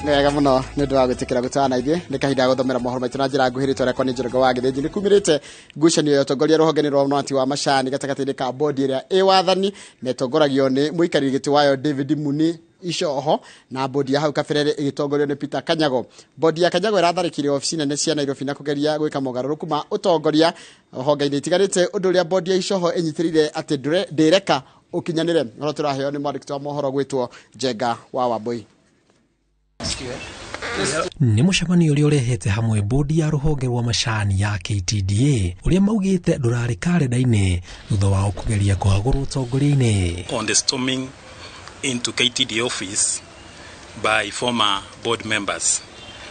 Nega muno nĩndũ wa gwĩtĩkĩra gũtana ithuĩ nĩ kahinda gũthomera mohoro maitũ na njĩra nguhĩ rĩtwa rĩakwa nĩ Njoroge wa Gĩthĩnji. Nĩ kumĩrĩte ngucanio ya ũtongoria rũhonge rwa ũnoti wa macani gatagatĩ-inĩ ka bodi ĩrĩa ĩ wathani na ĩtongoragio nĩ mũikarĩri gĩtĩ wayo David Muni Icoho na bodi ya hau kabere ĩgĩtongorio nĩ Peter Kanyago. Bodi ya Kanyago ĩratharĩkire ofici nene cia Nairobi na kũgeria gwĩka mogarũrũku ma ũtongoria honge-inĩ itigarĩte, ũndũ ũrĩa bodi ya Icoho ĩnyitĩrĩire atĩ ndĩreka ũkinyanĩre. Ũhoro tũraheo nĩ mwandĩki wa mohoro gwĩtwo Njenga wa Wambui. Nĩ mũcemanio ũrĩa ũrehete hamwe bodi ya rũhonge rwa macani ya KTDA ũrĩa maugĩte ndũrarĩ karenda-inĩ thutha wa kũgeria kũhagũrwo ũtongoria-inĩ. On the storming into KTDA office by former board members.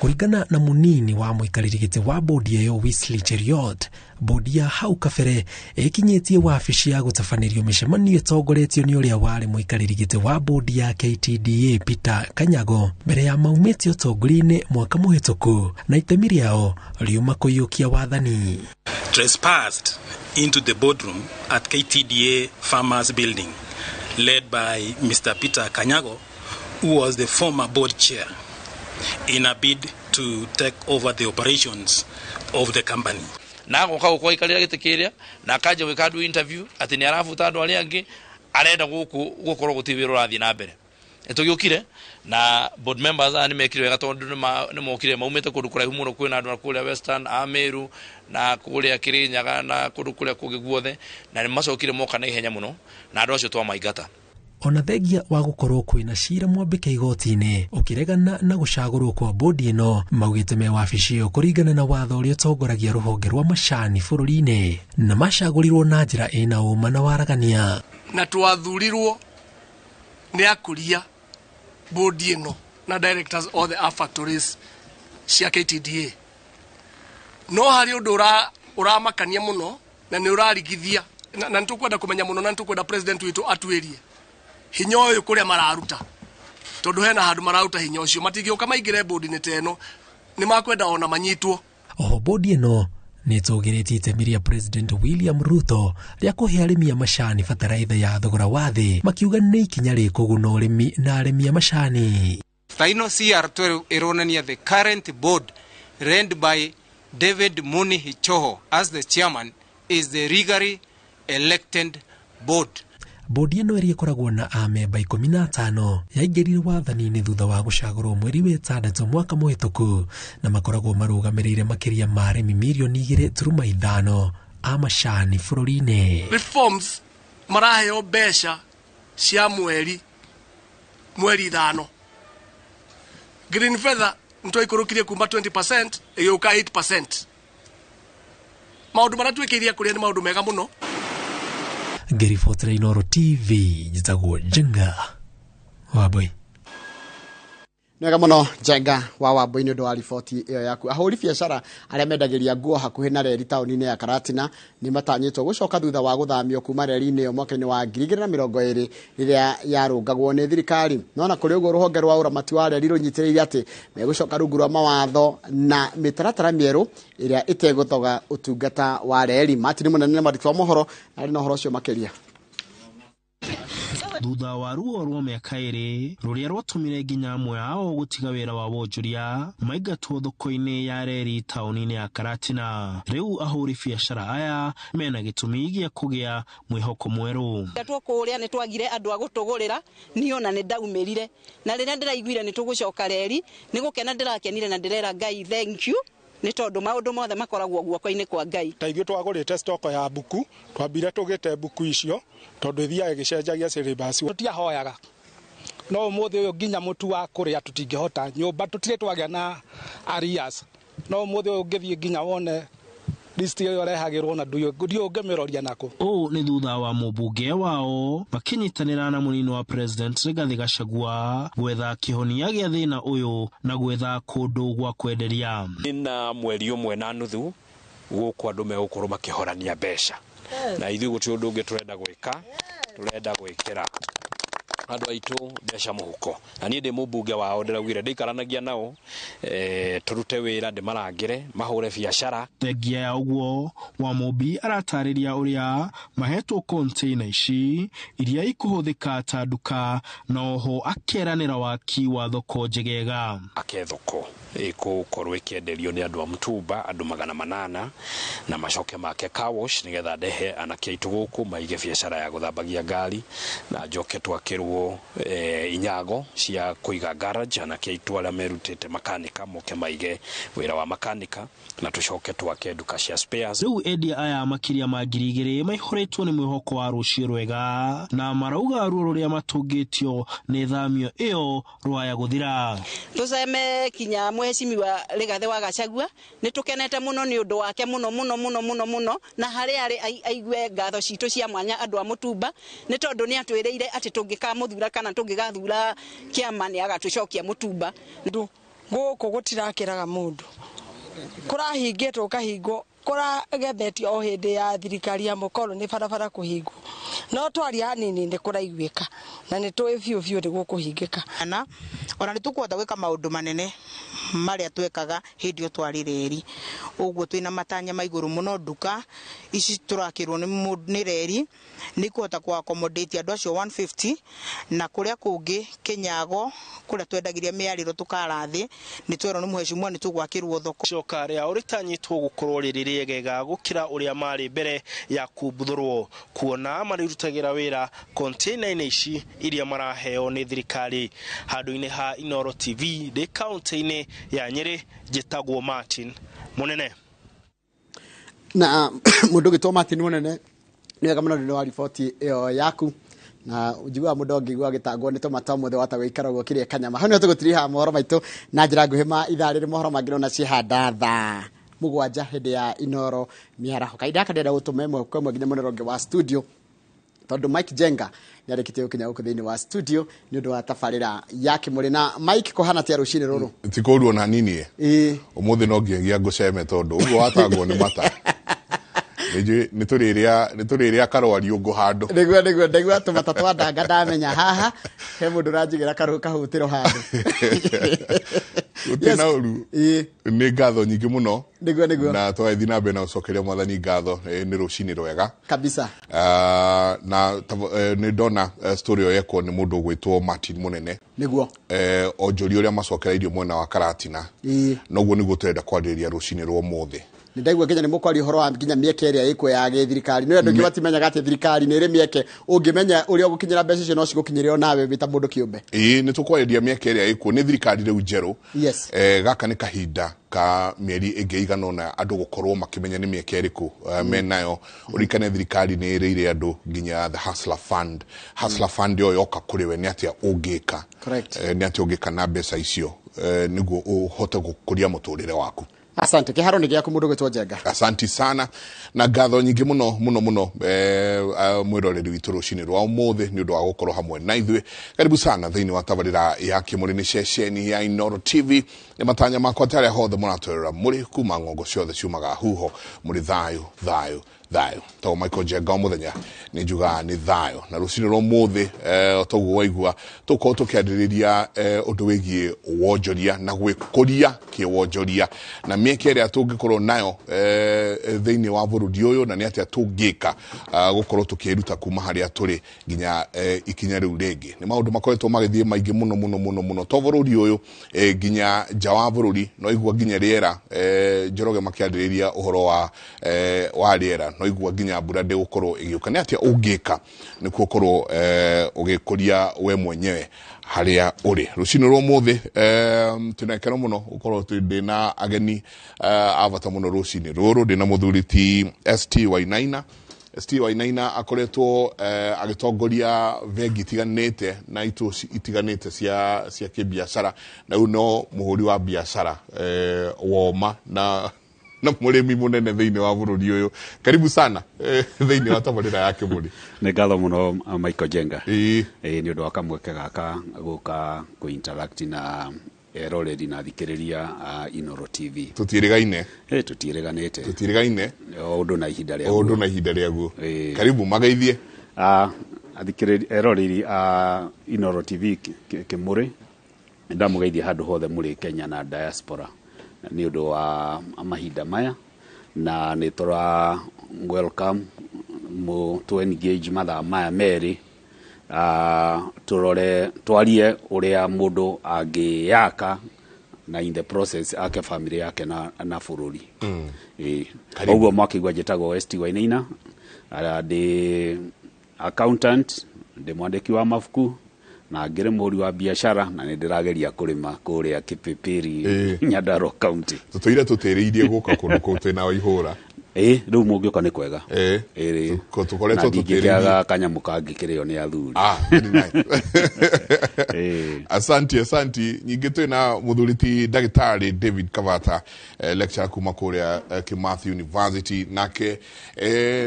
Kũringana na mũnini wa mũikarĩri gĩtĩ wa bodi ĩyo Wesley Cheriot, bodi ya hau kabere ĩkinyĩtie wabici ya gũtabanĩrio mĩcemanio ĩtongoretio nĩ ũrĩa warĩ mũikarĩri gĩtĩ wa bodi ya KTDA Peter Kanyago mbere ya maumĩtio ũtongoria-inĩ mwaka mũhĩtũku na itemi rĩao riuma kũiyũkia wathani. Trespassed into the boardroom at KTDA Farmers Building led by Mr. Peter Kanyago, who was the former board chair, in a bid to take over the operations of the company. Na goka kwa ikarira gitekeria na kaje wekadu interview ati ni arafuta andu ali angi arenda gukorwo gutibiro rathi na mbere etugiukire na board members ani mekire wega tondu ni mokire maumete kundu kuraihu muno kwina andu kuria Western Ameru na kuria Kirinyaga na kundu kuria kungi guothe na ni macokire moka na ihenya muno na andu acio twa maigata. Ona thengia wa gũkorwo kwĩna cira mwambĩke igoti-inĩ ũkĩregana na gũcagũrwo kwa bodi ĩno maugĩte me wabici ĩyo kũringana na watho ũrĩa ũtongoragia rũhonge rwa macani bũrũri-inĩ na macagũrirwo na njĩra ĩna ũma na waragania. Na twathurirwo nĩ akũria bodi ĩno na directors of the factories cia KTDA. No harĩ ũndũ ũramakania mũno na nĩ ũrarigithia na nĩtũkwenda kũmenya mũno na nĩtũkwenda president witũ atuĩrie hinya ũyũ kũrĩa mararuta tondu hena handu mararuta hinya ũcio matingĩũka maingĩre bodi-inĩ teno nĩ makwenda ona manyitwo. Oho bodi ĩno nĩ ĩtũgĩrĩtie itemi rĩa President William Ruto rĩa kũhe arĩmi a macani bataraitha ya thogora wa thĩ makiuga nĩ ikinya rĩkũguna ũrĩmi na arĩmi a macani. Final CR12 ironania the current board led by David Muni Icoho as the chairman is the legally elected board. Bodi ĩno ĩrĩa ĩkoragwo na amemba 15 yaingĩrire wathani-inĩ thutha wa gũcagũrwo mweri wa ĩtandatũ mwaka mũhĩtũku na makoragwo marũgamĩrĩire makĩria ma arĩmi milioni 2.5 a macani bũrũri-inĩ. Reforms maraheo mbeca cia mweri 5. Green feather nitwaikũrũkirie kuma 20% ĩgĩũka 8%. Maũndũ marĩa twĩkĩirie kũrĩa nĩ maũndũ mega mũno. Ngĩribotera Inooro TV njĩtagwo Njenga wa Wambui. Nega muno Njenga wa Wambui nĩ ũndũ wa riboti ĩyo yaku. Ahũri biacara arĩa mendagĩria nguo hakuhĩ na reri taũni-inĩ ya Karatina nĩ matanyĩtwo gũcoka thutha wa gũthamio kuma reri-inĩ ĩyo mwaka-inĩ wa 2020 rĩrĩa yarũngagwo nĩ thirikari. No na kũrĩ ũguo rũhonge rwa ũramati wa reri rũnyitĩrĩire atĩ megũcoka rungu rwa mawatho na mĩtaratara mĩerũ ĩrĩa ĩtegũthoga ũtungata wa reri. Martin Mũnene nĩ mwandĩki wa mohoro na arĩ na ũhoro ũcio makĩria. Thutha wa ruo rwa mĩaka ĩrĩ rũrĩa rwatũmire nginya amwe ao gũtiga wĩra wa wonjoria maingatwo thoko-inĩ ya reri taũni-inĩ ya Karatina, rĩu ahũri biacara aya mena gĩtũmi gĩa kũgĩa mwĩhoko mwerũ. Kũrĩa nĩ twagire andũ a gũtũgũrĩra niĩ ona nĩ ndaumĩrire na rĩrĩa ndĩraiguire nĩ tũgũcoka reri nĩ gũkena ndĩrakenire na ndĩrera Ngai thank you nĩ tondũ maũndũ mothe makoragwo guoko-inĩ kwa Ngai. Taithio twagũrĩte stoko ya buku twambire tũgĩte buku icio tondũ ithiaga gĩcenjagia syllabus. Tũtiahoyaga no ũmũthĩ ũyũ nginya mũtu wa kũrĩa tũtingĩhota nyũmba tũtirĩ twagĩa na arias no ũmũthĩ ũyũ ũngĩthiĩ nginya wone list ĩyo rehagĩrwo na ndio ũngĩmĩroria nako. Ũũ nĩ thutha wa mũmbunge wao makĩnyitanĩra na mũnini wa president Rigathi Gachagua gwetha kĩhonia gĩa thĩna ũyũ na gwetha kũndũ gwa kwenderia. Ina mweri ũmwe na nuthu gũkũ andũ megũkorwo makĩhorania mbeca na ithuĩ gũtirĩ ũndũ ũngĩ tũrenda gwĩka, tũrenda gwĩkĩra andu aitu mbeca muhuko na nie ndi mubunge wao ndiraugire ndikaranagia nao turute wira ndimarangire mahure biacara Thegia ya uguo Wamũmbi aratariria uria mahetwo container ici iria ikuhuthika ta nduka na oho akeranira waki wa thoko njegega akethoko ikukorwo ikienderio ni andu a Mutumba andu 800 na macoke make car wash nigetha ndehe anake aitu guku maige biacara ya guthambagia ngari na njoke twakirwo inyago cia kuiga garage anake aitu aria merutite makanika moke maige wira wa makanika na tucoke twake nduka cia spares. Riu endia aya makiria ma 2,000 maihoretwo ni mwihoko wa rucio rwega na marauga ruo ruria matungitio ni thamio iyo rwaya guthira. Tuceme kinya mheshimiwa Rigathi wa Gachagua nitukenete muno ni undu wake muno na hari aigue ngatho citu cia mwanya andu a Mutumba ni tondu ni atwiriire ati tungikamuthura kana tungigathura kiama ni agatucokia Mutumba guku gutirakiraga mundu kurahingitwo kahingo kuragethetio o hindi ya thirikari ya mukoro ni barabara kuhingwo no twari hanini ni kuraiguika na ni twi biu ni gukuhingika ana ona ni tukwenda gwika maundu manene maria twekaga hindi twari reri uguo twina matanya maiguru muno nduka ici turakirwo ni reri ni kuhota kwa accommodate andu acio 150 na kuria kungi kinyago kuria twendagiria miariro tukarathi ni twero ni muheshimwa ni tugwakirwo thoko coka ria uritanyitwo gukorwo ririegega gukira uria mari mbere ya kubuthurwo kuona marirutagira wira container ici iria maraheo ni thirikari handu-ini ha Inoro TV de county-ini ya Nyeri jitagwo Martin Munene na mundu gitwo Martin Munene ni wega muno ni wa ripoti iyo yaku na ujigwa mundu ngigwa gitangwo ni tomata mothe watagwo ikaragwo kiria kanyama hano tugutiriha mohoro maitu na njira nguhima itharire mohoro mangiro na cihanda tha mugwanja hindi ya Inoro miharaho kaida kadera utumemwe kwa mwe nginya muneronge wa studio tondu Mike Jenga ni arekite ukinya uko thini wa studio ni undu wa tafarira ya Kĩmũrĩ na Mike kohana tia rucini ruru tikoruo na nini umuthi no ngiengia nguceme tondu uguo watagwo ni mata ni turiria karwari ungu handu nigwa tumata twandanga ndamenya haha he mundu ranjigira kahutiro handu utina uru ni ngatho nyingi muno nigwa na twathi na mbere na ucokeria mwathani ngatho ni rucini rwega kabisa na ni ndona story yo yeko ni mundu gwitwo Martin Munene nigwa onjori uria macokereirio mwena wa Karatina noguo niguo turenda kwariria rucini rwo muthi ni ndaigua Kenya ni mukwari horo wa nginya mieke iria iko ya thirikari no andu ngibatimenya gati thirikari ni ri mieke ungimenya uria ugukinyira mbeca icio no cigukinyirio nawe bita mundu kiumbe ni tukwaendia mieke iria iko ni thirikari riu njeru yes gaka ni kahinda ka mieri ingiigana ona andu gukorwo makimenya ni mieke iriku menayo urikane thirikari ni iriire andu nginya the hustler fund yo yoka kuriwe ni atia ungika ni atia ungika na mbeca icio niguo uhote gukuria muturire waku. Asante kiharo ni giaku mundu gwitwo Jenga. Asante sana na ngatho nyingi muno mwiroreri witu rucini rwa umuthi ni undu wa gukorwo hamwe na ithuĩ karibu sana thiini wa tabarira ya Kĩmũrĩ ni ceceni ya Inoro TV ni matanya makwa tare hothe muratwerera muri kuma ngongo ciothe ciumaga huho muri thayu to Michael Jenga muthenya ni juga ni thayo na rucini rwa umuthi toguo waigua tuko tukiandiriria undu wigie wonjoria na gwikuria kiwonjoria na mieke ria tungikorwo nayo thiini wa burudi uyu na ni atia tungika gukorwo tukiruta kuma haria turi nginya ikinya riu ringi ni maundu makoretwo magithie maingi muno to burudi uyu nginya nja wa burudi no igua nginya riera Njoroge makiandiriria uhoro wa riera no igua nginya mbura de gukorwo igiuka ni atia ungika ni gukorwo ugikuria we mwenyewe haria uri rucini rwo muthi tunekera muno ukorwo ndina ageni avata muno rucini ruru ndina muthuri ti ST Wainaina akoretwo agitongoria vengi tiganite na itu itiganite cia kibiashara na uno muhuri wa biashara woma na murimi munene thiini wa bururi uyu karibu sana thiini wa tabarira ya Kĩmũrĩ ni ngatho muno Michael Jenga ni undu wa kamweke gaka guka ku interact na eroreri na thikiriria Inoro TV tutirigaine tutiriganite undu na ihinda riaguo karibu magaithie eroreri Inoro TV Kĩmũrĩ ndamugeithia handu hothe muri Kenya na diaspora ni undu wa mahinda maya na ni tora welcome mu to engage mathaa maya meri turore twarie uria mundu angiyaka na in the process ake family yake na bururi oguo mwakigwa njitagwo West Wainaina ndi accountant ndi mwandiki wa mafuku na ngire muri wa biashara na ndirageria kurima kuria Kipipiri Nyandarua County tutoire tutiriirie guka kundu kutu na ihura riu mungioka ni kwega ko tukoretwo tutiriirie kanyamu kangi kirio ni athuri very nice asante nyingi twina muthuriti Dagitari David Kavata lecturer kuma kuria Kimathi University nake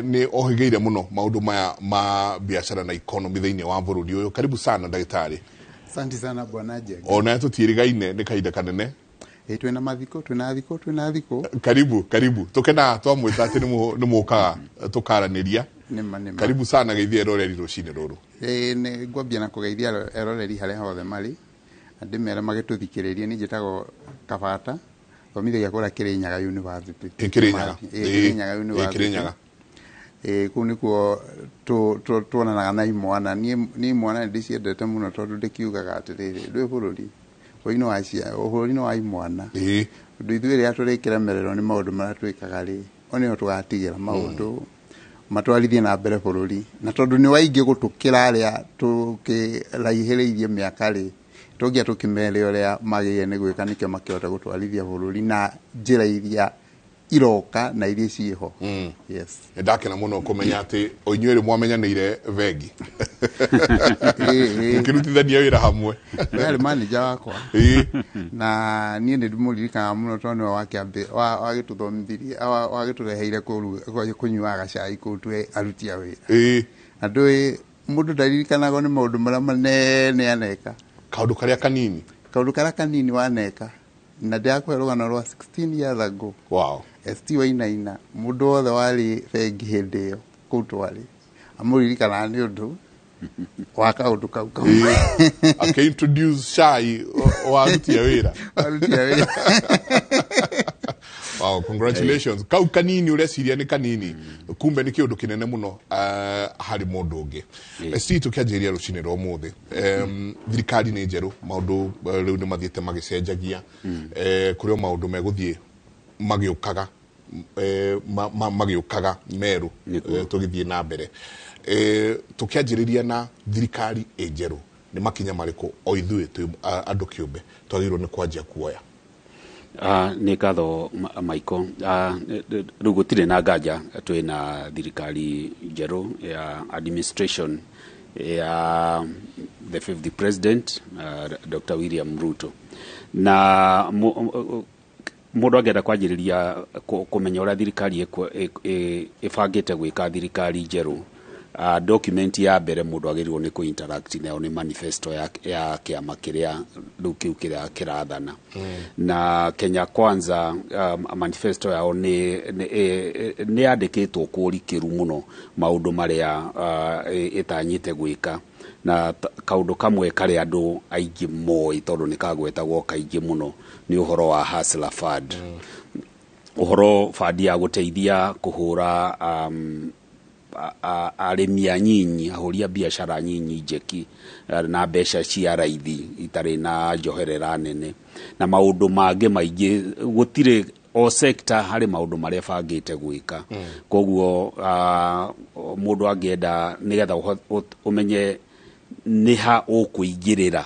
ni ohigeire muno maundu maya ma biashara na economy thiini wa bururi uyu karibu sana Dagitari. Asante sana bwana Jega. Ona tutirigaine ni kaida kanene twina mathiko karibu tukena twamwita ati ni muka tukaraniria nima karibu sana geithia eroreri rucine ruru ni ngwambia na kugeithia eroreri haria hothe mari ndimere magituthikiririe ni njitagwo Kavata thomithagia kura Kirinyaga University Kirinyaga kuu nikuo tuonanaga na imwana ni imwana ndiciendete muno tondu ndikiugaga atiriri ndwi bururi oino acia uhuri no ai mwana ndu ithuire aturikiremerero ni maundu maratwikaga ri onio tugatigira maundu matwarithie na mbere bururi na tondu ni waingi gutukira aria tukiraihiriirie miaka ri tugia tukimere uria magiye ni gwika nikio makiota gutwarithia bururi na njira iria iroka na iria ciho yes ndakena muno kumenya ati oinyuire mwamenyanire vengi ukirutithania wira hamwe yale manager wakwa na nie ndi muririkana muno tondu wagituthomithirie wagitureheire kunyuaga cai kuu twe aruti a wira na ndui mundu ndaririkanago ni maundu maria manene aneka kaundu karia kanini waneka na ndiakwe rugano rwa 16 years ago wow ST Wainaina mundu wothe wari bengi hindi iyo kuu twari amuririkana ni undu wa kaundu kau introduce shai wa aruti a wira wow congratulations kau kanini ureciria ni kanini kumbe ni kiundu kinene muno hari mundu ungi si tukianjiria rucine ro muthi thirikari ni njeru maundu riu ni mathiete magicenjagia kurio maundu meguthie magiukaga meru tugithie na mbere tukianjiriria na thirikari njeru ni makinya mariku o ithui andu kiumbe twagirwo ni kwanjia kuoya ni katho Maiko riu gutire na nganja twina thirikari njeru ya administration ya the 50th president Dr. William Ruto na mundu angenda kwanjiriria kumenya uria thirikari ifangite gwika thirikari njeru document ya mbere mundu agirirwo ni ku interact nayo ni manifesto ya kiama kiria riu kiu kiria kirathana na Kenya Kwanza manifesto yao ni andikitwo kurikiru muno maundu maria itanyite gwika na kaundu kamwe kari andu aingi moi tondu ni kagwetagwo kaingi muno ni uhoro wa hustler fund uhoro fund ya guteithia kuhura arimi anyinyi ahuria biashara nyinyi njeki na mbeca cia raithi itari na njoherera nene na maundu mangi maingi gutire o sector hari maundu maria bangite gwika koguo mundu angienda nigetha umenye niha ukuingirira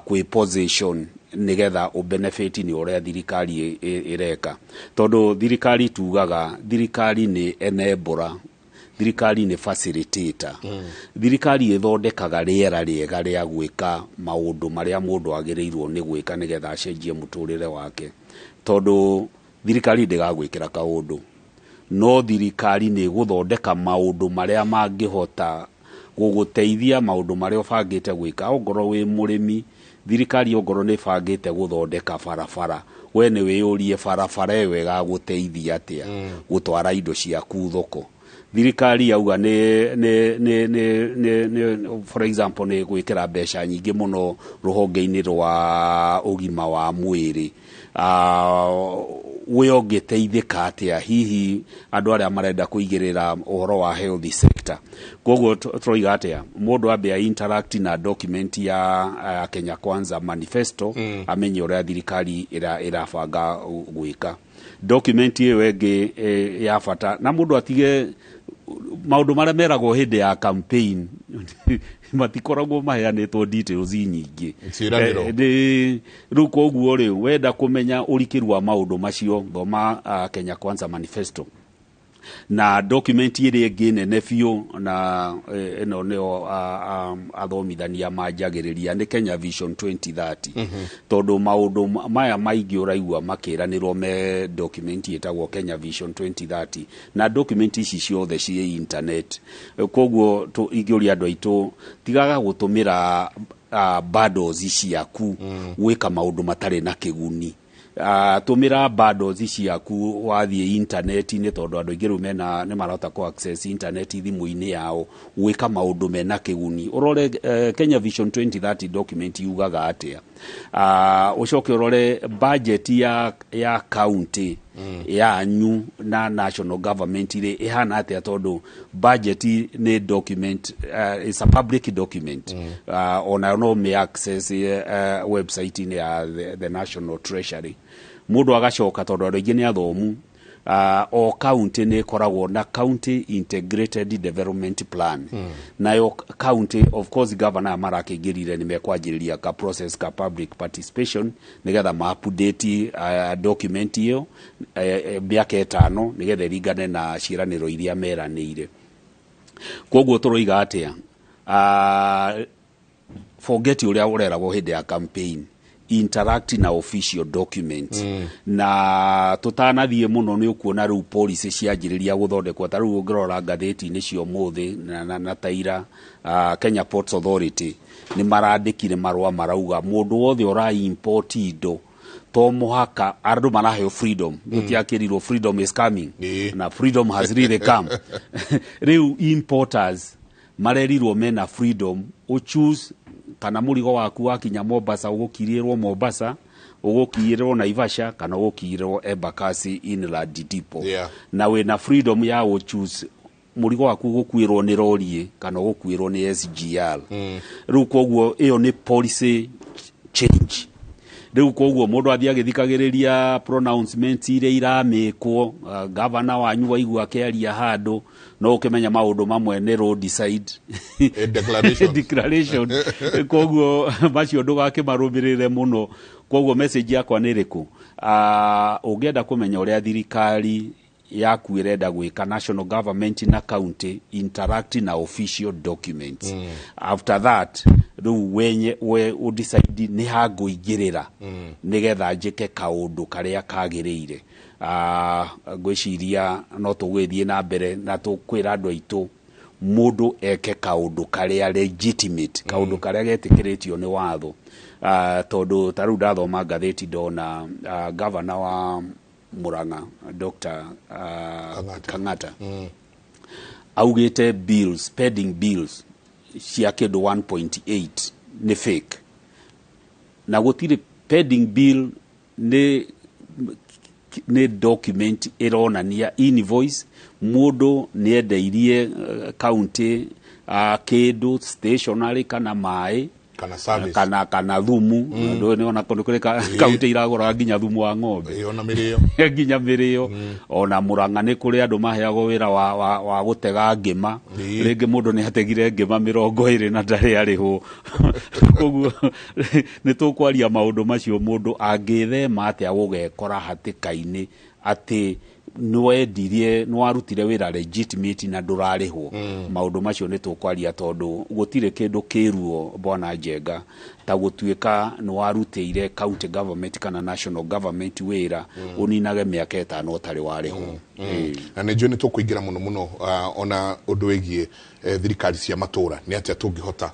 kwi position nigetha u benefit ni uria thirikari ireka tondu thirikari tugaga thirikari ni enabler thirikari ni facilitator thirikari ithondekaga riera riega ria gwika maundu maria mundu agirirwo ni gwika nigetha acenjie muturire wake tondu thirikari ndigagwikira kaundu no thirikari ni guthondeka maundu maria mangihota guguteithia maundu maria ubangite gwika ongoro wi murimi thirikari ongoro ni bangite guthondeka barabara we ni wiyurie barabara ĩyo ĩgagũteithia atia gutwara indo ciaku thoko thirikari yauga nĩ for example nĩ gwĩkĩra mbeca nyingĩ mũno rũhonge-inĩ rwa ũgima wa mwĩrĩ we ũngĩteithĩka atĩa hihi andũ arĩa marenda kũigĩrĩra ũhoro wa health sector. Koguo tũroiga atĩa mũndũ ambe interact na document ya Kenya Kwanza manifesto amenye ũrĩa thirikari ĩrabanga gwĩka. Document ĩyo ĩngĩ ya bata na mũndũ atige maũndũ marĩa meragwo hĩndĩ ya campaign matikoragwo maheanĩtwo details nyingĩ. Rĩu koguo rĩu wenda kũmenya ũrikĩru wa maũndũ macio thoma Kenya Kwanza manifesto na document ĩrĩa ĩngĩ nene biũ na ĩno nĩyo athomithania manjagĩrĩria nĩ Kenya Vision 2030 tondũ maũndũ maya maingĩ ũraigua makĩranĩrwo me document ĩtagwo Kenya Vision 2030 na document ici ciothe ciĩ internet. Koguo ingĩũria andũ aitũ tigaga gũtũmĩra bundles ciaku gwĩka maũndũ matarĩ na kĩguni. Tumira bundles ciaku wathiĩ internet-inĩ tondũ andũ aingĩ rĩu nĩ marahota ku access internet thimũ-inĩ yao gwĩka maũndũ mena kĩguni. Ũrore Kenya Vision 2030 document yugaga atĩa ũcoke ũrore budget ya county yanyu na national government ihana atĩa tondũ budget nĩ document is a public document ona no me access website-inĩ ya the National Treasury. Mũndũ agacoka tondũ andũ aingĩ nĩ athomu o county nĩ koragwo na county integrated development plan nayo county of course governor marakĩingĩrire nĩ mekwanjĩrĩria ka process ka public participation nĩgetha ma update document ĩyo mĩaka 5 nĩgetha ĩringane na ciĩranĩro iria meranĩire. Koguo tũroiga atĩa forget ũrĩa ũreragwo hĩndĩ ya campaign, interact na official document na tutanathiĩ mũno nĩ ukuona rĩu policy cianjĩrĩria gũthondekwo ta rĩu ũngĩrora ngathĩti-inĩ cio mũthĩ na taira Kenya Ports Authority nĩ marandĩkire marũa marauga mũndũ wothe ũra import indo to mũhaka andũ maraheo freedom gũtiakĩrirwo freedom is coming na freedom has really come. Rĩu importers marerirwo mena freedom o choose kana mũrigo waku wakinya Mombasa ũgũkirirwo Mombasa ũgũkirirwo Naivasha kana ũgũkirirwo Embakasi Inland Depot na wĩna freedom ya o choose mũrigo waku ũgũkuĩrwo nĩ rori kana ũgũkuĩrwo nĩ SGR. Rĩu koguo ĩyo nĩ policy change. Rĩu koguo mũndũ athia gĩthikagĩrĩria pronouncements iria iramĩkwo governor wanyu waigua akĩaria handũ no ũkĩmenya maũndũ mamwe nĩ roadside declaration. Koguo macio ndũgakĩmarũmĩrĩre mũno. Koguo message yakwa nĩ ĩrĩkũ ũngĩenda kũmenya ũrĩa thirikari yaku ĩrenda gwĩka national government na county interact na official documents. After that rĩu we udecide nĩ ha ngũingĩrĩra nĩgetha njĩke kaũndũ karĩa kagĩrĩire. Ngwĩciria no tũgũthiĩ na mbere na tũkwĩra andũ aitũ mũndũ eke kaũndũ karĩa legitimate, kaũndũ karĩa getĩkĩrĩtio nĩ watho. Tondũ ta rĩu ndathoma ngathĩti ndona governor wa Murang'a Dr. Kang'ata augĩte bills, spending bills cia kĩndũ 1.8 nĩ fake na gũtirĩ pending bill nĩ document ĩronania invoice mũndũ nĩendeirie county kĩndũ stationary kana maĩ kana thumu ndo nĩ ona kũrĩ county iragũra nginya thumu wa ng'ombe ona mĩrĩo nginya mĩrĩo ona Murang'a nĩ kũrĩ andũ maheagwo wĩra wa gũtega ngĩma rĩngĩ mũndũ nĩ ategire ngĩma 20 na ndarĩ arĩho. Koguo nĩ tũkwaria maũndũ macio mũndũ angĩthema atĩa gũgekora hatĩka-inĩ atĩ nĩwendirie nĩwarutire wĩra legitimate na ndũrarĩhwo. Maũndũ macio nĩ tũkwaria tondũ gũtirĩ kĩndũ kĩruo bwana Njenga ta gũtuĩka nĩwarutĩire county government kana national government wĩra ũninage mĩaka 5 ũtarĩ warĩhwo. Na nĩ njũĩ nĩ tũkũingĩra mũno mũno ona ũndũ wĩgiĩ thirikari cia matũra nĩ atĩa tũngĩhota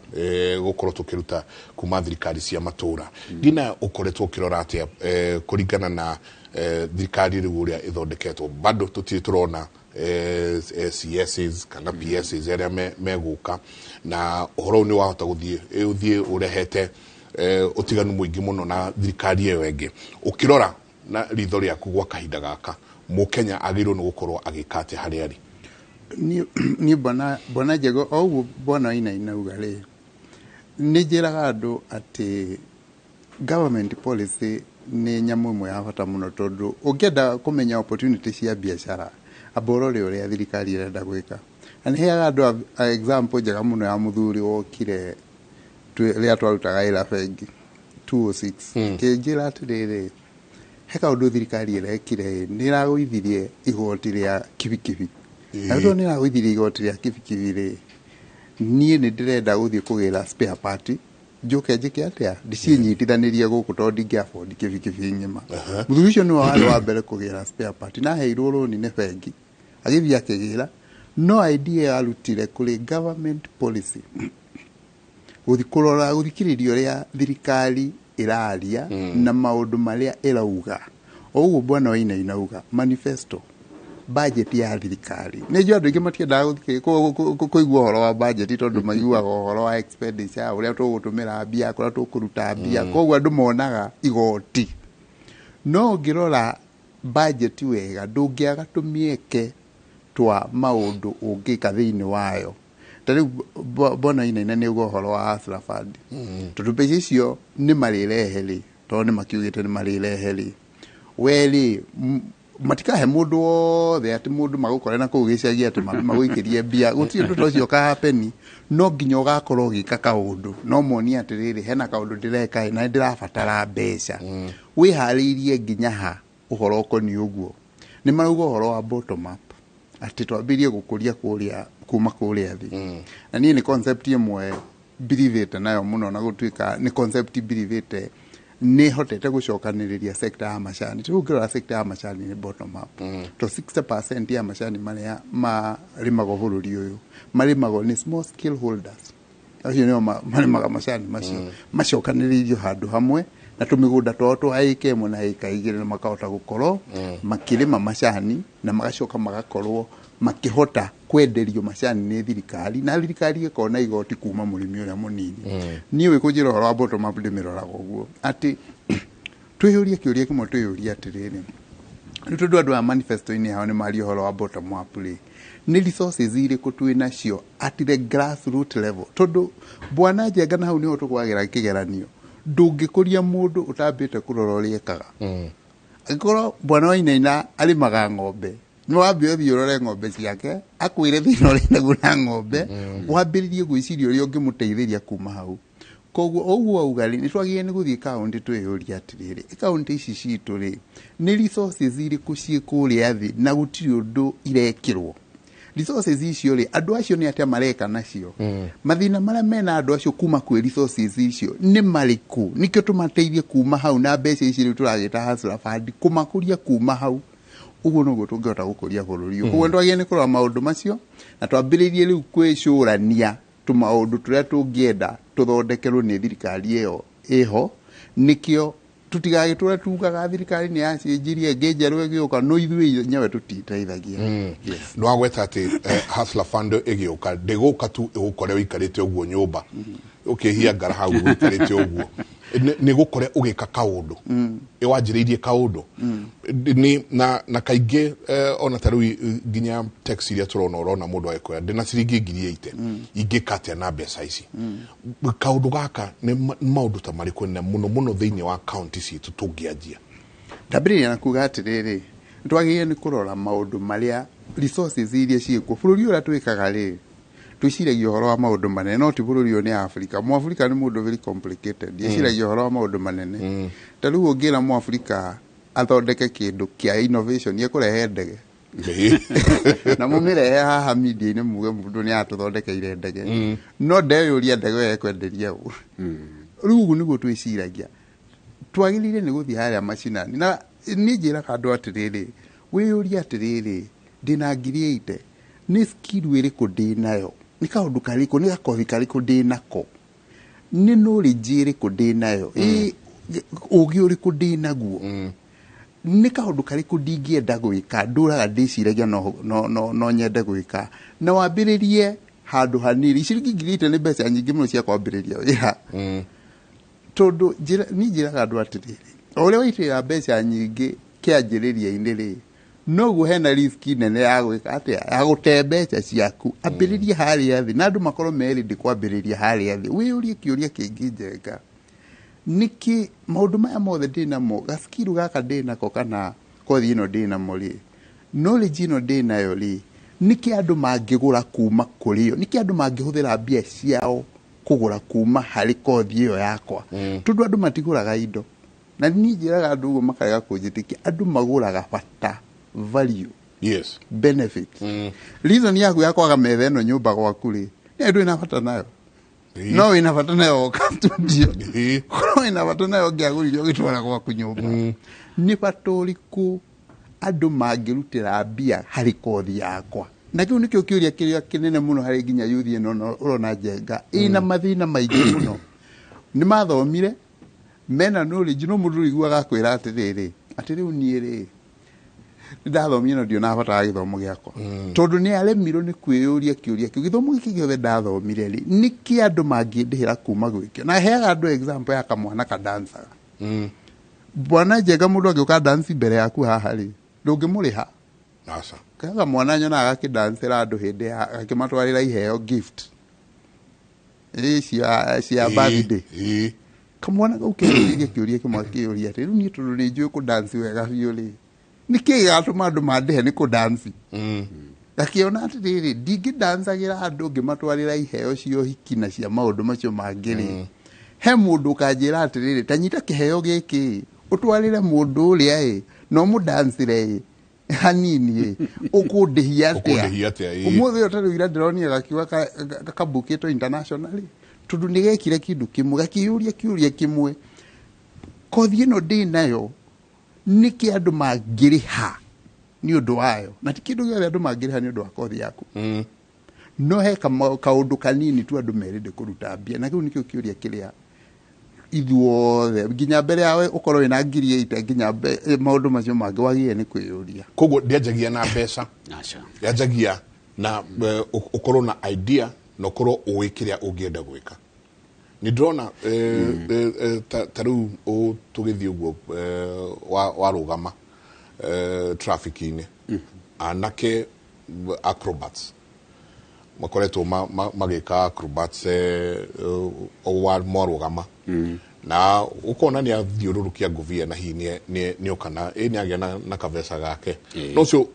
gũkorwo tũkĩruta kuma thirikari cia matũra. Ngina ũkoretwo ũkĩrora atĩa kũringana na thirikari rĩu ũrĩa ĩthondeketwo bado tũtirĩ tũrona CSs kana PSs eria meguka na uhoro ni wahota guthie urehete utiganu muingi muno na thirikari iyo engi ukirora na ritho riaku gwa kahinda gaka Mukenya agirwo ni gukorwo agikate hari ari ni bona jego au bona ina ugale ni jiraga andu ati government policy ni nyamu imwe ya bata muno tondu ungenda kumenya opportunity cia biashara aborore uria thirikari irenda gwika and heaga andu example njega muno ya muthuri wokire ria twarutaga ira bengi 206 kinjira atiriri heka undu thirikari irekire ni iragwithirie igoti ria kibikibi ando ni iragwithirie igoti ria kibikibi ri nie ni ndirenda guthie kugira spare part njuke njike atia ndicinyitithanirie guku tondu ndingiafford kibikibi ngima muthuri ucio ni wa mbere kugira spare part na heirwo roni ne bengi agithia kigira no idea arutire kuri government policy kurora guthikiririo ria thirikari iraria na maundu maria irauga oguo bwana waina inauga manifesto budget ya thirikari ni jo andu ingi matiendaga kuigua horo wa budget tondu maiguaga horo wa expenditure uria tugutumira mbia kuria tukuruta mbia koguo andu monaga igoti no ngirora budget wega ndungiaga tumieke twa maundu ungika thiini wayo tari bona ina ni horo wa Hustler Fund tondu mbeca icio ni marireheri tondu ni makiugite ni marireheri weli matikahe mundu wothe ati mundu magukore na kuu giciagia ati maguikirie mbia gutiri undu tocio ka happen no nginya ugakorwo gika kaundu no moni atiriri hena kaundu ndireka na ndirabatara mbeca wihariirie nginya ha uhoro ukoni uguo ni marugo uhoro wa bottom up ati twambirie gukuria kuria kuma kuria thi na ni concept imwe believe nayo muno na gutuika ni concept believe ni hotete gucokaniriria sector ya macani tugirora sector ya macani ni bottom up to 60% ya macani maria marimago bururi uyu marimago ni small scale holders acio ni marimaga macani macokaniririo handu hamwe na tumigunda twao aike imwe na aika igire na makahota gukorwo makirima macani na magacoka magakorwo makihota kwenderio macani ni thirikari na thirikari ikona igoti kuma murimi uria munini ni we kujira horo wa bottom up ndimiroraga uguo ati twiyuria kiuria kimwe twiyuria atiriri ni tundu andu a manifesto ini hao ni mari horo wa bottom up ni resources iriku twina cio at the grassroots level tondu bwana jenga na hau ni tukwagira kigeranio ndungikuria mundu utambite kurora uria ekaga akoro bwana waina alimaga ng'ombe no wambie thiorore ng'ombe ciake akwire thina uri naguna ng'ombe wambiririe gwiciria uri ungimuteithiria kuma hau koguo oguo augali ni twagie ni guthie county twiyuria atiriri county ici citu ri ni resources iriku ciikuria thi na gutiri undu irekirwo resources icio ri andu acio ni atia mareka nacio mathina maria mena andu acio kuma kwi resources icio ni mariku nikio tumateithie kuma hau na mbeca ici ri turagita Hustler Fund kumakuria kuma hau uguo no gutungihota gukuria bururi uguo ndwagie ni kurora maundu macio na twambiririe riu kwicurania tu maundu turia tungienda tuthondekerwo ni thirikari iyo iho nikio tutigagitura tugaga thirikari ni yacinjirie ngejerwe giuka no ithui nyawe tutiteithagia no agweta ati Hustler Fund igioka ndiguka tu igukore wikarite uguo nyumba ukihia ngara hau wikarite uguo ni gukore ugika kaundu iwanjiriirie kaundu ni na kaingi ona taru ginya taxi iria turona mundu aikoya ndina ciringi 8,000 ingikate na mbeca ici kaundu gaka ni maundu ta mariku ne muno thiini wa county citu tungianjia ndabiri na kuga atiriri twagiye ni kurora maundu maria resources iria ciiko bururi ura twikaga ri tuciragia horo wa maundu manene no ti bururi ni Africa mu Africa ni mundu very complicated yeciragia horo wa maundu manene taru ungira mu Africa athondeke kindu kia innovation yekurehe ndege na mumirehe haha media ni muge mundu ni atuthondekeire ndege no ndeyuria ndege yekwenderia u rugu niguo twiciragia twagirire ni guthia haria macinani na ni njira kandu atiriri wiyuria atiriri ndina ngiri 8 ni skill wiri kudinayo ni kaundu kariku ni gakothi kariku ndinako ni knowledge iri kudinayo ugi uri kudinaguo nĩ kaũndũ karĩkũ ndingĩenda gwĩka ndũraga ndĩciragia no nyende gwĩka na wambĩrĩrie handũ hanini ciringi ngiri ite nĩ mbeca nyingĩ mũno cia kwambĩrĩria wĩra tondũ niĩ njĩraga andũ atĩrĩrĩ o ũrĩa waitĩrĩra mbeca nyingĩ kĩanjĩrĩria-inĩ rĩ noguo hena riski nene ya gwĩka atĩa ya gũte mbeca ciaku ambĩrĩrie harĩa thĩ na andũ makorwo merĩndĩ kwambĩrĩria harĩa thĩ wĩyũrie kĩũria kĩngĩ njenga nĩkĩ maũndũ maya mothe ndĩnamo gaskiru gaka ndĩnako kana kothi ĩno ndĩnamo rĩ knowledge ĩno ndĩnayo rĩ nĩkĩ andũ mangĩgũra kuma kũrĩ yo nĩkĩ andũ mangĩhũthĩra mbia ciao kũgũra kuma harĩ kothi ĩyo yakwa tondũ andũ matigũraga indo na niĩ njĩraga andũ ũguo makarega kũnjĩtĩkia andũ magũraga bata value yes benefit reason yaku ya kwaga metha ĩno nyũmba gwaku rĩ nĩ andũ ĩna bata nayo no wĩna bata nayo studio korwo wĩna bata nayo ngĩagũrire ũgĩtwara gwaku nyũmba nĩ bata ũrĩkũ andũ mangĩrutĩra mbia harĩ kothi yakwa na kĩu nĩkĩo kĩũria kĩrĩa kĩnene mũno harĩ nginya yuthi ĩno ũrona njenga ĩna mathĩna maingĩ mũno nĩ mathomire mena knowledge no mũndũ ũiguaga kwĩra atĩrĩrĩ atĩ rĩu niĩ rĩ ndathomire no ndiona bata wa gĩthomo gĩakwa tondũ nĩ aremirwo nĩ kwĩyũria kĩũria kĩu gĩthomo gĩkĩ gĩothe ndathomire rĩ nĩkĩ andũ mangĩndĩhĩra kuma gwĩkio na heaga andũ example ya kamwana kadansaga bwana njenga mũndũ agĩũka dance mbere yaku haha rĩ ndũngĩmũrĩha aca kaga mwana nyonaga gakĩdancĩra andũ hĩndĩ ya akĩmatwarĩra iheo gift cia birthday kamwana kau kĩũria kĩũria kĩmwe kĩũria atĩ rĩu niĩ tondũ nĩ njũĩ kũdance wega biũ rĩ nĩkĩ gĩgatũma andũ mandĩhe nĩ kũdanci gakĩona atĩrĩrĩ ndingĩdancagĩra andũ ngĩmatwarĩra iheo cia ũhiki na cia maũndũ macio mangĩ rĩ he mũndũ ũkanjĩra atĩrĩrĩ ta nyita kĩheo gĩkĩ ũtwarĩre mũndũ ũrĩa ĩ no mũdancĩre hanini ũkũndĩhia atĩa ũmũthĩ ũyũ tarĩu ira ndĩronire gakiuga kabukĩtwo internationally tondũ nĩ gekire kĩndũ kĩmwe gakĩyũria kĩũria kĩmwe kothi ĩno ndĩnayo nĩkĩ andũ mangĩrĩha nĩ ũndũ wayo na ti kĩndũ gĩothe andũ mangĩrĩha nĩ ũndũ wa kothi yaku no he kaũndũ kanini tu andũ merĩndĩ kũruta mbia na kĩu nĩkĩo kĩũria kĩrĩa ithuothe nginya mbere yawe ũkorwo wĩna ngiri 8 nginya maũndũ macio mangĩ wagĩrĩire nĩ kwĩyũria koguo ndĩanjagia na mbeca ndĩanjagia na ũkorwo na idea na ũkorwo ũĩ kĩrĩa ũngĩenda gwĩka nĩ ndĩrona ta rĩu tũgĩthiĩ ũguo warũgama traffic-inĩ anake acrobats makoretwo magĩka acrobats mwarũgama na ũkona nĩ athiũrũrũkia ngũbia na hihi nĩ ũkana nĩ agĩa na kabeca gake no ũcio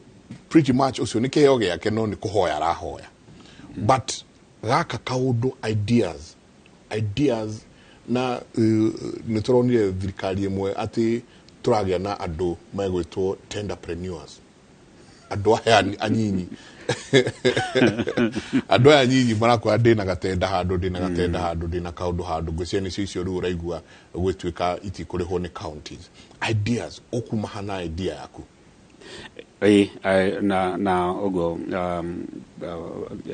pretty much ũcio nĩ kĩheo gĩake no nĩ kũhoya arahoya but gaka kaũndũ ideas na nĩ tũronire thirikari ĩmwe atĩ tũragĩa na andũ megwĩtwo tenderpreneurs andũ aya anyinyi andũ aya anyinyi marakwĩra ndĩna gatenda handũ ndĩna kaũndũ handũ ngwĩciria nĩcio icio rĩu ũraigua gwĩtuĩka itikũrĩhwo nĩ counties ideas ũkuma hana idea yaku na ũguo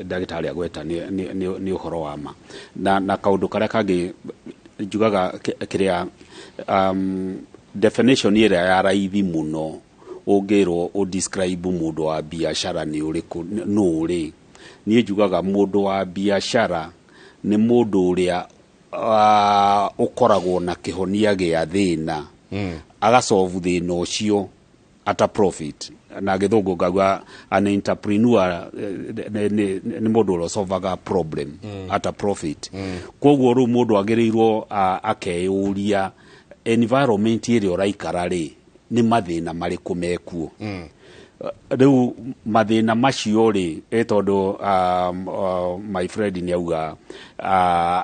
ndagĩtarĩ agweta nĩ ũhoro wa ma na kaũndũ karĩa kangĩ njugaga kĩrĩa definition ĩrĩa ya raithi mũno ũngĩrwo ũdescribe mũndũ wa biacara nĩ ũrĩkũ nũ ũrĩ niĩ njugaga mũndũ wa biacara nĩ mũndũ ũrĩa ũkoragwo na kĩhonia gĩa thĩna agasolve thĩna ũcio at a profit na gĩthũngũ ngauga an entrepreneur nĩ mũndũ ũrĩa solvaga problem at a profit koguo rĩu mũndũ agĩrĩirwo akeyũria environment ĩrĩa ũraikara rĩ nĩ mathĩna marĩkũ mekuo rĩu mathĩna macio rĩ tondũ my friend nĩ auga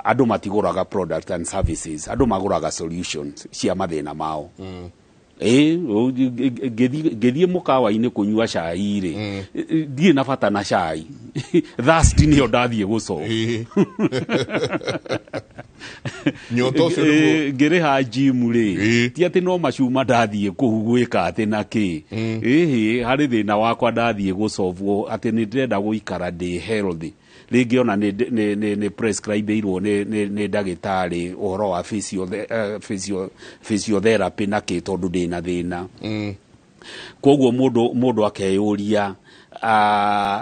andũ matigũraga product and services andũ magũraga solutions cia mathĩna mao ngĩthiĩ mũkawa-inĩ kũnyua cai rĩ ndirĩ na bata na cai thirst nĩyo ndathiĩ gũcoka ngĩrĩha gym rĩ ti atĩ no macuma ndathiĩ kũu gwĩka atĩ na kĩ harĩ thĩna wakwa ndathiĩ gũcovwo atĩ nĩ ndĩrenda gũikara ndĩ healthy rĩngĩ ona nĩ prescribe-irwo nĩ ndagĩtarĩ ũhoro wa physiotherapy na kĩ tondũ ndĩna thĩna koguo mundu akeyuria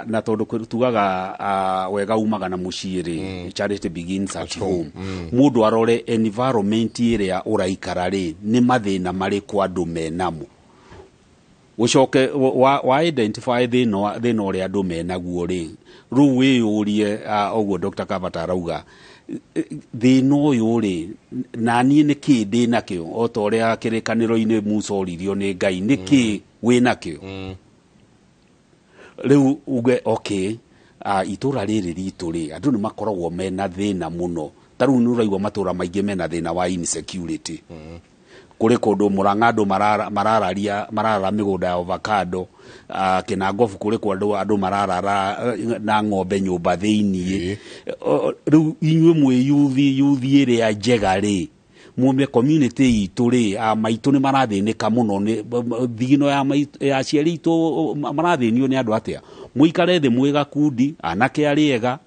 na tondu tugaga wega umaga na muciiri charity begins at home mundu arore environment iria uraikara ri ni mathina mariku andu menamo ucoke wa identify thina uria andu menaguo ri ru wiyurie oguo Dr. Kabata arauga thina uyu ri nani ni ki ndi nakio o ta uria kirikaniro-ini Musa oririo ni Ngai ni ki wi nakio riu uge okay itura riri ritu ri andu ni makoragwo mena thina muno taru ni uraigwa matura maingi mena thina wa insecurity kuri kundu Murang'a andu marara migunda ya avocado Kinangofu kuri kundu andu marara na ng'ombe nyumba thiini riu inywe mwe yuthi iria njega ri mume community itu ri maitu ni marathinika muno ni thigino ya ciari itu marathinio ni andu atia muikare thi mwiga kundi anake ariega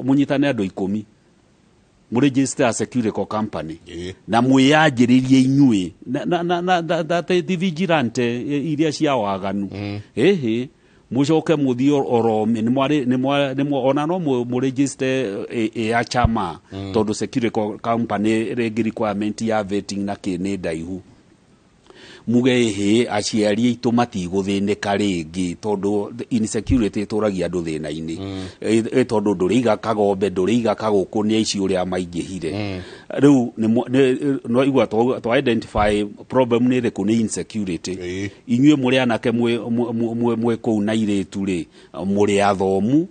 munyitane andu 10 muregister a security company na mwiyanjiririe inywe na vigilante iria cia waganu mucoke muthio oromi ni ona no muregister ya chama tondu security company regi requirement ya vetting na kini ndaihu muge aciari itu matiguthinika ringi tondu insecurity turagia andu thina-ini tondu nduriiga kagombe nduriiga kaguku ni aici uria maingihire riu no igwa to identify problem ni riku ni insecurity inywe muri anake mwe ku na iritu ri muri athomu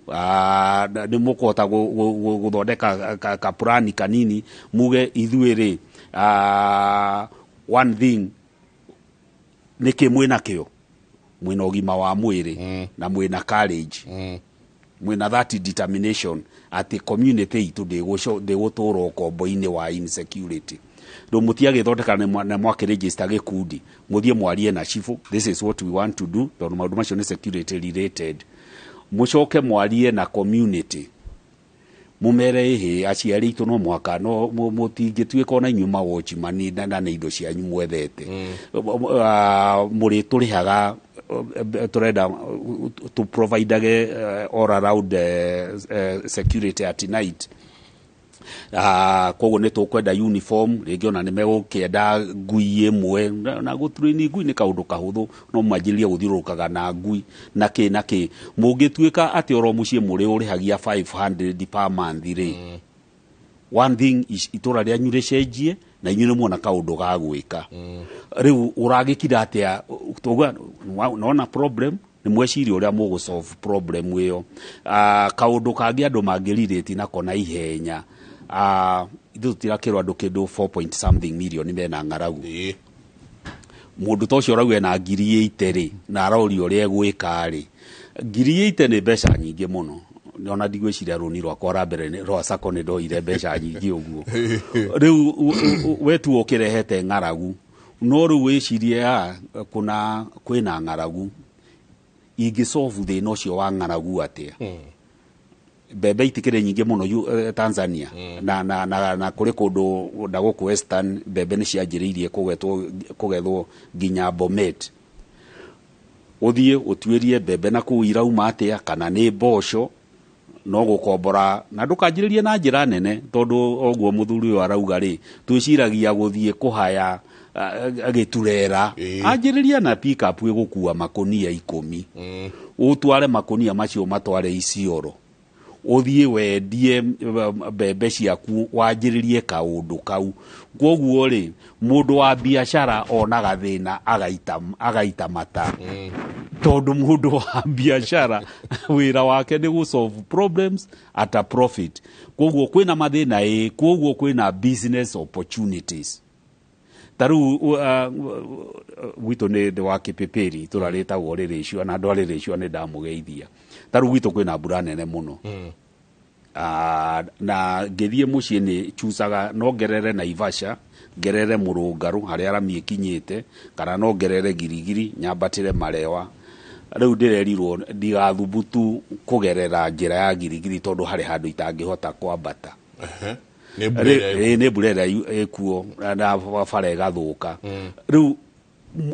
ni mukota guthondeka ka plan kanini muge ithuĩ ri one thing niki mwina kio mwina ugima wa mwiri na mwina courage mwina that determination at the community itu de guturo kombo-ini wa insecurity ndo mutiage thondeka na mwake register gikundi muthie mwarie na chifu this is what we want to do ndo maundu macio ni security related mucoke mwarie na community mumere aciari itu no mwaka no mutingituika ona inyuma watchmani na indo cianyu mwethete muri turihaga turenda to provide all around security at night koguo ni tukwenda uniform ringi ona ni megukienda ngui imwe na gutrain ngui ni kaundu kahuthu no manjirie guthiurukaga na ngui na ki mungituika ati oro mucie muri urihagia 500 per month ri one thing is itura ria nyure cenjie na inyure muona kaundu ga gwika riu uragikira atia tuga nona problem ni mweciria uria mugu solve problem iyo kaundu kangi andu mangiririti na kona ihenya ithu tirakirwa andu kindu 4 something million mena ngaragu mundu tocio rauga na 8,000 ri na arori uria gwika ri 8,000 ni mbeca nyingi muno ona ndigwiciria runi rwakwa ra mbere rwa sako ni ndoire mbeca nyingi uguo riu wetu ukirehete ngaragu no riu wicirie kwina ngaragu ingisolve thina ucio wa ngaragu atia bebe itikire nyingi muno Tanzania na kuri kundu ndaguku western bebe ni cianjiriirie kugethwo nginya Bomet uthie utwirie bebe na ku irauma atia kana ni mboco no gukombora na ndukanjiririe na njira nene tondu oguo muthuri uyu arauga ri twiciragia guthie kuhaya agiturera anjiriria na pick up igukua makonia 10 utware makonia macio matware Isiolo uthie wendie bebe ciaku wanjiririe kaundu kau koguo ri mundu wa biashara onaga thina agaita mata tondu mundu wa biashara wira wake ni gu solve problems at a profit koguo kwina mathina koguo kwina business opportunities taru wito ne de wa kipeperi turareta wore ratio na ndware ratio ne ndamugeithia taru wito kwina mbura nene muno na ngethie mucie ni chusaga no ngerere na Ivasha ngerere Murungaru haria arami kinyite kana no ngerere Girigiri nyambatire Marewa riu ndirerirwo ndigathubutu kugerera njira ya Girigiri tondu hari handu itangihota kwambata ni burera ekuo na bara igathuka riu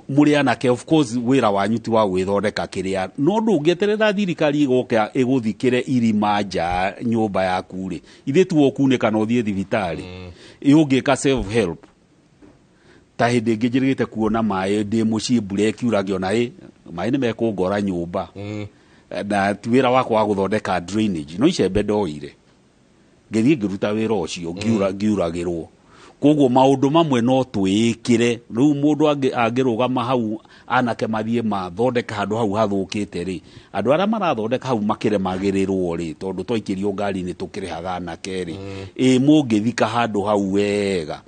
muri anake of course wira wanyu ti wa gwithondeka kiria no ndungieterera thirikari igoka iguthikire irima nja nyumba yaku ri ithe tu okuneka no thie thibitari iungika self help ta hindi ngijirigite kuona mai ndi mucii mbura kiuragio na mai ni mekungora nyumba na ti wira wakwa wa guthondeka drainage no icembe ndoire ngithie ngiruta wira ucio ngiuragirwo koguo maundu mamwe no twikire riu mundu angirugama hau anake mathie mathondeka handu hau hathukite ri andu aria marathondeka hau makiremagirirwo ri tondu twakirio ngari ni tukirihaga anake ri mungithika handu hau wega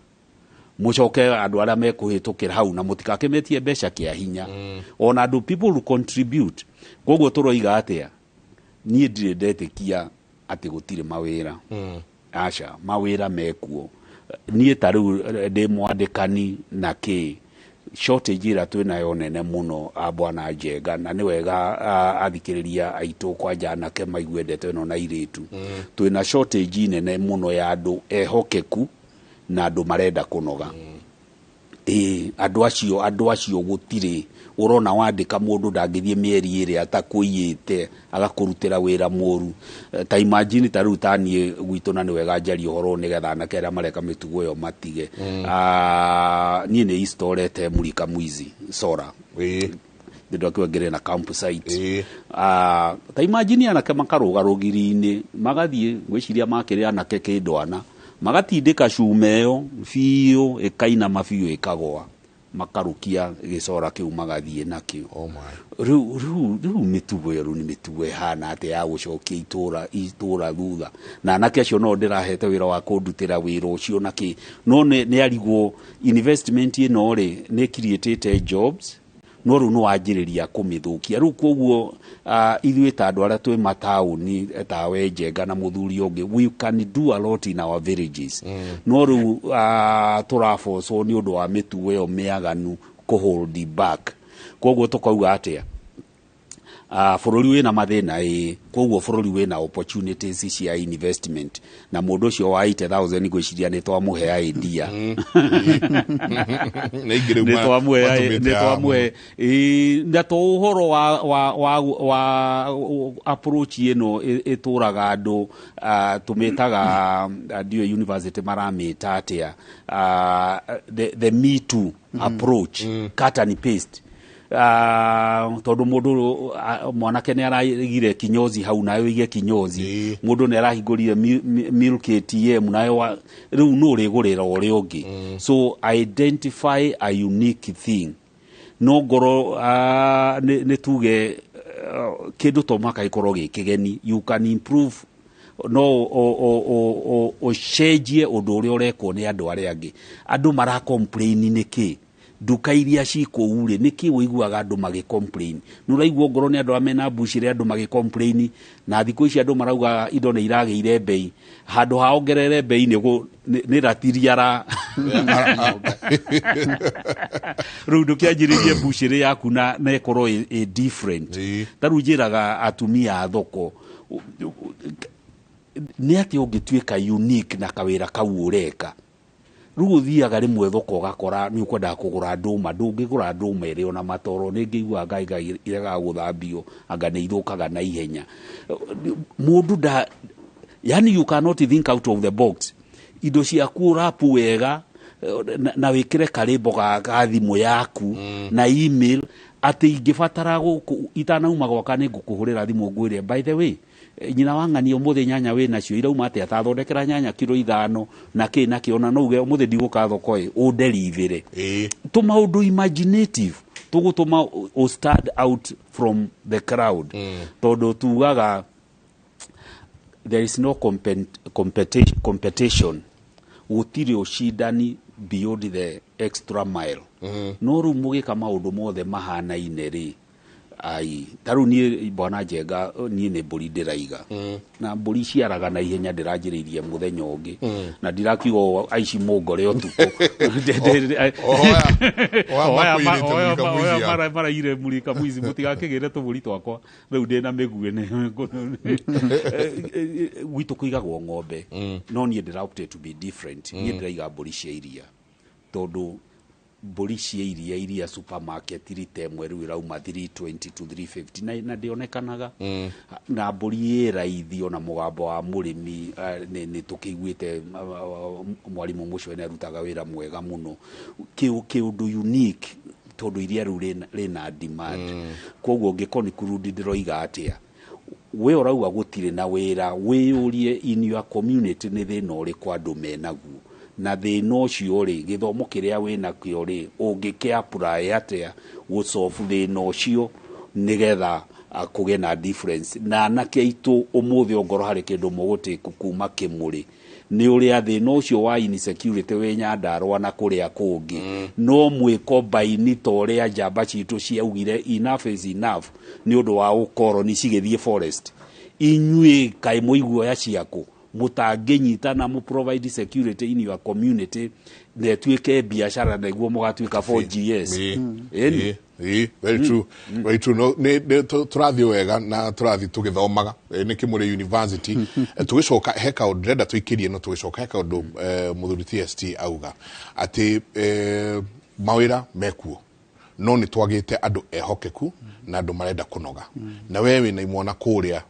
mucoke andu aria mekuhitukira hau na mutikakemetie mbeca kia hinya ona andu people who contribute koguo turoiga atia nie ndire ndetikia ati gutire mawira aca mawira mekuo nie taru de mwandikani na ki shortage ira twinayo nene muno abwana Njenga na ni wega athikiriria aitu kwa jana ke maigwendete no na iritu twina shortage nene muno ya andu ehokeku na andu marenda kunoga andu acio gutire urona wandika mundu ndangithie mieri iri atakuiyite agakurutira wira muru ta imagine taru tanie gwitu na ni wega njari horo ni getha na kera mareka mitugo yo matige nie ni istorete mulika mwizi sora ndio akiwagere na campsite ta imagine anake makaruga rugiri-ini magathie gwiciria makire anake kindwana magatindika cumeyo fiyo ikaina mafiyo ikagwa makarukia gicora kiu magathie nakio riu mitugo yeru ni mitugo hana ate ya gucokia itura thutha na anake acio no ndirahete wira wa kundutira wira ucio naki no ni arigwo investment ino ri ni created jobs no ru no ajiriria kumithukia ru koguo ithuĩ ta andu aria twi matauni tawe Njenga na muthuri ungi we can do a lot in our villages no ru turafoco ni undu wa mitugo yo miaganu ku hold back koguo tukauga atia bururi wina mathina koguo bururi wina opportunities cia investment na mundu ucio wa 80,000 gwiciria ni twamuhe idea ni twamuhe na to uhoro wa approach ino ituraga andu tumitaga ndio university maramita atia the me too approach cut and paste tondu mundu mwanake ni aragire kinyozi hau nayo ige kinyozi mundu ni arahingurire milk ATM nayo riu no rigurira uri ungi so identify a unique thing no ngoro ni tuge kindu to maka ikoro gikigeni you can improve no o shejie undu uri ureko ni andu aria angi andu mara complain niki duka iria ciko ure niki wiguaga andu magi complain nuraigwo ngoro ni andu amena bushire andu magi complain na thiko ici andu marauga indo ne irageire bei handu haongerere bei ni ratiriara rundo kianjiririe bushire yaku na ekoro different tarujiraga atumia thoko ni ati ungituika unique na kawira kau ureka rugo thiaga rimwe thoko gakora ni ukwenda kugura nduma ndungigura nduma iri ona matoro ni ngigua ngai iraga guthambio anga ni ithukaga na ihenya mundu yani you cannot think out of the box indo ciaku rapu wega na wikire karimbo ga thimu yaku na email ati ingibatara itanauma gwaka ni ngukuhurira thimu ngwire by the way nyina wang'ani umuthi nyanya we nacio irauma ati atathondekera nyanya kilo 5 na ki ona no uge umuthi ndiguka thoko udelivere tuma undu imaginative tugutuma o stand out from the crowd todo tugaga there is no competition gutiri ushindani beyond the extra mile no ru mugika maundu mothe mahana ineri ai taru ni bwana Njenga ni ne mburi ndiraiga na mburi ciaraga na ihenya ndiranjiririe muthenya ungi na ndirakigo aici mungore utuko mara ire mulika mwizi mutigakigire tuburi twakwa riu ndina migue ne gwitu kuigagwo ng'ombe no ni ndira opted to be different ni ndiraiga mburi cia iria tondu mbũri cia iria supermarket rita ĩmwe rĩu ĩrauma 320 to 350 na ndĩonekanaga na mbũri ĩ raithi ona mũgambo wa mũrĩmi nĩ tũkĩiguĩte mwarimũ mũcio nĩ arutaga wĩra mwega mũno kĩũndũ unique tondũ iria rĩu rĩna demand koguo ngĩkorwo nĩ kurundi ndĩroiga atĩa we ũrauga gũtirĩ na wĩra wĩyũrie in your community nĩ thĩna ũrĩkũ andũ menaguo na thĩna ũcio rĩ gĩthomo kĩrĩa wĩnakĩo rĩ ũngĩkĩapply atĩa gũsolve thĩna ũcio nĩgetha kũgĩe na difference na anake aitũ ũmũthĩ ongorwo harĩ kĩndũ mũgũtĩku kuma Kĩmũrĩ nĩ ũrĩa thĩna ũcio wa insecurity wĩ Nyandarua na kũrĩa kũngĩ no mwĩkombaini ta ũrĩa njamba citũ ciaugire enough is enough nĩ ũndũ wa ũkoroni cigĩthiĩ forest inyuĩ kaĩ mũiguoya ciakũ mũtangĩnyitana mu provide security in your community na tuĩke biashara nĩguo mũgatuĩka 4GS very true very true no tũrathiĩ wega na tũrathiĩ tũgĩthomaga nĩ Kĩmũrĩ University tũgĩcoka heka ndĩrenda tũikĩrie no tũgĩcoka heka ũndũ mũthuri TST auga atĩ mawĩra mekuo no nĩ twagĩte andũ ehokeku na andũ marenda kũnoga na wewe na imwana kũrĩa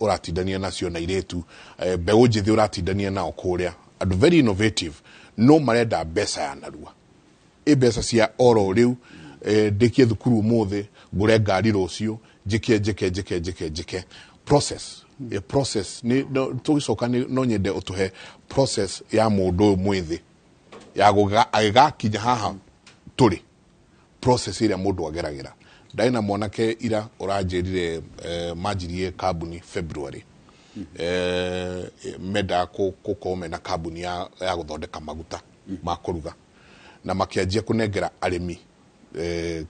ũratindania nacio na iretu mbeũ njĩthĩ ũratindania nao kũrĩa andũ very innovative no marenda mbeca ya narua mbeca cia oro rĩu ndĩkie thukuru mũthĩ ngũre ngari rũciũ njike process a process ni tũgĩcoka no nyende ũtũhe process ya mũndũ mwĩthĩ ya agĩgakinya haha tũrĩ process ĩrĩa mũndũ ageragĩra ndaina mwanake ira ũranjĩrire manjirie kambuni February menda kũkome na kambuni ya gũthondeka maguta ma kũruga na makianjia kũnengera arĩmi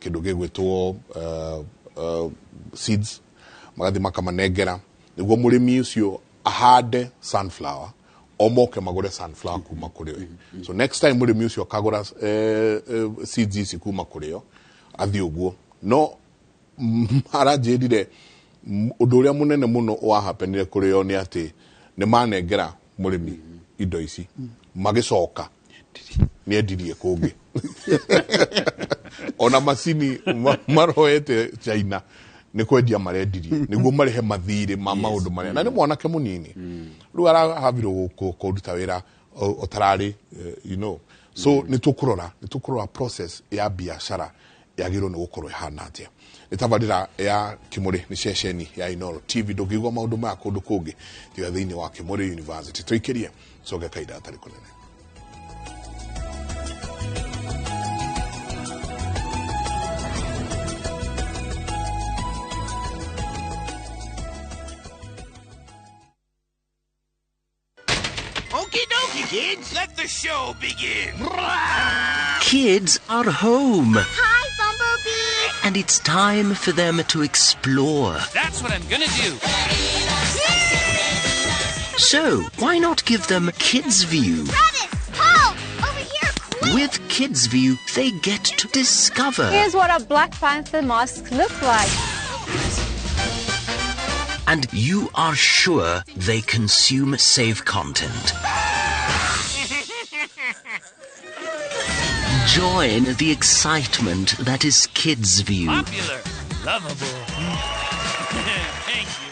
kĩndũ gĩgwĩtwo seeds magathi makamanengera nĩguo mũrĩmi ũcio ahande sunflower omoke magũre sunflower kuma kũrĩ we so next time mũrĩmi ũcio akagũra seeds ici kuma kũrĩ yo athiĩ ũguo no aranjĩrire ũndũ ũrĩa mũnene mũno wahapenire kũrĩ yo nĩ atĩ nĩ manengera mũrĩmi indo ici magĩcoka nĩ endirie kũngĩ ona macini maroete China nĩ kwendia marendirie nĩguo marehe mathirĩ ma maũndũ marĩa na nĩ mwanake mũnini rĩu arahavirwo kũruta wĩra ũtararĩ you know so nĩ tũkũrora process ya biashara yagĩrĩirwo nĩ gũkorwo ĩhana atĩa nĩ tabarĩra ya Kĩmũrĩ nĩ ceceni ya Inooro TV ndũngĩigua maũndũ maya kũndũ kũngĩ tiga thĩinĩ wa Kĩmũrĩ University tũikĩrie coge kaida atarĩ kũnene. Okie dokie, kids. Let the show begin. Kids are home. Hi, Bumblebee. And it's time for them to explore. That's what I'm gonna do. So, why not give them Kids View? Travis, Paul, over here, quick. With Kids View, they get to discover. Here's what a Black Panther mosque looks like. And you are sure they consume safe content. Join the excitement that is Kids View. Popular, lovable. Thank you.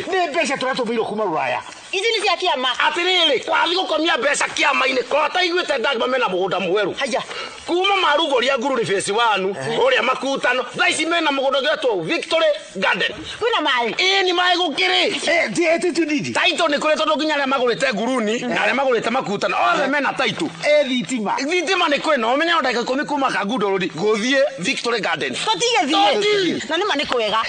Nĩ mbeca tũratũmĩirwo kuma Rũraya. Ici nĩ cia kĩama. Atĩrĩrĩ, twathiĩ gũkomia mbeca kĩama-inĩ kota iguĩte ndagima mena mũgũnda mwerũ. Haya. Kuma Marugũria ngururi phase 1 ũrĩa makutano. Thaa ici mena mũgũnda ũgĩtwo Victory Garden. Kwĩna maĩ. Nĩ maĩ gũkĩrĩ. Tiĩti tudidi. Taito nĩ kũrĩ tondũ nginya arĩa magũrĩte nguruni na arĩa magũrĩte makutano othe mena taito. Thitima. Thitima nĩ kwĩ no ũmenya ndagĩka 10 kuma Kangundo Road gũthiĩ Victory Garden. Tũtigĩthiĩ. Na nĩ ma nĩ kwega.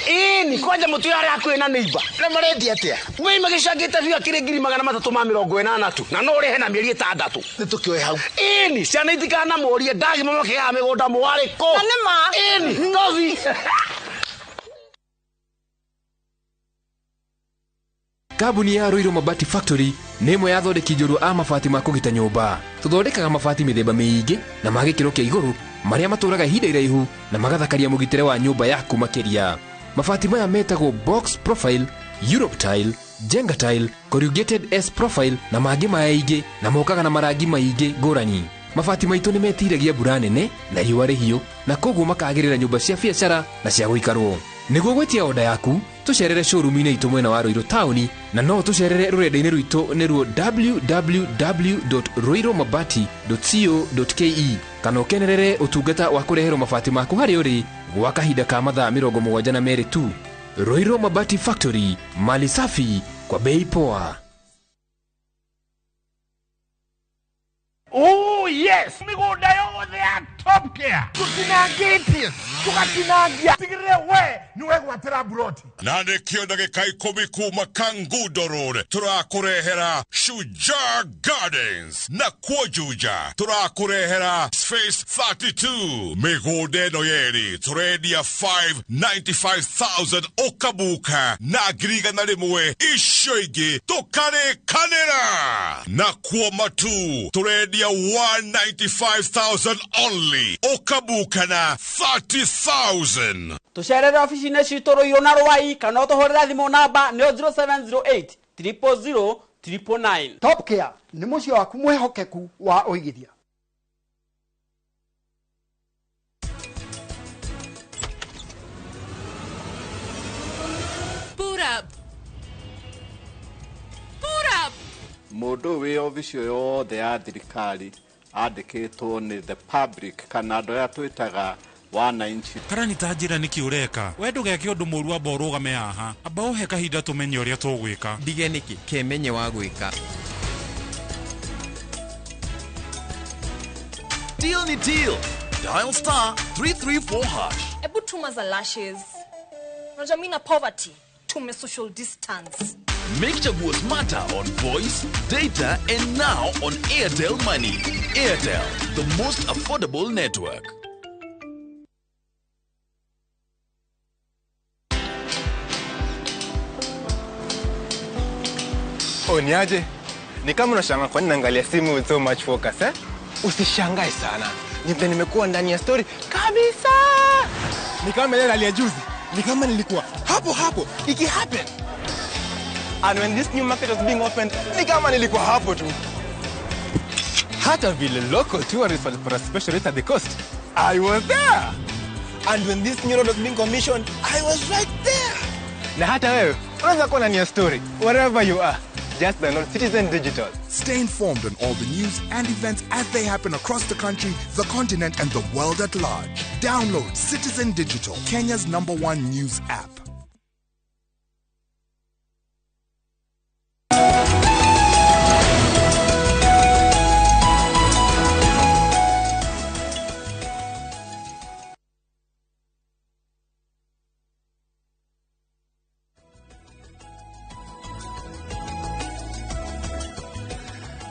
Nĩ kwanja mũtũ arĩa hakuhĩ na neighbor. Na marendia atĩa? Wei magĩcangĩte biũ akĩrĩ 380 tu na no ũrĩhe na mĩeri 6. Nĩ tũkĩoe hau. Ĩni ciana itikana mũrie ndagima makĩgaga mĩgũnda mwarĩko. Na nĩ ma. Ĩni nothi. Kambuni ya Ruiru Mabati Factory nĩ ĩmwe ya athondeki njorua a mabati ma kũgita nyũmba. Tũthondekaga mabati mĩthemba mĩingĩ na ma gĩkĩro kĩa igũrũ marĩa matũraga ihinda iraihu na magathakaria mũgitĩre wa nyũmba yaku makĩria. Mabati maya metagwo box profile, Europe Tile, Jenga Tile, Corrugated S Profile na mangĩ maingĩ na mokaga na marangi maingĩ ngũrani. Mabati maitũ nĩ metiragia mbura nene na riũa rĩhiũ na koguo makagĩrĩra nyũmba cia biacara na cia gũikarwo. Nĩguo gwetia oda yaku, tũcerere showroom-inĩ itũ mwena wa Ruiru Town na no tũcerere rũrenda-inĩ rwitũ nĩruo www.ruiromabati.co.ke kana ũkenerere ũtungata wa kũreherwo mabati maku harĩ ũrĩ gwa kahinda ka mathaa 72 tu. Ruiro Mabati Factory, mali safi kwa bei poa. Oh yes, migunda yothe ya Top Care. Tutinangĩtie, tugatinagia. Tigire we, niwe gwatĩra buroti. Na nĩkĩo ndagĩka 10 kuma Kangundo Road tũrakũrehera Shujaa Gardens na Kuojuja tũrakũrehera Space 32 mĩgũnda ĩno yerĩ tũrendia 595,000 ũkabuka na ngirigana rĩmwe icio ingĩ tũkarĩkanĩra na Kuomatu tũrendia 195,000 only ũkabuka na 30,000. Tucerere ofici-inĩ citũ Ruiru na Rwai kana ũtũhũrĩre thimũ namba nĩ 0708 000 999. Top Care nĩ mũciĩ waku mwĩhokeku wa ũigithia. Boot up. Boot up. Mũndũ wĩ ofici yothe ya thirikari andĩkĩtwo nĩ the public kana andũ aya twĩtaga wananchi. Karani tajira niki ureka. We ndũgeke ũndũ mũru amba ũrũgame haha. Amba ũhe kahinda tũmenye ũrĩa tũgwĩka. Ndige niki kemenye wa gwĩka. Deal ni deal. Dial star 334 hash. Ebu tuma za lashes. Unajua mimi na poverty. Tume social distance. Make chaguo smarter on voice, data and now on Airtel Money. Airtel, the most affordable network. Niaje? Ni kama unashangaa kwa nini naangalia simu with so much focus eh? Usishangae sana. Ni vile nimekuwa ndani ya story kabisa. Ni kama ile hali ya juzi. Ni kama nilikuwa hapo iki happen. And when this new market was being opened, ni kama nilikuwa hapo tu. Hata vile local tourists for a special rate at the coast, I was there. And when this new road was being commissioned, I was right there. Na hata wewe, unaweza kuwa ndani ya story wherever you are. Just download Citizen Digital. Stay informed on all the news and events as they happen across the country, the continent, and the world at large. Download Citizen Digital, Kenya's #1 news app.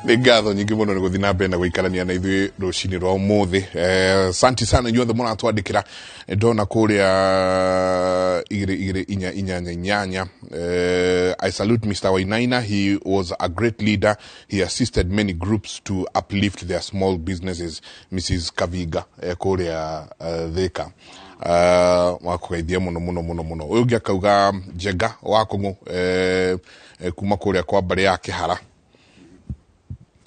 Nĩ ngatho nyingĩ mũno nĩ gũthiĩ na mbere na gũikarania na ithuĩ rũcinĩ rwa ũmũthĩ. Santi sana inyuothe mũratwandĩkĩra ndona kũrĩa 288. I salute Mr. Wainaina. He was a great leader. He assisted many groups to uplift their small businesses. Mrs. Kaviga kũrĩa Thika. Wakũgeithia mũno ũyũ ũngĩ akauga Njenga wa Kũng'ũ kuma kũrĩa kwa mbarĩ ya Kĩhara.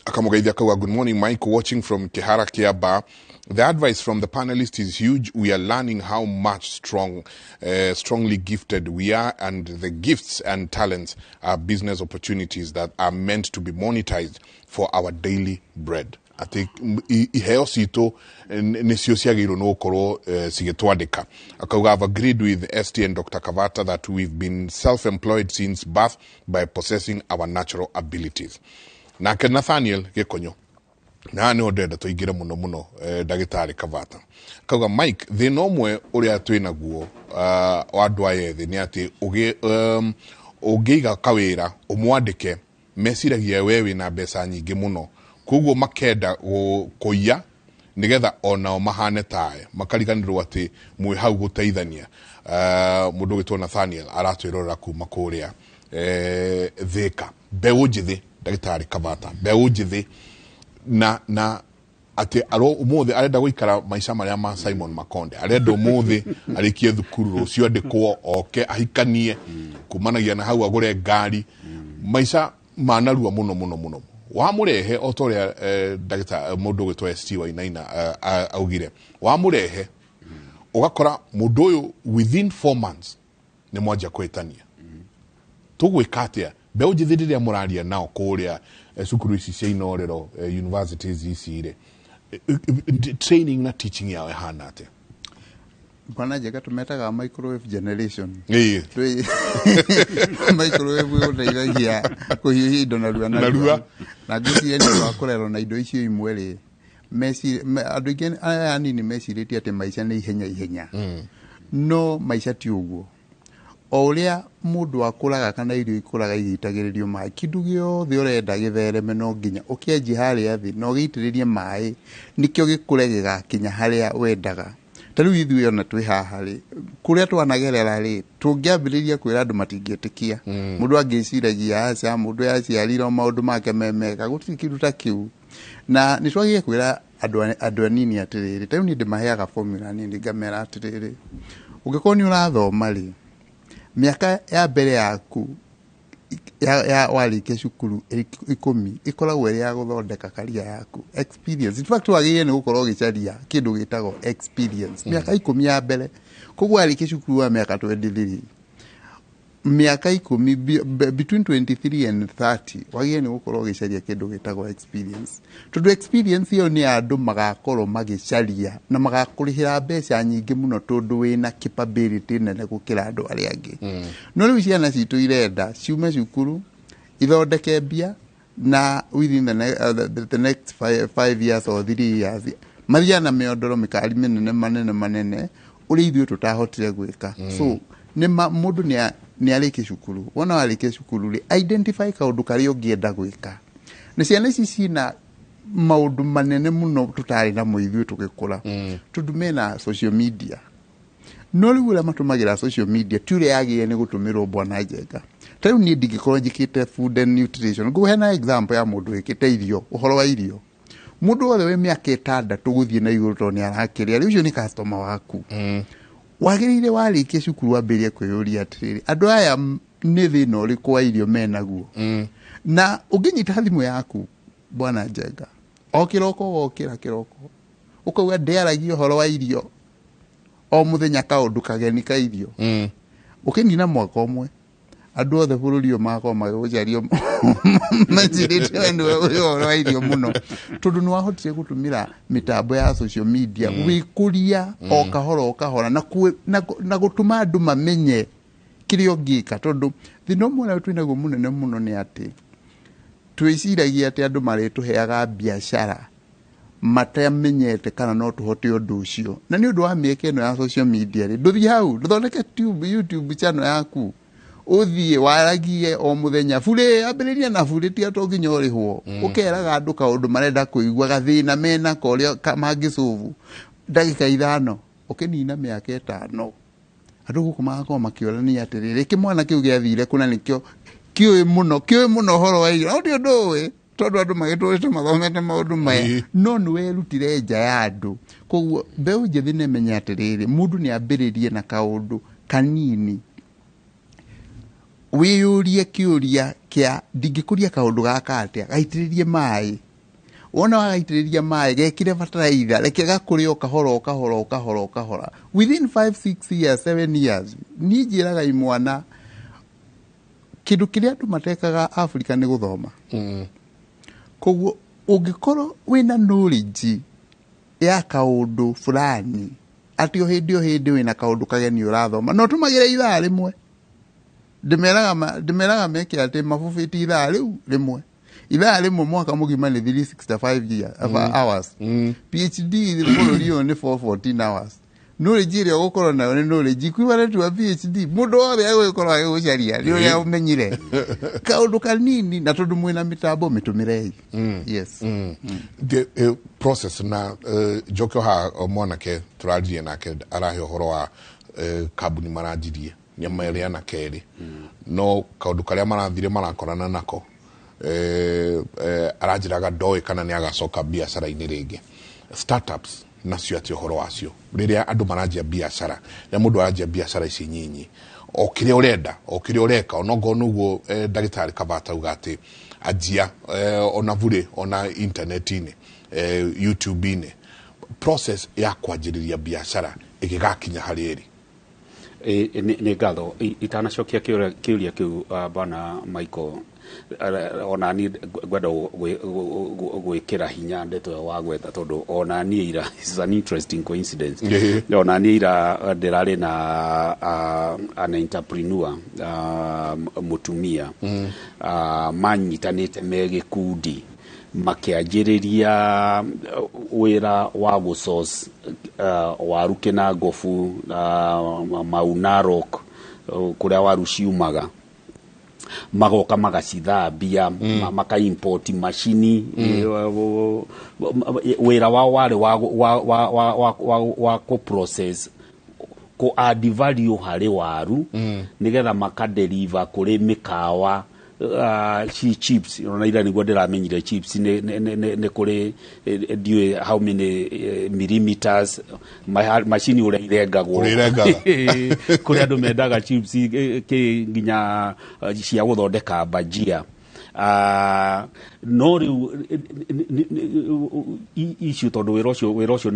Akamugeithia kauga, good morning Mike, watching from Kihara Kiaba. The advice from the panelists is huge. We are learning how much strongly gifted we are, and the gifts and talents are business opportunities that are meant to be monetized for our daily bread. I think iheo cito nisio ciagĩrĩirwo no gũkorwo cigĩtwandĩka. Akauga, I've agreed with ST and Dr. Kavata that we've been self-employed since birth by possessing our natural abilities. Nake Nathaniel Gĩkonyo na nĩ ndenda tũingĩre mũno ndagĩtarĩ Kavata kauga, Mike, thĩna ũmwe ũrĩa twĩnaguo wa andũ aya ethĩ nĩ atĩ ũngĩiga kawĩra ũmwandĩke meciragia we wĩna mbeca nyingĩ mũno, koguo makenda kũiya nĩgetha onao mahane tawe, makariganĩrwo atĩ mwĩ hau gũteithania. Mũndũ wĩtwo Nathaniel aratwĩrorera kuma kũrĩa Thika. Mbeũ njĩthĩ ndagĩtarĩ Kavata, mbeũ njĩthĩ na ati aro umuthi arenda guikara maisha maria ma Simon Makonde arenda umuthi arikie thukuru rucio andikwo oke ahikanie kumanagia na hau agure ngari maisha manarua muno wa murehe otoria ndagita mundu gwitwa ST Wainaina augire wa murehe ugakora mundu uyu within 4 months ni mwanja kwetania tugwikatia be ujithiriria muraria nao kuria cukuru ici cia inorero universities ici ire training na teaching yawe hana ate bwana jega tumetaga microwave generation microwave uteithagia kuhiũhia indo narua na ngũciria nĩ wa kũrerwo na indo icio imwe rĩ andũ aingĩ aya anini mecirĩtie atĩ maica nĩ ihenya no maica ti ũguo o ũrĩa mũndũ akũraga kana irio ikũraga igĩitagĩrĩrio maĩ kĩndũ gĩothe ũrenda gĩthereme no nginya ũkĩanjia harĩa thĩ na ũgĩitĩrĩrie maĩ nĩkĩo gĩkũre gĩgakinya harĩa wendaga ta rĩu ithuĩ ona twĩ haha rĩ kũrĩa twanagerera rĩ tũngĩambĩrĩria kwĩra andũ matingĩtĩkia mũndũ angĩciragia aca mũndũ yaciarirwo maũndũ make memega gũtirĩ kĩndũ ta kĩu na nĩ twagĩrĩire kwĩra andũ anini atĩrĩrĩ ta rĩu niĩ ndĩmaheaga formula nini ngamera atĩrĩrĩ ũngĩkorwo nĩ ũrathoma rĩ miaka ya mbere yaku ya warĩkia cukuru 10 ikoragwo ĩrĩ ya gũthondeka career yaku experience in fact wagĩrĩire nĩ gũkorwo ũgĩcaria kĩndũ gĩtagwo experience miaka 10 ya mbere koguo warĩkia cukuru wa miaka 23 miaka 10 between 23 and 30 wagĩrĩire nĩ gũkorwo ũgĩcaria kĩndũ gĩtagwo experience tondũ experience ĩyo nĩ andũ magakorwo magĩcaria na magakũrĩhĩra mbeca nyingĩ mũno tondũ wĩna capability nene gũkĩra andũ arĩa angĩ no rĩu ciana citũ irenda ciume cukuru ithondeke mbia na within the next 5 years or 3 years mathia na mĩondoro mĩkari mĩnene manene ũrĩa ithuĩ tũtahotire gwĩka so mũndũ nĩ arĩkie cukuru wona warĩkia cukuru rĩ identify kaũndũ karĩa ũngĩenda gwĩka na ciana ici cina maũndũ manene mũno tũtarĩ namo ithuĩ tũgĩkũra tondũ mena social media no rĩu ũrĩa matũmagĩra social media ti ũrĩa yagĩrĩire nĩ gũtũmĩrwo bwana Njenga ta rĩu niĩ ndingĩkorwo njĩkĩte food and nutrition nguhe na example ya mũndũ wĩkĩte irio ũhoro wa irio mũndũ wothe wĩ mĩaka 6 gũthiĩ na igũrũ tondũ nĩ arakĩrĩa rĩu ũcio nĩ customer waku wagĩrĩire warĩkia cukuru wambĩrĩrie kwĩyũria atĩrĩrĩ andũ aya nĩ thĩna ũrĩkũ wa irio menaguo na ũngĩnyita thimũ yaku bwana Njenga o kĩroko wokĩra kĩroko ũkauga ndĩaragia ũhoro wa irio o mũthenya kaũndũ kageni ka irio ũkĩnina mwaka ũmwe andũ othe bũrũri ũyũ magakorwo magĩgũcaria mecirĩtie wendo ũhoro wa irio mũno tondũ nĩ wahotire gũtũmĩra mĩtambo ya social media gwĩkũria o kahora na gũtũma andũ mamenye kĩrĩa ũngĩka tondũ thĩna ũmwe ũrĩa twĩnaguo mũnene mũno nĩ atĩ twĩciragia atĩ andũ marĩtũheaga biacara matamenyete kana no tũhote ũndũ ũcio na nĩ ũndũ wa mĩeke ĩno ya social media rĩ ndũthiĩ hau ndũthondeke YouTube channel yaku ũthiĩ waragie o mũthenya burĩ ambĩrĩria na burĩ ti atũ nginya ũrĩhwo ũkeraga andũ kaũndũ marenda kũigua gathĩna mena korĩa mangĩcũvu ndagĩka 5 ũkĩnina mĩaka 5 andũ gũkũ magakorwo makĩorania atĩrĩrĩ kĩmwana kĩu gĩathire kuna nĩkĩo kĩũĩ mũno ũhoro wa irio ũndũ ndũĩ tondũ andũ magĩtũrĩte mathomete maũndũ maya no nĩ werutire nja ya andũ koguo mbeũ njĩthĩ nĩ menya atĩrĩrĩ mũndũ nĩ ambĩrĩrie na kaũndũ kanini wĩyũrie kĩũria kĩa ndingĩkũria kaũndũ gaka atĩa gaitĩrĩrie maĩ wona wagaitĩrĩria maĩ gekĩre bataraitha reke gakũre o kahora within 5 6 years 7 years niĩ njĩraga imwana kĩndũ kĩrĩa andũ matekaga Africa nĩ gũthoma koguo ũngĩkorwo wĩna knowledge ya kaũndũ fulani atĩ o hĩndĩ wĩna kaũndũ kageni ũrathoma no tũmagĩre ithaa rĩmwe ndĩmeraga meke atĩ mabubĩti ithaa rĩu rĩmwe mwaka mũgima nĩ 365 hours PhD bũrũri ũyũ nĩ 414 hours knowledge ĩrĩa ũgũkorwo nayo nĩ knowledge equivalent to a PhD mũndũ wothe agũgĩkorwo agĩgũcaria nĩ ũrĩa ũmenyire kaũndũ kanini na tondũ mwĩna mĩtambo mĩtũmĩrei yes the process na Njoki ha mwanake tũraririe nake arahe ũhoro wa kambuni maranjirie nĩamerĩa na kerĩ no kaũndũ karĩa marathire marakorana nako aranjiraga ndoĩ kana nĩ agacoka biacara-inĩ rĩngĩ startups nacio ati horo wacio riria andu maranjia biashara na mundu aranjia biashara ici nyinyi o kiria urenda o kiria ureka onogo nuguo ndagitari kabata ugati ajia ona vure ona internetini YouTube-ini process ya kwanjiriria biashara igigakinya hari eri nĩ ngatho itanacokia kĩũria kĩu bana Michael ona ni gwenda gwĩkĩra hinya ndeto ya wagweta tondũ ona ni ira is an interesting coincidence ona ni ira ndirarĩ na an entrepreneur mutumia manyitanĩte me gĩkundi makianjĩrĩria wĩra wa gũsource waru Kĩnangobu Mau Narok kũrĩa waru ciumaga magoka magacithambia maka-import macini wĩra wao warĩ wa kũ-process ku-add value harĩ waru nĩgetha maka-deliver kũrĩ mĩkawa chips ona ira niguo ndiramenyire chips ne kuri ndiwe how many millimeters machine ura irengagwo kuri andu mendaga chips ki nginya cia guthondeka bajia no riu issue tondu wira ucio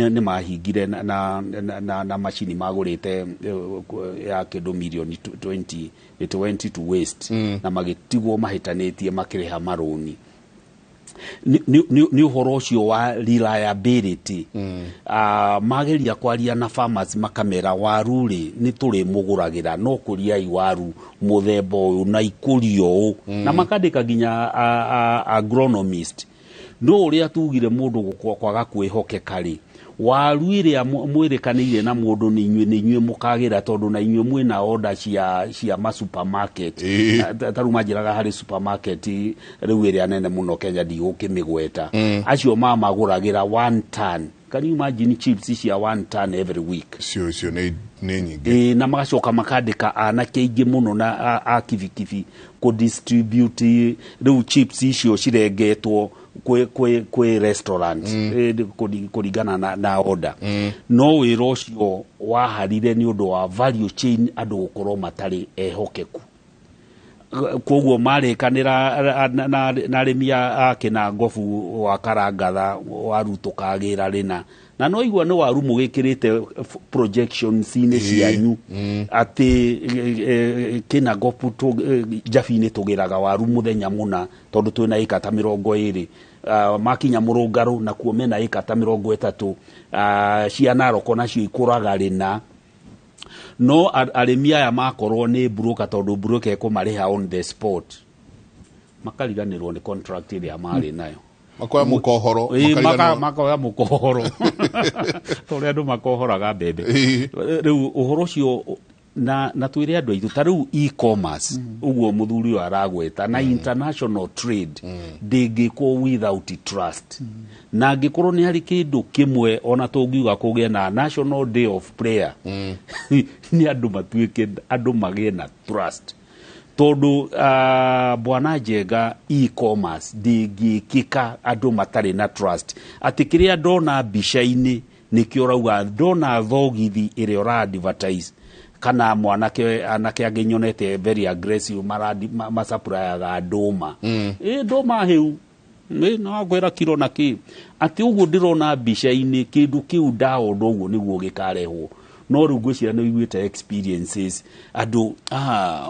ni mahingire na machine magurite ya kindu milioni 20 it went to waste na magitigwo mahitanitie makiriha maroni ni uhoro ucio wa reliability mageria kwaria na farmers makamera waru ri ni turi muguragira no kuria iwaru muthemba uyu na ikurio na makandika ginya agronomist no uria tugire mundu kwaga kwihokeka ri waru iria mwirikanire na mundu ni inyue mukagira tondu na inyue mwina order cia ma supermarket taruma njiraga hari supermarket riu iria nene muno Kenya ndigukimigweta acio maguragira 1 ton. Can you imagine chips cia 1 ton every week? Sio ni nyingi na magacoka makandika anake ingi muno na akivikivi ku distribute riu chips icio cirengetwo kwe restaurant kuringana na order no wira ucio waharire ni undu wa value chain andu gukorwo matari ehokeku koguo marikanira na arĩmi Kĩnangobu wa Karangatha waru tukagira rina na no igua ni waru mugikirite projections ine cianyu ati Kĩnangobu Jabi-inĩ tugiraga waru muthenya muna tondu twina eka ta 20 makinya Mũrũngarũ na kuo mena eka ta 30 cia Narok nacio ikuraga rina no arĩmi aya makorwo ni broker tondu broker ekumareha on the spot makariganirwo ni contract iria mari nayo makoya mukohoro makoya mukohoro tore andu makohoraga mbembe riu uhoro cio na twire andu aitu tariu e-commerce uguo muthuri aragweta na international trade ndingikwo without trust na ngikorwo ni hari kindu kimwe ona tungiuga kugia na national day of prayer ni andu matuike andu magie na trust tondu bwana Njenga e-commerce ndingikika andu matari na trust ati kiria ndona bica-ini nikio rauga ndona thogithi ire ora advertise kana mwanake anake aginyonete very aggressive masupplier nduma nduma heu no gwera kiro na ki ati uguo ndirona bica-ini kindu kiu ndaondo uguo niguo gikarehwo no riu ngwicira no iguite experiences andu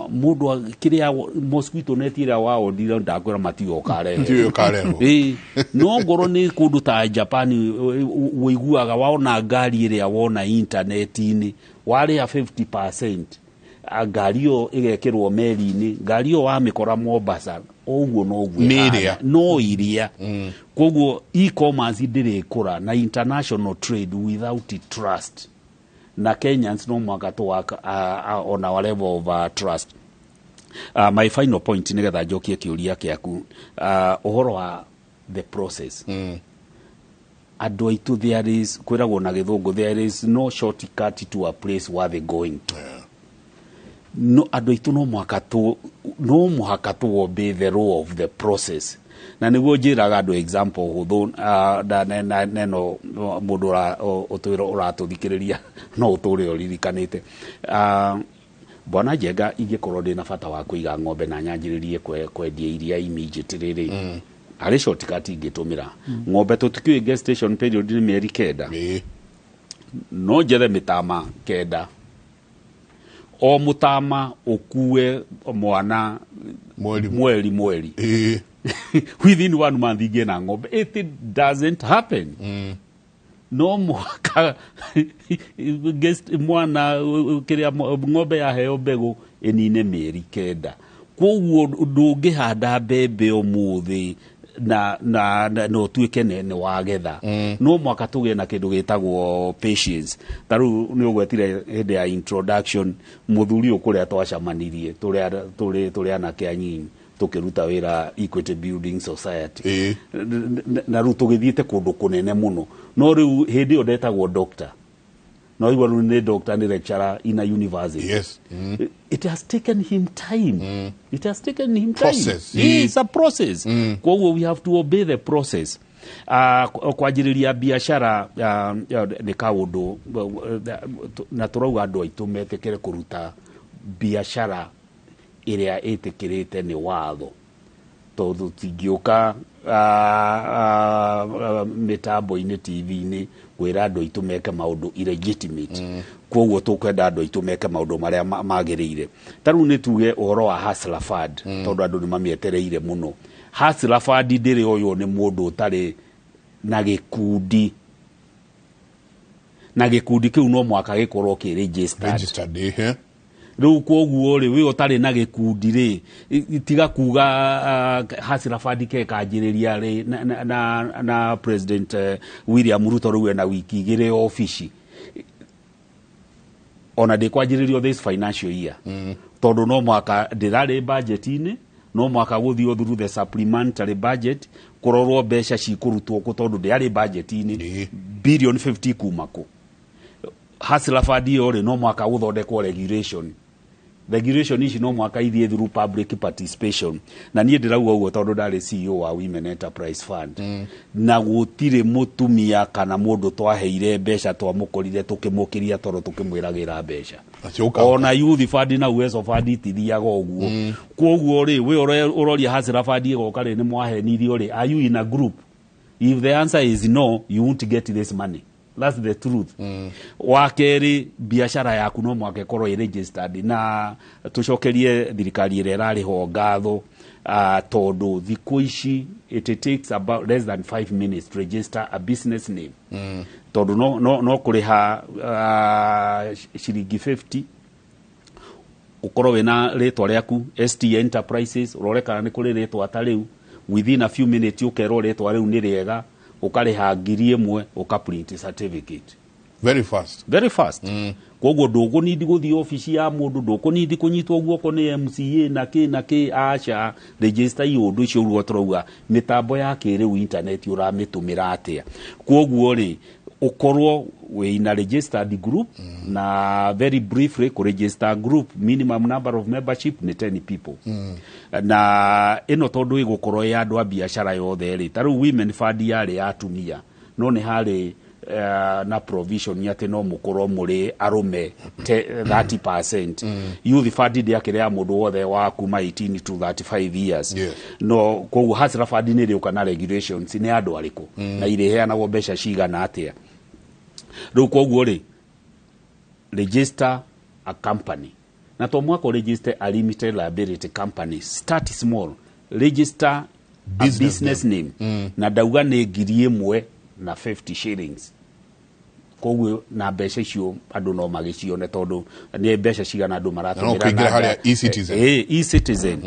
mundu kiria mosquito net ira wao ndira ndakwira matigo kareho no ngoro ni kundu ta Japan wiguaga waona ngari iria wona internet-ini wari ya 50% ngario igekirwo meri-ini ngario wa mikora Mombasa oguo no guo no iria koguo e-commerce ndirikura na international trade without trust na Kenyans no mwaka to work on our level of trust. My final point nigetha njokie kiuria kiaku uhoro wa the process andu aitu there is kwiragwo na githungu there is no shortcut to a place where they going to no andå aitå no mũhaka tũ obey the law of the process na nĩguo njĩraga andũ example hũthũ neno mũndũ ũratũthikĩrĩria no ũtũre ũririkanĩte Bwana Njenga ingĩkorwo ndĩna bata wa kũiga ng'ombe na nyanjĩrĩrie kwendia iria immediately rĩ harĩ shortcut ingĩtũmĩra ng'ombe tũtikĩũĩ gestation period nĩ mĩeri 9 no njethe mĩtama 9 o mũtama ũkue mwana mweri within 1 month ingĩ na ng'ombe it doesn't happen no mwaka mwana kĩrĩa ng'ombe yaheo mbegũ ĩnine mĩeri 9 koguo ndũngĩhanda mbembe ũmũthĩ na ũtuĩke nene wagetha no mwaka tũgĩe na kĩndũ gĩtagwo patience tarĩu nĩ ũgwetire hĩndĩ ya introduction mũthuri ũkũrĩa twacamanirie tũrĩ anake anyinyi tũkĩruta wĩra Equity Building Society na rĩu tũgĩthiĩte kũndũ kũnene mũno no rĩu hĩndĩ ĩyo ndetagwo doctor no igua rĩu nĩ doctor nĩ lecturer in a university. Yes. It has taken him time. It has taken him time. Process. It's a process. Koguo we have to obey the process. Kwanjĩrĩria biashara nĩ kaũndũ na tũrauga andũ aitũ metĩkĩre kũruta biashara ĩrĩa ĩtĩkĩrĩte nĩ watho tondũ tingĩũka mĩtambo-inĩ TV-inĩ kwĩra andũ aitũ meke maũndũ illegitimate koguo tũkwenda andũ aitũ meke maũndũ marĩa magĩrĩire tarĩu nĩ tuge ũhoro wa hustler fund tondũ andũ nĩ mamĩetereire mũno hustler fund ndĩrĩ ũyũ nĩ mũndũ ũtarĩ na gĩkundi kĩu no mwaka gĩkorwo kĩ registered rĩu koguo rĩ wĩ ũtarĩ na gĩkundi rĩ tiga kuga hustler fund kanjĩrĩria rĩ na President William Ruto rĩu na wiki 2 ofici ona ndĩkwanjĩrĩrio this financial year tondũ no mwaka ndĩrarĩ budget-inĩ no mwaka gũthio through the supplementary budget kũrorwo mbeca cikũrutwo tondũ ndĩarĩ budget-inĩ billion 50 kumako hustler fund yo rĩ no mwaka gũthondekwo regulation ici no mwaka ithiĩ through public participation na niĩ ndĩrauga ũguo tondũ ndarĩ CEO wa Women Enterprise Fund na gũtirĩ mũtumia kana mũndũ twaheire mbeca twamũkorire tũkĩmũkĩria toro tũkĩmwĩragĩra mbeca ona youth fund na uwezo fund itithiaga ũguo koguo rĩ wĩ ũroria hustler fund ĩgoka rĩ nĩ mwahenirio rĩ are you in a group if the answer is no you won't get this money. That's the truth. Wakeri biashara yaku no mwaka ĩkorwo ĩ registered na tucokerie thirikari ĩrĩa ĩrarĩho ngatho tondũ thikũ ici it takes about less than 5 minutes to register a business name tondũ no kũrĩha shilingi 50 ũkorwo wĩna rĩtwa rĩaku ST Enterprises ũrorekana nĩ kũrĩ rĩtwa ta rĩu within a few minutes ũkerwo rĩtwa rĩu nĩ rĩega ũkarĩha 1,000 ũkaprint certificate very fast koguo ndũkũnindi gũthiĩ ofici ya mũndũ ndũkũnindi kũnyitwo guoko nĩ MCA na kĩ aca register ũndũ icio ũruo tũrauga mĩtambo ya kĩrĩu internet ũramĩtũmĩra atĩa koguo rĩ ukorwo we in a registered group na very briefly ku register group minimum number of membership ni 10 people na ino tondu igukorwo ya andu a biashara yothe ri taru women fund yari atumia no ni hari na provision yate no mukorwo muri arume 30% youth fund ndi akire ya mundu wothe wa kuma 18 to 35 years no koguo hustler fund ni ri ukana regulations ni andu ariku na ireheanagwo mbeca cigana atia riu koguo ri register a company na to mwako register a limited liability company start small register a business name na dauga ni 1,000 na 50 shillings koguo na mbeca icio andu no magicione tondu ni mbeca cigana andu maratumira na haria e-citizen e-citizen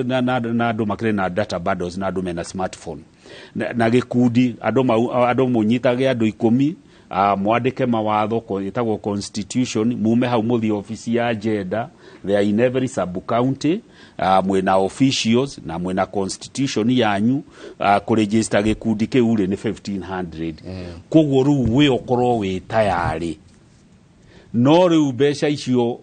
na andu makire na data bundles na andu mena smartphone na gikundi andu munyitage andu 10 mwandike mawatho itagwo constitution mume hau muthi ofisi ya gender there in every sub county mwena officials na mwena constitution yanyu ku register gikundi kiu ri ni 1500 koguo ru we okorwo we tayari no riu mbeca icio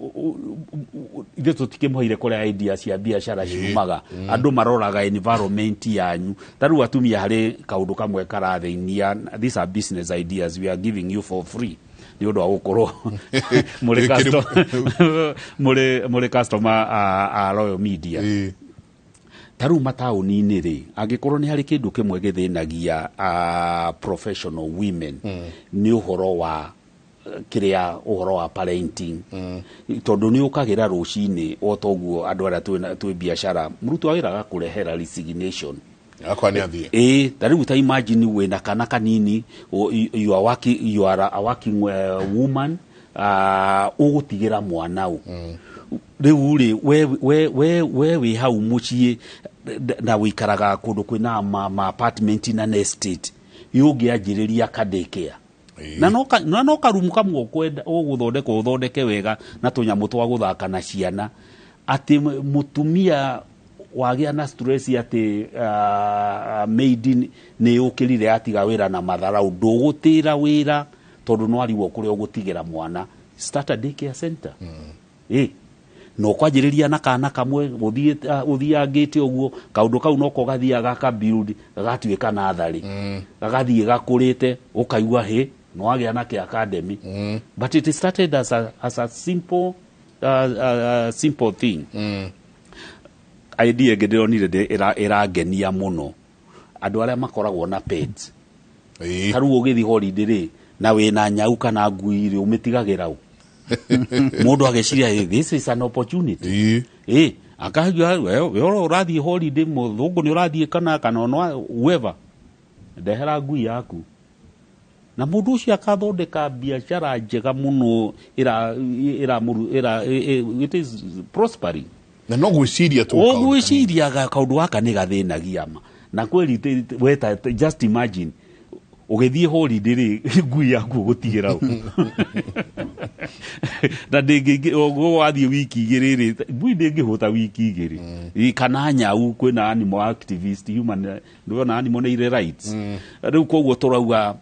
ithe tutikimhoire kore idea cia biashara ciumaga andu maroraga environment yanyu taru atumia hari kaundu kamwe karatheinia these are business ideas we are giving you for free ni undu wa gukorwo muri customer a Royal Media taru matauni-ini ri angikorwo ni hari kindu kimwe githinagia professional women ni uhoro wa kiria uhoro wa parenting tondu ni ukagira rucini otoguo andu ara twi biashara murutu awiraga kurehera resignation akwa ni athie tariu ta imagine we na kana kanini you are a working woman ugutigira mwana u riu ri we hau mucie na wikaraga kundu kwina ma apartment na estate yugianjiriria kadekea na no karumu kamwe kwenda uguthondeke wega na tunyamu twa guthaka na ciana ati mutumia wagia na stress ati maid ni ukirire atiga wira na matharau ndugutira wira tondu no ariwo kuria ugutigira mwana start a daycare center no kwajiriria na kana kamwe uthiangite uguo kaundu kau no ko gathiaga ka build gatuika na thari gagathie gakurite ukaigua no agia na ke academy but it started as a simple simple thing idea gedonire iragenia muno andu aria makoragwo na pets taru ugithi holiday ri na wina nyau kana ngui ri umitigagira u mundu ageciria this is an opportunity akajua we urathie holiday muthungu ni urathie kana no whoever ndehera ngui yaku na mundu ucio akathondeka biashara njega muno it is prospering na no gwiciria tu gwiciria kaundu gaka ni gathinagia ma na kweli weta just imagine ugithie holiday ri ngui yaku gutigira na ndingi wathie wiki igiri ngui ndingihuta wiki igiri kana nyau kwina animal activist human ndona animal rights riu koguo turauga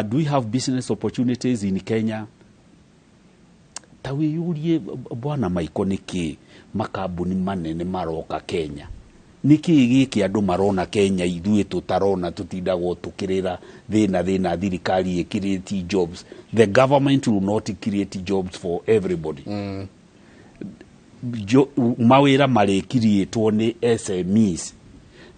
do we have business opportunities in Kenya tawiyurie bwana maiko niki makambuni manene maroka Kenya niki giki andu marona Kenya ithuĩ tutarona tutindagwo tukirira thina thirikari ikiriti jobs the government will not create jobs for everybody mawira marikirietwo ni SMEs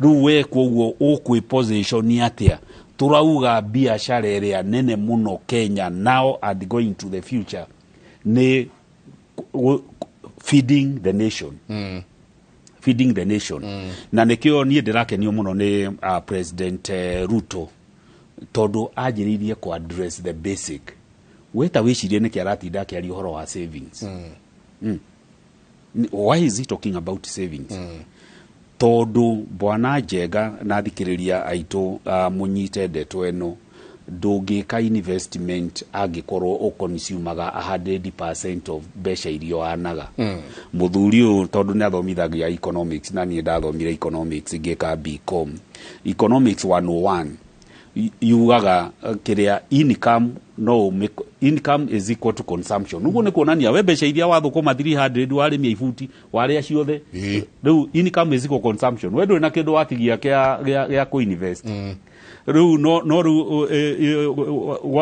ruwe koguo ukwi position atia turauga biashara area nene muno Kenya now and going to the future ni feeding the nation feeding the nation na nikio nie ndirakenio muno ni President Ruto tondu ajiririe ku address the basic weta wicirie niki aratinda akiari uhoro wa savings why is he talking about savings tondu bwana Njega na thikiriria aitu munyite ndeto eno ndungika investment agikorwo ukonsumaga 100% of besha irio anaga muthuri u tondu ni athomithagia economics na ni ndathomire economics ngika BCom economics 101 yugaga kiria income is equal to consumption uguo ni kuonania we besha iria wathukuma 300 wari mia ifuti wari ciothe riu income is equal consumption we nduri na kindu watigia kia ku invest riu no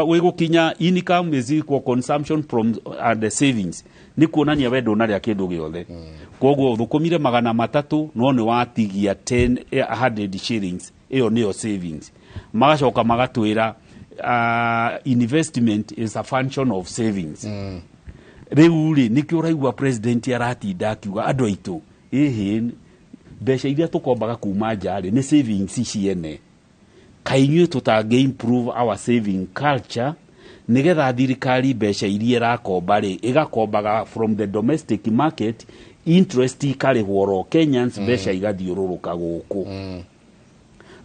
we gukinya income is equal consumption from the savings ni kuonania we ndona kindu giothe koguo thukumire 300 no ni watigia 100 shillings iyo niyo savings magacoka magatwira investment is a function of savings riu ri nikio raigua president aratinda akiuga andu aitu besha iria tukombaga kuma njari ni savings ciene kainyu tutange improve our saving culture nigetha thirikari besha iria rakomba ri igakombaga from the domestic market interest ikarihwo Kenyans besha igathiururuka guku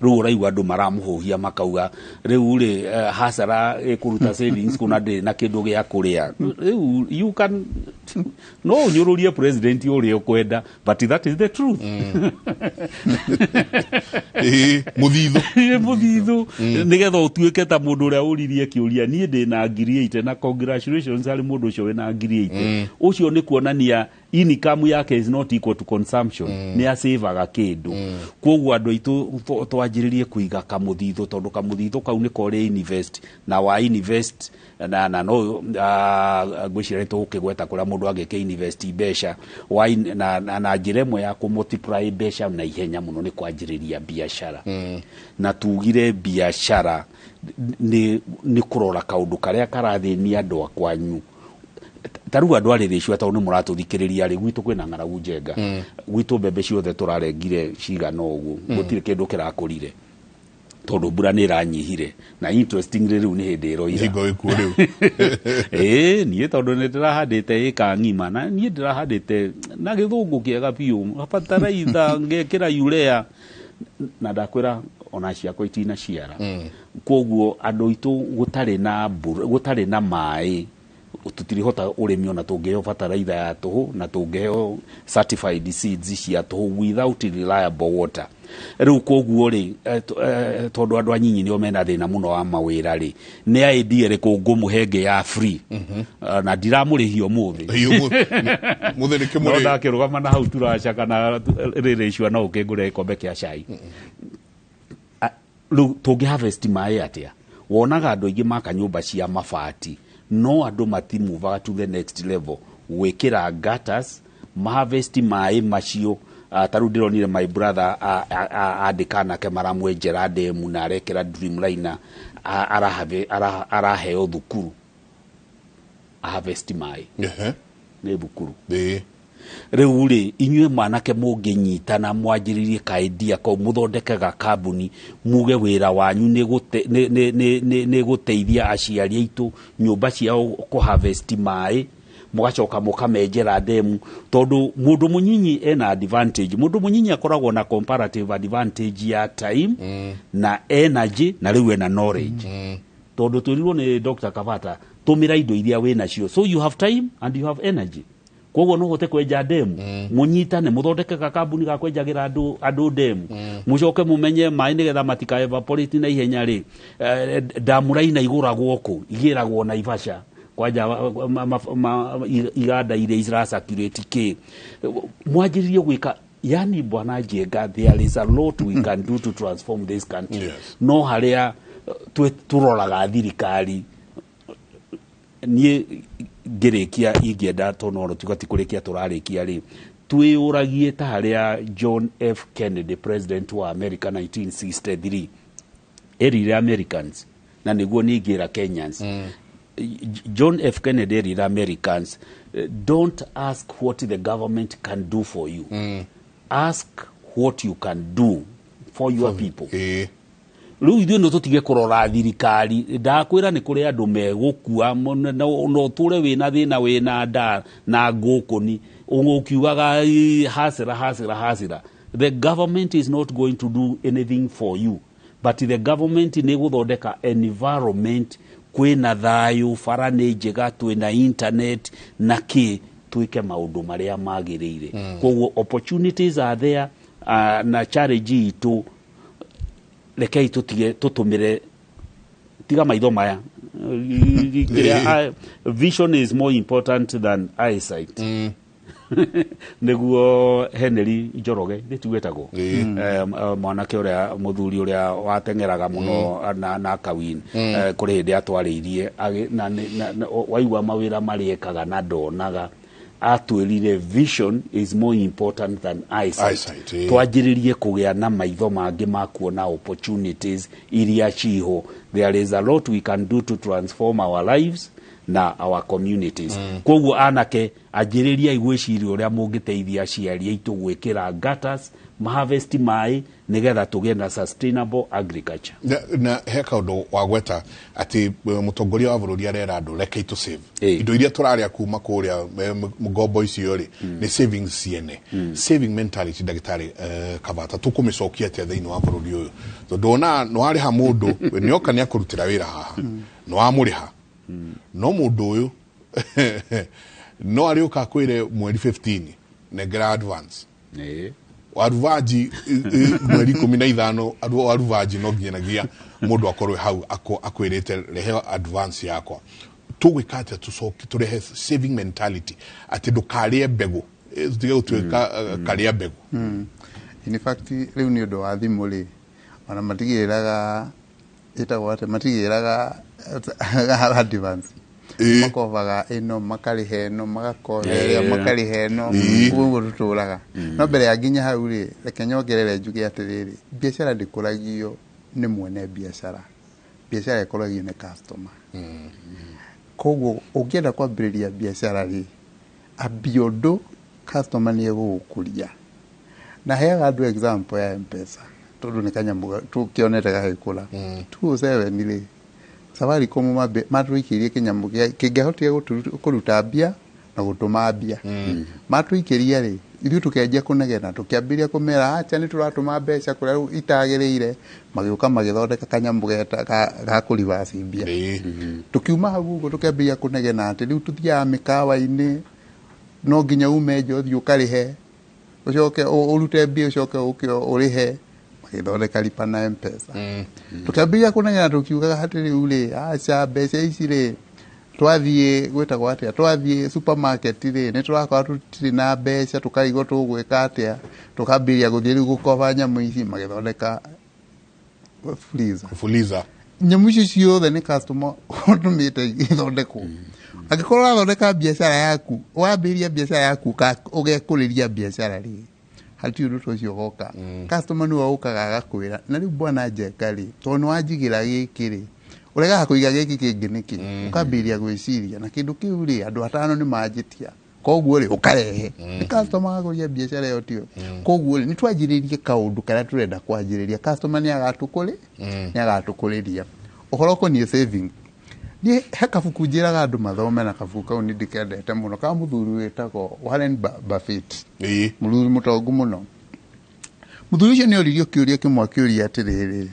riu raigua andu maramuhuhia makauga riu ri hasara ikuruta savings kuna ndi na kindu gia kuria riu you can no unyururie president uri ukwenda but that is the truth muthithu nigetha utuike ta mundu uria uririe kiuria nie ndi na ngiri 8 na congratulations hari mundu ucio wina ngiri 8 ucio ni kuonania income yake is not equal to consumption ni asaveaga kindu koguo andu aitu twajiririe kuiga kamuthithu tondu kamuthithu kau ni kore invest na wa invest na no gwicira tukigweta kuria mundu agike invest besha na njira imwe ya ku multiply besha na ihenya muno ni kwanjiriria biashara na tugire biashara ni kurora kaundu karia karathinia andu akwanyu taru andu ariricwa tondu muratuthikiriria ri gwitu kwina ng'aragu njenga gwitu mbembe ciothe turarengire cigana uguo gutire kindu kirakurire tondu mbura ni iranyihire na interestingly riu ni hindi iroira hingo iku riu nie tondu ni ndirahandite ika ng'ima na nie ndirahandite na githungu kiega biu bataraitha ngekira urea na ndakwira ona ciakwa itina ciara koguo andu itu gutari na mai tutirihota urimi ona tungeheo fertilizer ya tuhu na tungeheo certified seeds cia tuhu without reliable water riu koguo ri tondu andu anyinyi nio mena thina muno wa mawira ri ni idea ri ngumuhenge ya free na ndiramurihio muthi muthi ni Kĩmũrĩ no ndakirugama na hau turacaka na riricwa no ukingure ikombe kia cai riu tungi harvest mai atia wonaga andu aingi maka nyumba cia mabati no andu matimuvaga to the next level wikira gutters harvest mai macio taru ndironire my brother andikana ke maramwenjera demu na arekera dreamliner araheo thukuru harvest mai ne bukuru riu ri inyue mwanake munginyitana mwanjiririe kaidia ko muthondekaga kambuni muge wira wanyu ni guteithia aciari aitu nyumba ciao ku harvest mai mugacoka mukamenjera demu tondu mundu munyinyi ena advantage mundu munyinyi akoragwo na comparative advantage ya time na energy na riu ena knowledge tondu turirwo ni Dr. Kavata tumira indo iria wina cio so you have time and you have energy koguo no hote kwenja demu munyitane muthondeke kambuni ga kwenjagira andu demu mucoke mumenye mai nigetha matika evaporate na ihenya ri damuraina iguragwo ku igiragwo na Ivasha kwaja iganda ile Israel circulate ki mwajiririe gwika yani bwana Njenga there is a lot we can do to transform this country no haria turoraga thirikari nie ngirikia ingienda tonoro tigati kurikia turarikia ri twiyuragie ta haria John F Kennedy president wa America 1963 erire Americans na niguo ningira Kenyans John F Kennedy erire Americans don't ask what the government can do for you ask what you can do for your people riu ithuĩ no tutige kurora thirikari ndakwira ni kuri andu megukua no ture wina thina wina nda na ngukuni ungukiugaga hasira the government is not going to do anything for you but the government ni guthondeka environment kwina thayu fara ni njega twina internet na ki twike maundu maria magirire koguo opportunities are there na challenge itu rekei tutumire tiga maitho maya vision is more important than eyesight niguo Henry Njoroge nitugwetagwo mwanake uria muthuri uria watengeraga muno na kawin kuri hindi atwariirie waigua mawira mariekaga na ndonaga atwirire vision is more important than eyesight twajiririe kugia na maitho mangi makuona opportunities iria ciho there is a lot we can do to transform our lives na our communities koguo anake anjĩrĩria igwĩciria ũrĩa mũngĩteithia aciari aitũ gwĩkĩra gutters harvest mai nigetha tũgĩe na sustainable agriculture na he kaũndũ wa gweta atĩ mũtongoria wa bũrũri arera andũ reke to save indo iria tũrarĩa kuma kũrĩa ngombo icio rĩ nĩ savings ciene saving mentality ndagĩtarĩ Kabata tũkũmĩcokia atĩa thĩinĩ wa bũrũri ũyũ tondũ ona no arĩha mũndũ nĩoka nĩ akũrutĩra wĩra haha no amũrĩha no mũndũ ũyũ no arĩũka kwĩre mweri 15 negera advance waruvaji mweri 15 waruvaji no nginyagia mundu akorwe hau akwirite rehe advance yakwa tugwika ati tucoki turehe saving mentality ati ndukarie mbegu tige gutwika karia mbegu in fact riu ni undu wa thimu ri ona matigiraga itagwo ati matigiraga advance makovaga ino makarihe ino magakoreria makarihe ino uguo tuturaga no mbere ya nginya hau ri reke nyongerere njuge atiriri biashara ndikuragio ni mwene biashara ikuragio ni customer koguo ungienda kwambiriria biashara ri abiondo customer ni egukuria na heaga andu example ya M-Pesa tondu ni kanyambuga tukionete gahikula 207 ri Safaricom matwikirie kinyamu kingehotia kuruta mbia na gutuma mbia matwikirie ri ithu tukenjia kunegena tukiambiria kumera acha ni turatuma mbeca kuria itagirire magiuka magithondeka kanyamu ga kurivasi mbia tukiuma hau uguo tukiambiria kunegena ati riu tuthia mikawa-ini no nginya umeje uthii ukarihe ucoke urute mbia ucoke ukio urihe magithondeka lipa na M-Pesa tukiambia kunengena tukiugaga hatiri ule acha mbeca ici ri twathie gwetagwo atia twathie supermarket ri ni turakora tutiri na mbeca tukaigwo tugwika atia tukambiria guthie riu gukova nyamu ici magithondeka fuliza nyamu ici ciothe ni customer utumite ithondekwo agikorwo athondeka biashara yaku wambiria biashara yaku ugekuriria biashara ri hati undu tocio goka customer nu aukaga agakwira na riu bwana njekari tono wajigira gikiri urega kuiga giki kingi niki ukambiria gwiciria na kindu kiu ri andu atano ni manjitia koguo ri ukarehe ni customer agoria biashara yo tio koguo ni twajiririe kaundu kara turenda kwajiriria customer ni agatukuriria uhoro ko ni saving ni hekafuku njiraga andu mathome na kafuka uni ndikendete muno ka muthuri wetagwo Warren Buffett muthuri mutongu muno muthuri ucio ni oririo kiuria kimwe kiuria atiriri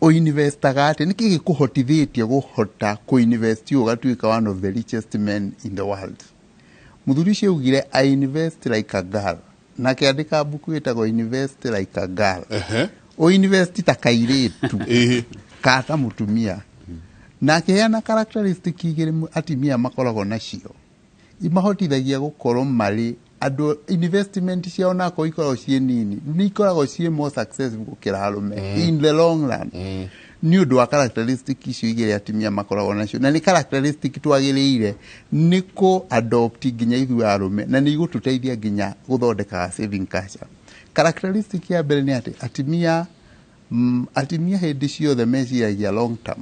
o investaga ati niki gikuhotithitie guhota ku invest ugatuika one of the richest men in the world muthuri ucio ugire I invest like a girl na kiandika buku wetagwo invest like a girl o invest ta kairitu kata mutumia na keana characteristic igire atimia makoragwo nacio imahotithagia gukorwo mari andu investment ciao nako ikoragwo cie nini ni ikoragwo cie more successful gukira harume in the long run ni undu wa characteristic icio igire atimia makoragwo nacio na ni characteristic twagiriire niko adopt ginya ithu harume na ni igututeithia ginya guthondeka saving culture characteristic ya mbere ni ati atimia hindi ciothe meciragia long term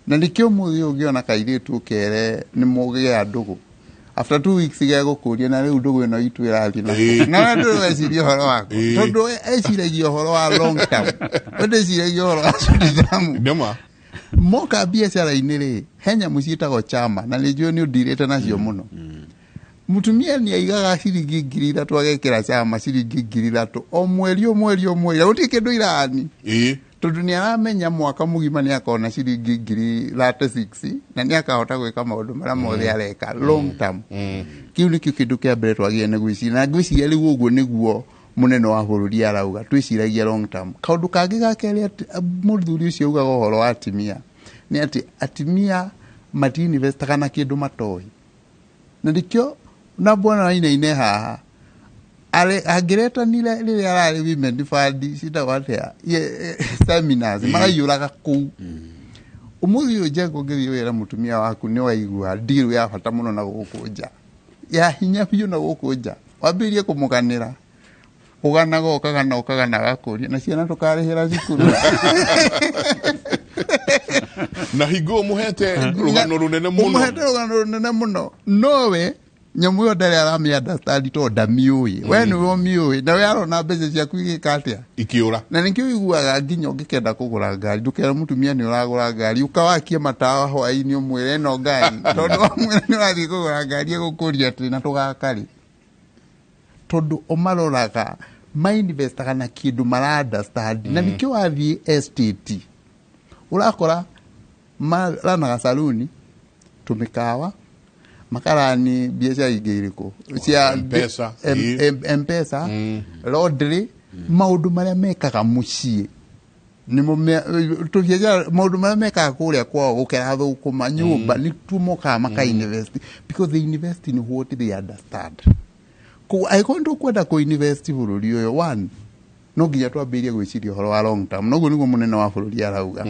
na nikio muthi ugiona kairitu kere ni mugia ndugu after 2 weeks ge gukuria na riu ndugu ino itu irathi na ndu weciria horo wako tondu eciragia horo wa long term tondu eciragia horo wa short term ndema moka biashara-ini ri henya muciitagwo chama na ni njui ni undirite nacio muno mutumia ni aigaga ciringi 3,000 agekira chama ciringi 3,000 o mweri utikindu irani tondu ni aramenya mwaka mugima ni akona ciringi 36 na ni akahota gwika maundu maria mothe areka long term kiu ni kindu kia mbere twagie ni gwiciria na gwiciria riu uguo niguo munene wa bururi arauga twiciragia long term kaundu kangi gakeri muthuri ucio ugaga uhoro wa atimia ni ati atimia mati invest kana kindu matoi na ndikio na bwana ine haha agireta nile riri arari women fund cita watea seminars marayuraga ku umuthi uje ngithii wira mutumia waku ni waigua deal ya bata muno na gukunja ya hinya biu na gukunja wambirie kumuganira uganaga ukagana gakuria na ciana tukarihira cukuru Na higo muhete rugano runene muno. Muhete rugano runene muno. Nowe nyamu yo ndari arami understand to ndamiui. We ni wo miui. Na we arona mbeca ciaku igikatia. Ikiura. Na nikio iguaga nginya ngikenda kugura ngari. Ndukera mutumia ni uragura ngari. Ukawakia matawa hwaini umwire no ngari. Tondu amwire ni urathi kugura ngari gukuria ati na tugakari. Tondu omaroraga mainvestaga na kindu mara understand. Na nikio wathi estate. Urakora maranaga saluni tumikawa makarani biashara igiriko cia M-Pesa laundry maundu maria mekaga mucie nimo tukiaja maundu maria mekaga kuria kwao gukera thukuma nyumba ni tumoka maka invest because they invest in what they understand ko aikondu kwenda ko invest bururi uyo one no nginya twambirie gwiciria horo wa long term noguo niguo munene wa bururi arauga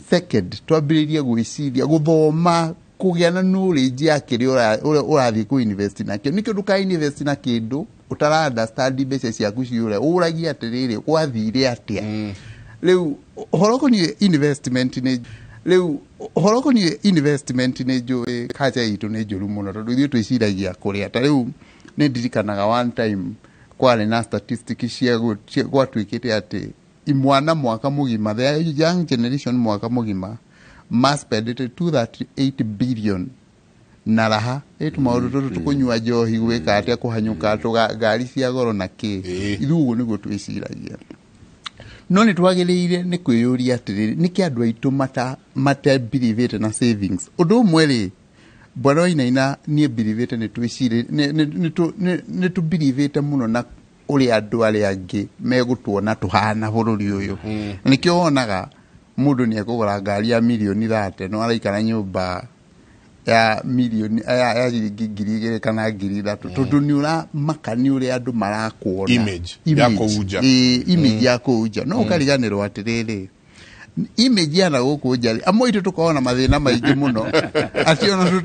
second twambirie gwiciria guthoma kugĩa na knowledge ya kĩrĩa ũrathiĩ ku invest nakĩo nĩkĩo ndũka invest na kĩndũ ũtara understand mbeca ciaku ciũrĩa ũragia atĩrĩrĩ gwathire atĩa rĩu ũhoro ũkoniĩ investment nĩ njũĩ culture itũ nĩ njũru mũno tondũ ithuĩ twĩciragia kũrĩa ta rĩu nĩ ndirikanaga one time kwarĩ na statistics cia gwatuĩkĩte atĩ imwana mwaka mũgima the young generation mwaka mũgima must spend 238 billion na raha maundu tutu tukunyua njohi gwika atia kuhanyuka ngari cia goro na ki ithuguo niguo twiciragia no ni twagiriire ni kwiyuria atiriri niki andu aitu mata believe na savings undu umwe ri bwana Wainaina ni believe ni twicire ni tu believe muno na uri andu ari angi megutuona tuhana bururi uyu nikio wonaga mundu ni akugura ngari ya milioni 30 no araikara nyumba ya milioni ya ngiri kana ngiri 3 tondu ni ura makani uri andu marakuona image yako uja image yako uja no ukariganirwo atiriri image yana guku uja amwe itu tukaona mathina maingi muno ati ona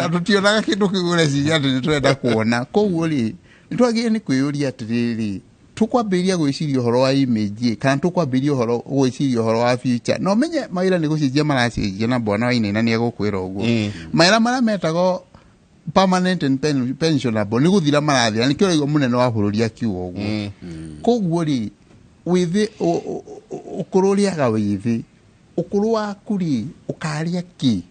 tutionaga kindu kigure ciria ati twenda kuona koguo ri nitwagiye ni kwiyuria atiriri tukwambiria gwiciria horo wa image kana tukwambiria horo gwiciria horo wa future no menye maira ni gucijia maracijia na bwana Wainaina ni agukwira uguo maira mara metago permanent and pensionable ni guthira marathira ni kio munene wa bururi akiuga uguo koguo ri withi ukururiaga withi ukuru waku ri ukaria ki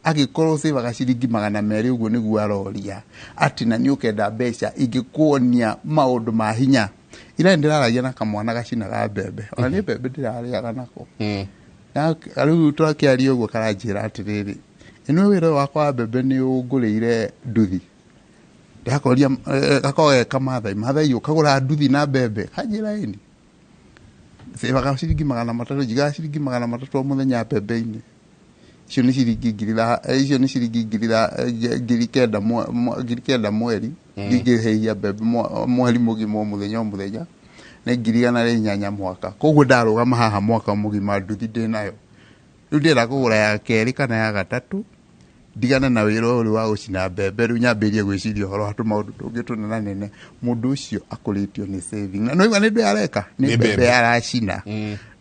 agikorwo sivaga ciringi 200 uguo niguo aroria ati na ni ukenda mbeca ingikuonia maundu ma hinya ira ndiraragia na kamwana gacinaga mbembe ona ni mbembe ndirariaga nako na riu twakiaria uguo karanjira atiriri ino wira wakwa wa mbembe ni ungurire nduthi ndakoria gakoge kamathai ukagura nduthi na mbembe kanjira ini sivaga ciringi 300 jiga ciringi 300 muthenya mbembe-ini icio ni ciringi ngiri kenda mweri ngiheia mbembe mweri mugima muthenya na ngiri 8 mwaka koguo ndarugama haha mwaka mugima nduthi ndinayo riu ndira kugura ya keri kana ya gatatu ndigane na wira uri wa gucina mbembe riu nyambirie gwiciria horo hatu maundu tungi tunena nene mundu ucio akuritio ni saving na no iwa ni ndu areka ni mbembe aracina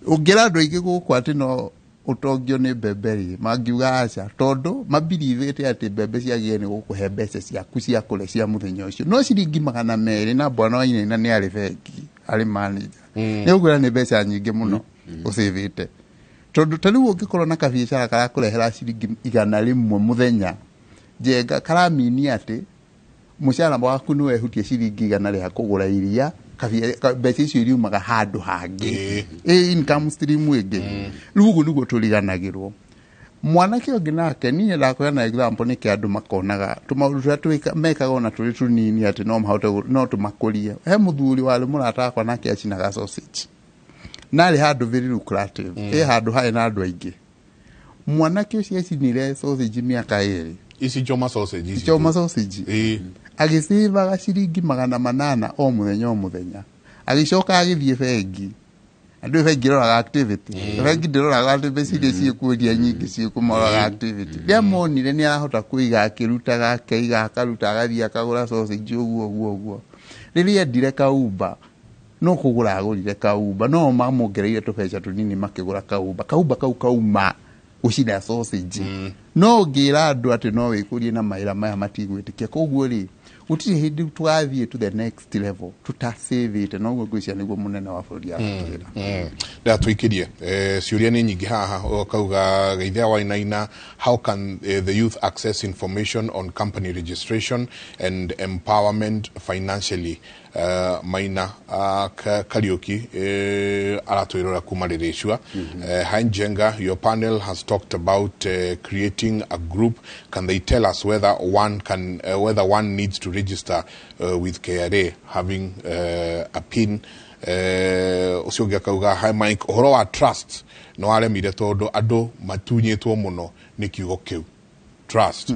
ungira andu aingi guku ati no utongio ni mbemberi mangiuga aca tondu mabilivete ati mbembe ciagie ni gukuhe mbeca ciaku cia kure cia muthenya ucio no ciringi 200 na bwana Wainaina ni ari bengi ari manager ni ugura ni mbeca nyingi muno usivite tondu tani ungikorwo na kabiashara karakurehera ciringi 100 muthenya jenga karamini ati mushara waku ni wehutie ciringi 100 ria kugura iria mbeca icio iriumaga handu hangi income stream ingi rugu niguo turiganagirwo mwanake ungi nake niĩ ndakwena example ni kia andu makonaga tumaundu turia mekaga ona turi tunini ati no mahote no tumakurie he muthuri wari murata akwa nake acinaga sausage nari handu very lucrative handu hae na andu aingi mwanake ucio acinire sausage miaka 2 ici choma sausage agisivaga ciringi 800 o muthenya agicoka agithie bengi andu bengi roraga activity bengi ndiroraga andu mbeca ciikuria nyingi ciikumoraga activity dia monire ni arahota kuiga akirutaga akaiga akaruta agathia akagura sausage uguo riria ndire kauba no kugura agurire kauba no mamongereire tubeca tunini makigura kauba kauma ucina sausage no ngira andu ati no wikurie na maira maya matigwitikia koguo ri gutiri hindi twathie to the next level tutasave it no ngwicia niguo munene wa bururi atwira da twikirie ciuria ni nyingi haha kauga geithia Wainaina, how can the youth access information on company registration and empowerment financially? Maina Kariuki aratwirora kuma ririshwa. Hanjenga, your panel has talked about creating a group. Can they tell us whether one needs to register with KRA having a pin? Ucio kauga hi Mike horo wa trust no aremire tondu andu matunyitwo muno ni kiugo kiu trust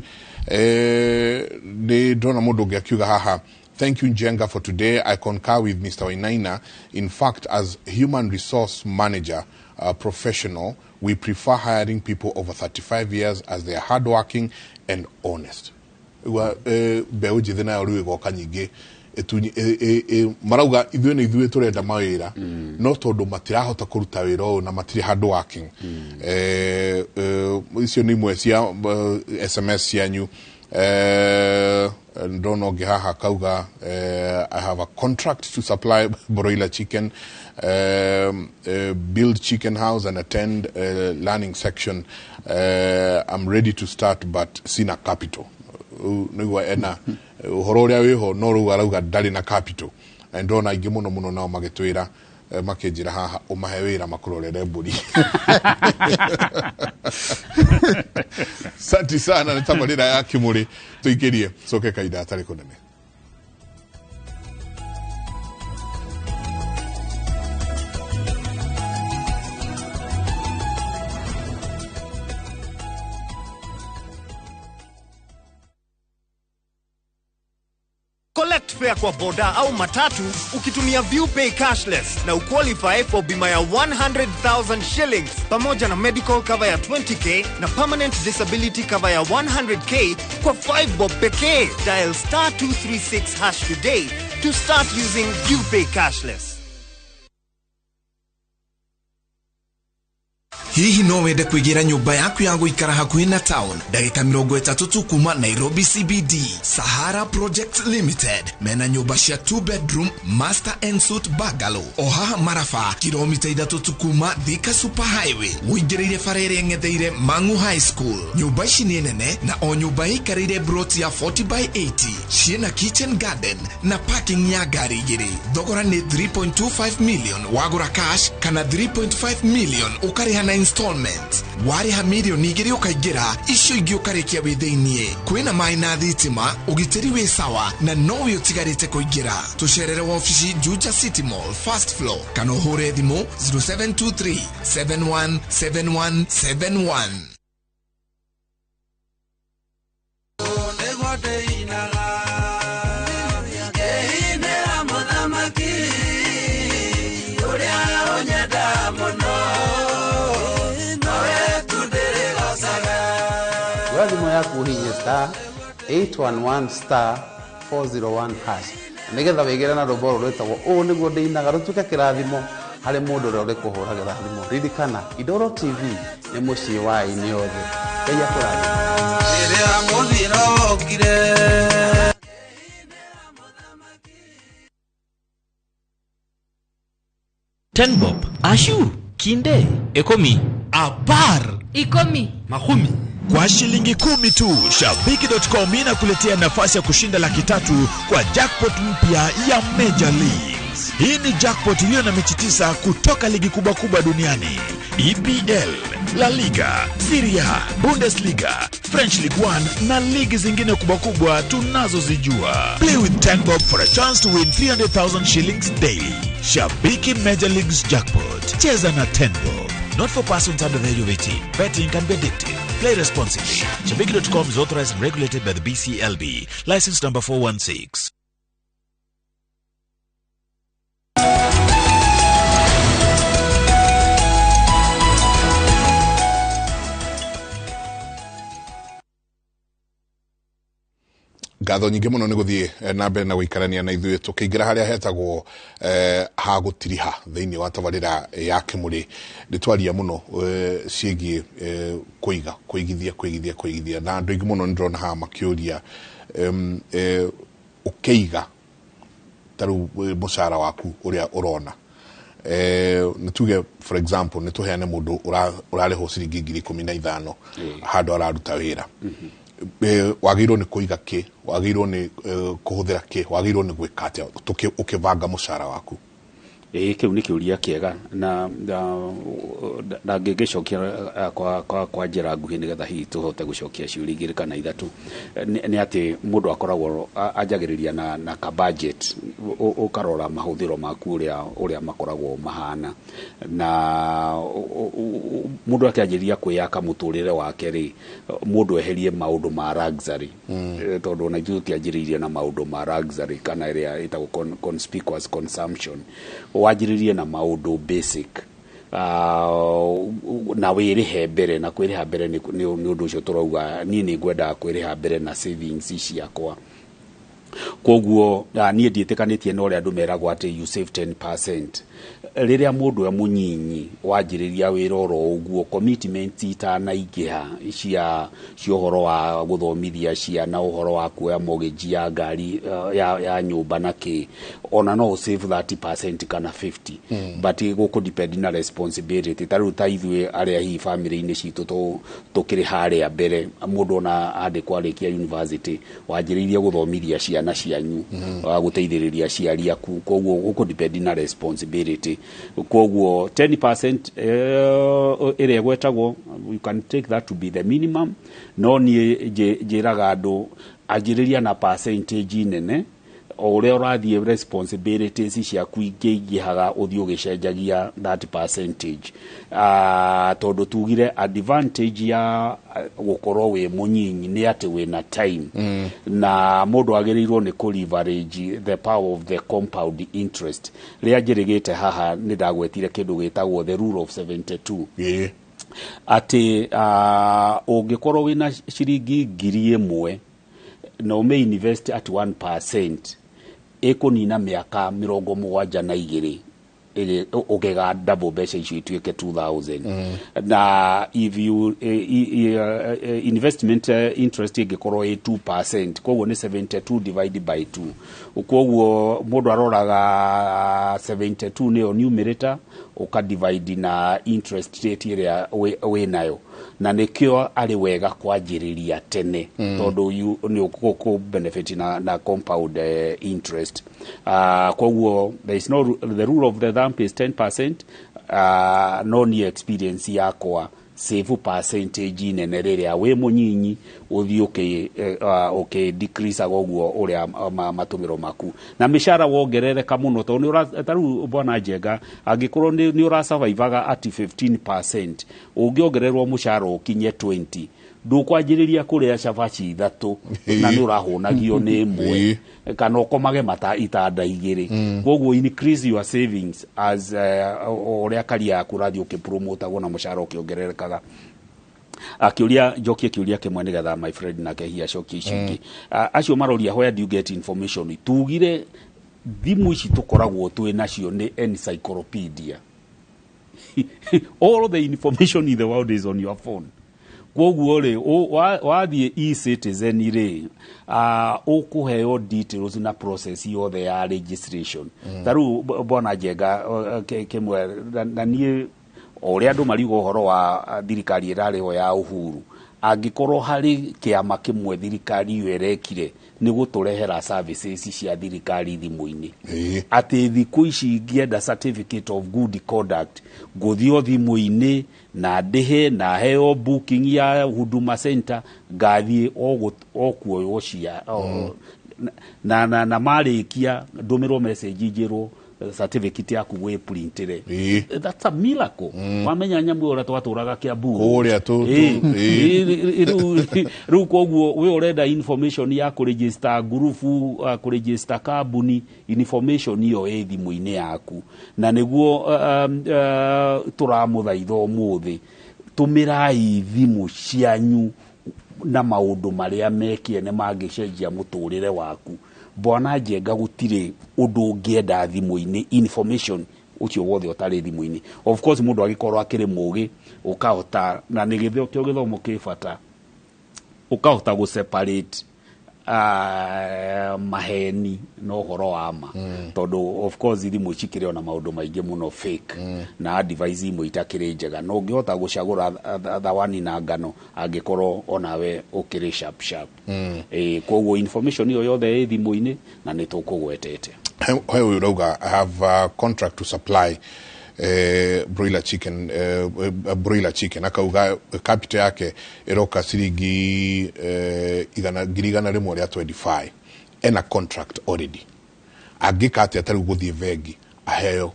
ni ndona mundu ngiakiuga haha. Thank you, Njenga, for today. I concur with Mr. Wainaina. In fact, as human resource manager, professional, we prefer hiring people over 35 years as they are hardworking and honest. Beoji thina yori go kanyige marauga ithuĩ turenda mawĩra no tondu matirahota kuruta wĩra ũyũ na matiri hardworking. Icio ni imwe cia SMS cianyu. Ndono gehaha kauga I have a contract to supply broiler chicken, build chicken house and attend learning section. I'm ready to start but sina capital. Nigwa ena uhoro uria wiho no ruga rauga ndari na capital. Ndona ingi muno nao magitwira makejira haha umahe wira makurorere mburi. Santi sana nitamalira ya Kĩmũrĩ tuikirie soke kaida atari kunene. Collect fare kwa boda au matatu ukitumia ViewPay cashless na uqualify for bima ya 100,000 shillings pamoja na medical cover ya 20k na permanent disability cover ya 100k kwa 5 bob pekee. Dial *236# today to start using ViewPay cashless. Hihi no wende kuigira nyumba yaku ya guikara hakuhi na town ndagika 30 tu kuma Nairobi CBD. Sahara Project Limited mena nyumba cia 2 bedroom master and suite bungalow oha Marafa kilomita 3 tu kuma Thika Super Highway uingirire farere ngetheire Mangu High School. Nyumba ici ni nene na o nyumba ikarire broti ya 40x80 ciena kitchen garden na parking ya gari igiri. Thogora ni 3.25 million wagura cash kana 3.5 million ukariha na installment. Wariha milioni igiri ukaigira icio ingi ukarikia witheinie. Kwina mai na thitima ugitiri wi sawa na no utigarite kuigira. Tucerere wa ofisi Juja City Mall first floor kana uhure thimo 0723 717171. Thimo yaku hinya *811*401#. Nigetha wigire na ruboro rwetagwo o niguo ndinaga rutuke kirathimo hari mundu uri uri kuhuragira thimo. Ririkana Indoro TV ni mucii wa ini yothe. Ngai akurathime. Tenbob, ashu, kinde, ekomi, apar, ikomi, mahumi. Kwa shilingi 10 tu, Shabiki.com inakuletea nafasi ya kushinda $300,000 kwa jackpot mpya ya Major Leagues. Hii ni jackpot iliyo na mechi 9 kutoka ligi kubwa duniani. EPL, La Liga, Serie A, Bundesliga, French League 1 na ligi zingine kubwa tunazozijua. Play with 10 bob for a chance to win 300,000 shillings daily. Shabiki Major Leagues Jackpot. Cheza na 10 bob. Not for persons under the age of 18. Betting can be addictive. Play responsibly. Shabiki.com is authorized and regulated by the BCLB. License number 416. ngatho nyingä må no nä gå thiä na mbere na gå ikarania na ithuä tå kä ingä ra harä a hetagwo ha gå tiriha thä-inä wa tabarä ra ya kä må rä nä twaria må no ciägiä kå igithia na andå aingä må no nä ndärona haha makä å ria å kä iga tarä u må cara waku å rä a å rona nä tuge for example nä tå heane må ndå å rarä ho ciringi 15,000 handå araruta wä ra wagä irwo nä kå iga kä wagä irwo nä kå hå thä ra kä wagä irwo nä gwä ka atä å kä banga må cara waku kä u nä kä å ria kä ega na ngä gä cokia kwa njä ra nguhä nä getha hihi tå hote gå cokia ciå igä rä kana ithatå nä atä må ndå akoragwo anjagä rä ria na ka budget å karora mahå thä ro maku å rä a makoragwo mahana na må ndå akä anjä ria kwä yaka må tå rä re wake rä må ndå eherie maå ndå ma luxury tondå ona ithuä tä anjä rä irie na maå ndå ma luxury kana ä rä a ä tagwo conspicuous consumption wanjiririe na maundu basic na wirihe mbere na kwiriha mbere ni undu ucio turauga ni ngwenda kwiriha mbere na savings ciakwa koguo nie nditikanitie no ria andu meragwo ati you save 10% riria mundu munyinyi wanjiriria wira oro uguo commitment itanaingiha cia uhoro wa guthomithia ciana uhoro wa kuoya mortgage ya ngari ya nyumba na ki ona no save 30% kana 50 but guku depend na responsibility taru taithwe aria hi family ini citu tukiri haria mbere mundu ona andikwa rikia university wanjiriria guthomithia ciana cianyu guteithiriria ciari aku koguo guku depend na responsibility koguo 10% ere gwetagwo you can take that to be the minimum no ni njiraga andu anjiriria na percentage nene o ria urathie responsibilities ciaku ingĩhaga uthii ugicenjagia that percentage tondu tugire advantage ya gukorwo we munyinyi ni ati wina time na mundu agirirwo ni ku leverage the power of the compound interest ria njirigite haha ni ndagwetire kindu gitagwo the rule of 72 ati ungikorwo wina ciringi 1,000 no may invest at 1% ekonina miaka 72 ugega double beca icio ituike 2,000 na if you investment interest ingikorwo 2% koguo ni 72 divided by 2 koguo mundu aroraga 72 niyo numerator uka divide na interest rate iria we nayo na nikio ari wega kwanjiriria tene tondu ni uko benefit na compound interest koguo there is no the rule of the thumb is 10% no ni experience yakwa save percentage nene riria we munyinyi uthi okay decrease agoguo uria matumiro maku na mishara wongerereka muno to ni taru bwana Njenga angikorwo ni ura survivaga at 15% ungiongererwo mushara ukinye 20 ndukwanjiriria kuria cabaci ithatu na ni urahunagio ni imwe kana ukomage mata itanda igiri koguo increase your savings as uria karia yaku rathi ukipromote na mushara ukiongererekaga akiuria njokie kiuria kimwe nigetha my friend na kehia cokie icingi acio maroria where do you get information tugire thimu ici tukoragwo twi nacio ni encyclopedia all the information in the world is on your phone koguo ri wathie e-citizen ri ukuheo details na process yothe ya registration taru bwana Njenga kimwe na nie oria andu marigo horo wa thirikari irariho ya uhuru angikorwo hari kiama kimwe thirikari yerekire ni guturehera services cia thirikari thimu-ini ati thiku ici ngienda certificate of good conduct nguthio thimu-ini na ndihe na heo booking ya huduma center ngathie okuoyo cia na marikia ndumirwo message njirwo certificate yaku gwe printire that's a miracle wamenya nyamu ora twaturaga Kiambu kuria tu ru koguo we urenda information ya ku register group ku register company information iyo thimu-ini yaku na niguo turamuthaitha umuthi tumirai thimu cianyu na maundu maria mekie ne mangicenjia muturire waku Bwana Njenga gutire undu ungienda thimu-ini information ucio wothe utari thimu-ini. Of course mundu agikorwo akiri mugi ukahota na ni githomo kibata ukahota gu separate maheni no horo wama tondu of course thimu cikire ona maundu maingi muno fake na device imwe itakire njega no ngihota gucagura thawani na ngano angikorwo onawe ukiri sharp koguo information iyo yothe thimu-ini na ni tukugwetete. He urauga I have a contract to supply broiler chicken akauga capital yake iroka ciringi igana rimwe ria 25 ena contract already agikate atari guthie vengi aheo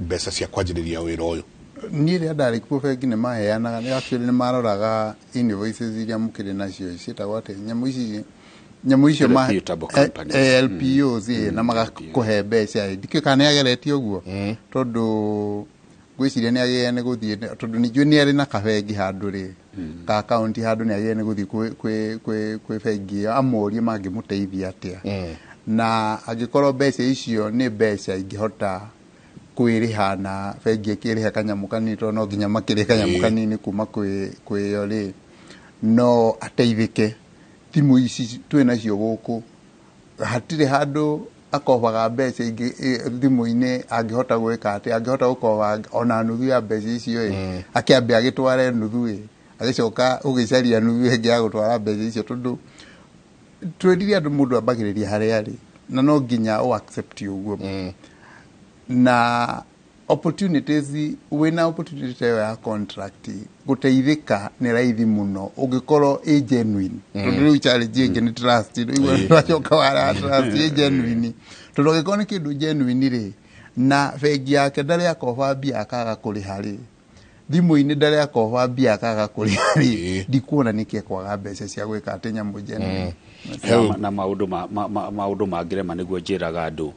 mbeca cia kwanjiriria wira uyu ni ria ndari ku vengi ne maheanaga ni actually ni maroraga invoices iria mukire nacio icitagwo ate nyamu icio ma LPOs na magakuhe mbeca ndikio kana yageretie uguo tondu gwiciria ni ageye ne guthie tondu ni juu ni ari na kabengi handu ri ka account handu ni ageye ne guthie kwi bengi amorie mangimuteithia atia na agikorwo mbeca icio ni mbeca ingihota kwiriha na bengi ikiriha kanyamu kanini to no nginya makiri kanyamu kanini kuma kwi yo ri no ateithike timu ici twina cio guku hatire handu akobaga mbeca ingi thimu-ini angihota gwika ati angihota gukoba ona nuthu ya mbeca icio akiambia agitware nuthu agicoka ugicaria nuthu ingi ya gutwara mbeca icio tondu twendire andu mundu ambagiriria haria ari na no nginya o accept uguo na opportunities wina opportunity ya contract guteithika ni raithi muno ungikorwo genuine tondu riu challenge ingi ni trust iwe wachoka wara trust genuine tondu ungikorwo ni kindu genuine ri na bengi yake ndari akoba bia akaga kuriha ri thimu-ini ndari akoba bia akaga kuriha ri ndikuona niki kwaga mbeca cia gwika atenya genuine na maundu mangirema niguo njiraga andu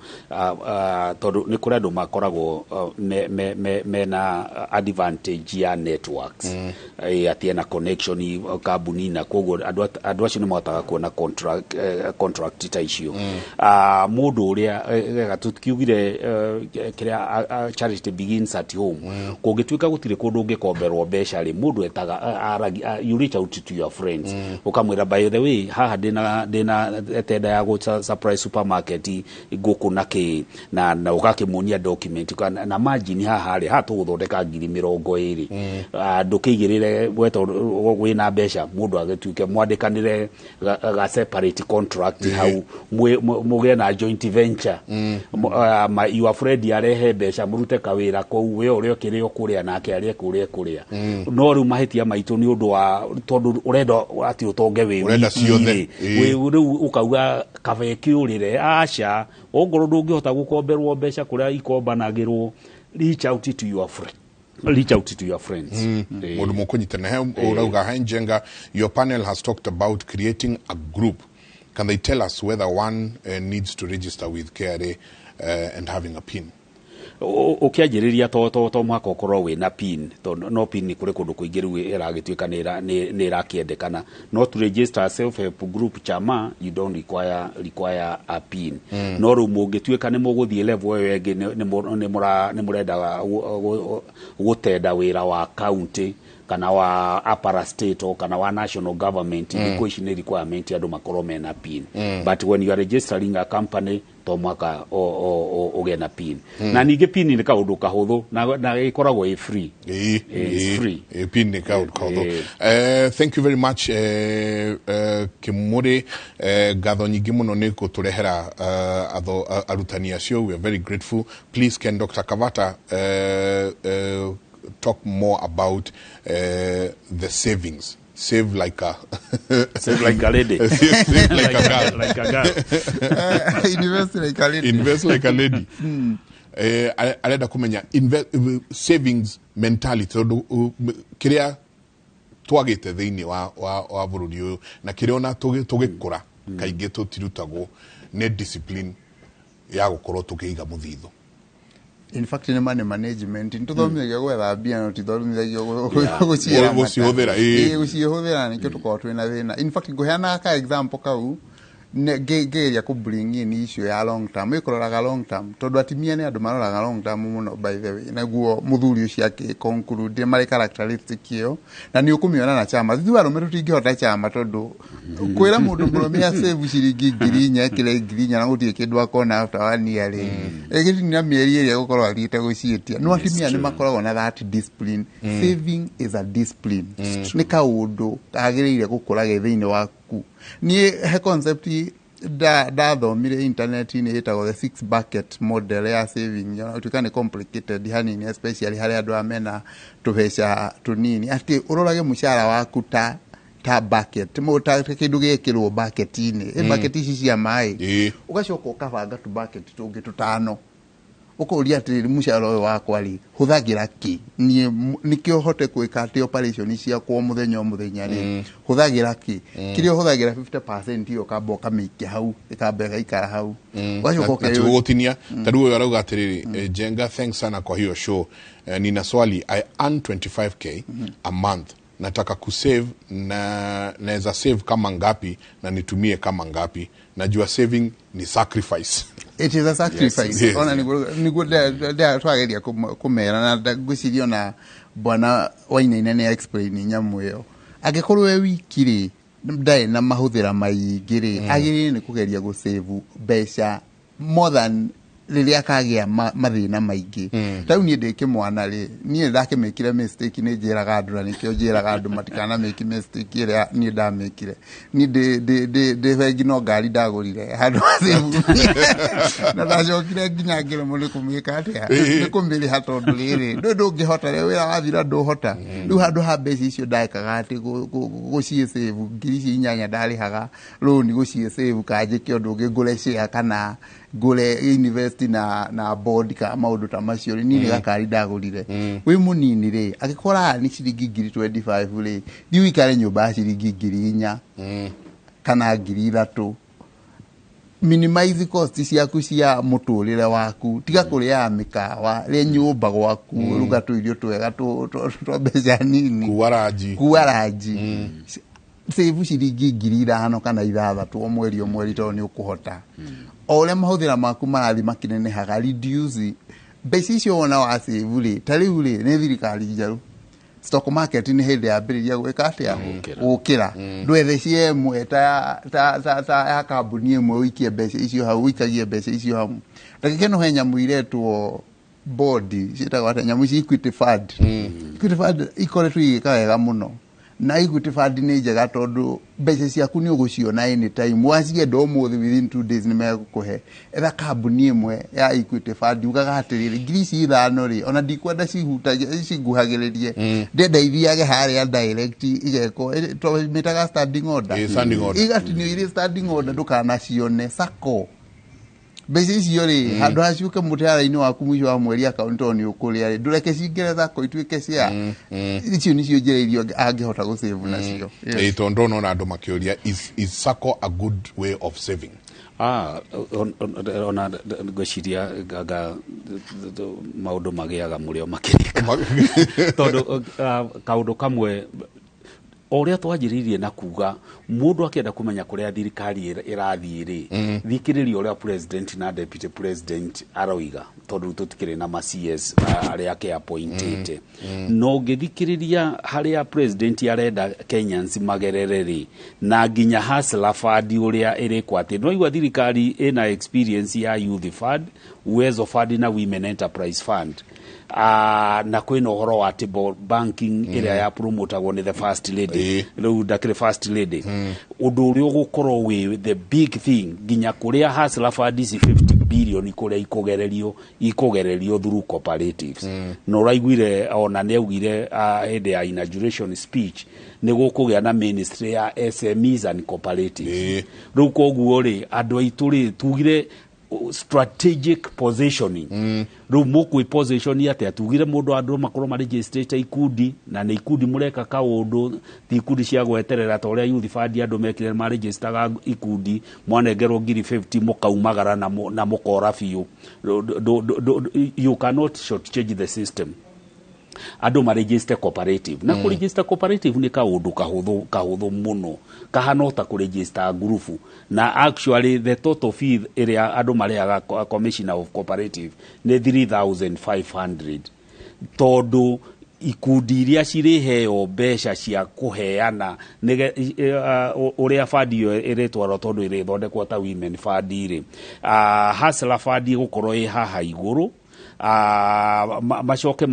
tondu ni kuri andu makoragwo mena advantage ya networks atie na connection kambuni na koguo andu acio ni mahotaga kuona contract ta icio mundu uria gatukiugire kiria charity begins at home kungituika gutire kundu ungikomberwo mbeca ri mundu etaga you reach out to your friends ukamwira by the way haha dina tenda ya go surprise supermarket guku naki na ugakimunia document na margin haha ri hatu guthondeka 20,000 ndukigirire weto wina mbeca mundu agituike mwandikanire ga separate contract hau muge na joint venture your friend arehe mbeca murute kawira kou we uri okirio kuria nake ari kuria no ru mahitia maitu ni undu wa tondu urenda ati utonge we urenda ciothe riu ukauga kabeki urire aca ongoro ndungihota gukomberwo mbeca kuria ikombanagirwo reach out to your friends mundu mukunyitana he urauga Njenga your panel has talked about creating a group. Can they tell us whether one needs to register with KRA and having a PIN? ukianjiriria to mwaka ukorwo wina PIN no PIN ni kuri kundu kuingiru iragituika ni irakiendekana no to register a self help group chama you don't require a PIN no ru mungituika ni muguthie level yo yengi ni murenda gutenda wira wa county kana wa upper state or kana wa national government ni requirement ya do makorwo mena PIN but when you are registering a company to mwaka ogena PIN na ninge PIN ni kaundu kahuthu na ikoragwo free free PIN ni kaundu kahuthu thank you very much Kĩmũrĩ gatho nyingi muno ni kuturehera arutani acio. We are very grateful. Please can Dr. Kavata talk more about the savings. Save like a lady. Save like a girl. Like a girl. Invest like a lady. Invest like a lady. Arenda kumenya savings mentality kiria twagite thiini wa bururi uyu na kiria ona tugikura kaingi tutirutagwo ne discipline ya gukorwo tukiiga muthitho. in fact ni money management ntuthomithagia gwetha mbia no tithomithagio guciira gucihũthĩra nĩkĩo tũkorwo twĩna thĩna. In fact ngũheana ka example kau ngegeria ku bring in issue ya long term ikoraga long term tondu atimia ni andu maroraga long term muno by the way naguo muthuri ucio ake conclude mari characteristic iyo na ni ukumiona na chama thithi warume tutingihota chama tondu kwira mundu murume ya save ciringi 4,000 kile 4,000 na gutie kindu akona after 1 year egiti ni mieri iri gukorwo athiite gucietia no atimia ni makoragwo na that discipline saving is a discipline ni kaundu agiriire gukura gethiini waku ni he concept da thomire internet ni itago the 6 bucket model ya saving tukane complicated hani especially hari andu amena tubeca tunini ati urorage mushara waku ta bucket muta kindu gekirwo bucket ini bucket ici cia mai ugacoka ukabanga tu bucket tungi tutano ukoria atiri mushara uyu wakwa ri huthagira ki nikio hote kwika ati operation cia kwa muthenya ri huthagira ki kirio huthagira 50% iyo kamba kamiki hau ikamba ikara hau wacoka tugotinia tadu uyu arauga atiri Jenga thanks sana kwa hiyo show. Nina swali, I earn 25k a month, nataka kusave na naweza save kama ngapi na nitumie kama ngapi? Najua saving ni sacrifice. It is a sacrifice. Yes. Ona niguo da twageria kumera na gwicirio na bwana Wainaina ne explain nyamu yo agikorwo we wikiri ndai na mahuthira maingiri agiri ni kugeria go save beca more than riria kagia mathina maingi tau ni ndike mwana ri ni ndake mekire mistake ni njiraga andu na nikio njiraga andu matikana make mistake iria ni ndamekire ni de vengi no ngari ndagurire handu na ndacokire nginya ngire muri kumika atia ni kumiri hatondu riri ndungihota ri wira wathira nduhota riu handu ha mbeca icio ndaikaga ati gucie save ngiri 8 ndarihaga loan gucie save kanjike undu ungi ngure share kana ngure invest na board ka maundu ta macio ri ni gakari ndagurire wi munini ri agikora ni ciringi 25 ri thiu ikare nyumba ciringi 4,000 kana 3,000 minimize cost ciaku cia muturire waku tiga kuria mikawa ri nyumba gwaku ruga tu irio twega tu beca nini kuwaraji save ciringi 5,000 kana 6,000 o mweri to ni ukuhota ole mahuthira maku marathi makinene haga reduce beca icio wona wa save ri tariu ri ni thirikari njaru stock market ni hindi ya mbiriria gwika atia ukira ndwethe ciemwe ta ya kambuni imwe wikie beca icio hau wikagie beca icio hau ndagike no henya muiretwo board citagwa ta nyamu ci Equity Fund Equity Fund ikoretwo igika wega muno na Equity Fund ni njega tondu beca ciaku ni uguciona anytime wacienda umuthi within 2 days ni megukuhe etha kambuni imwe ya Equity Fund ugaga atiriri ngiri 5 ri ona ndikwenda cihutagia ciguhagiririe ndenda ithiage haria direct igeko to mitaga standing order igatinio iri standing order ndukanacione sako beca icio ri handu haciuke mutara-ini waku mwisho wa mweri account ni ukuria ri ndureke cingereza ko ituike cia icio nicio njeririo angihota go save nacio tondu no andu makiuria is sako a good way of saving? Ona gwiciria gaga maundu magiaga murio makirika tondu kaundu kamwe oria twajiririe na kuga mundu akienda kumenya kuria thirikari irathii ri thikiririo oria president na deputy president aroiga tondu tutikire na ma CS aria ke appointed no ngithikiriria haria president arenda Kenyans magerere ri na nginya hustler fund uria iri kwati no igwa thirikari ina experience ya youth fund uwezo fund na women enterprise fund na kwina uhoro wa table banking area ya promotagwo ni the first lady riu ndakire first lady undu uri ugukorwo wi the big thing ginya kuria hustler fund 50 billion kuria ikugererio through cooperatives no raiguire ona ne ugire hede ya inauguration speech ni gukugia na ministry ya SMEs and cooperatives riu koguo ri andu aitu ri tugire strategic positioning ru mukwi position ate atugire mundu andu makoro ma register ikundi na ne ikundi mureka kaundu ti ikundi cia gweterera ta uria youth fund andu mekire ma register ikundi mwanengerwo ngiri 50 mukaumagara na mukora biu. You cannot shortchange the system. Ado ma register cooperative na ku register cooperative ni kaundu kahuthu muno kahanota ku register group na actually the total fee area ado mareaga commissioner of cooperative ni 3500 tondu ikundi iria ciriheo mbeca cia kuheana uria fund yo iretwaro tondu irithondekwo ta women fund iri hasla fund gukorwo i haha iguru macoke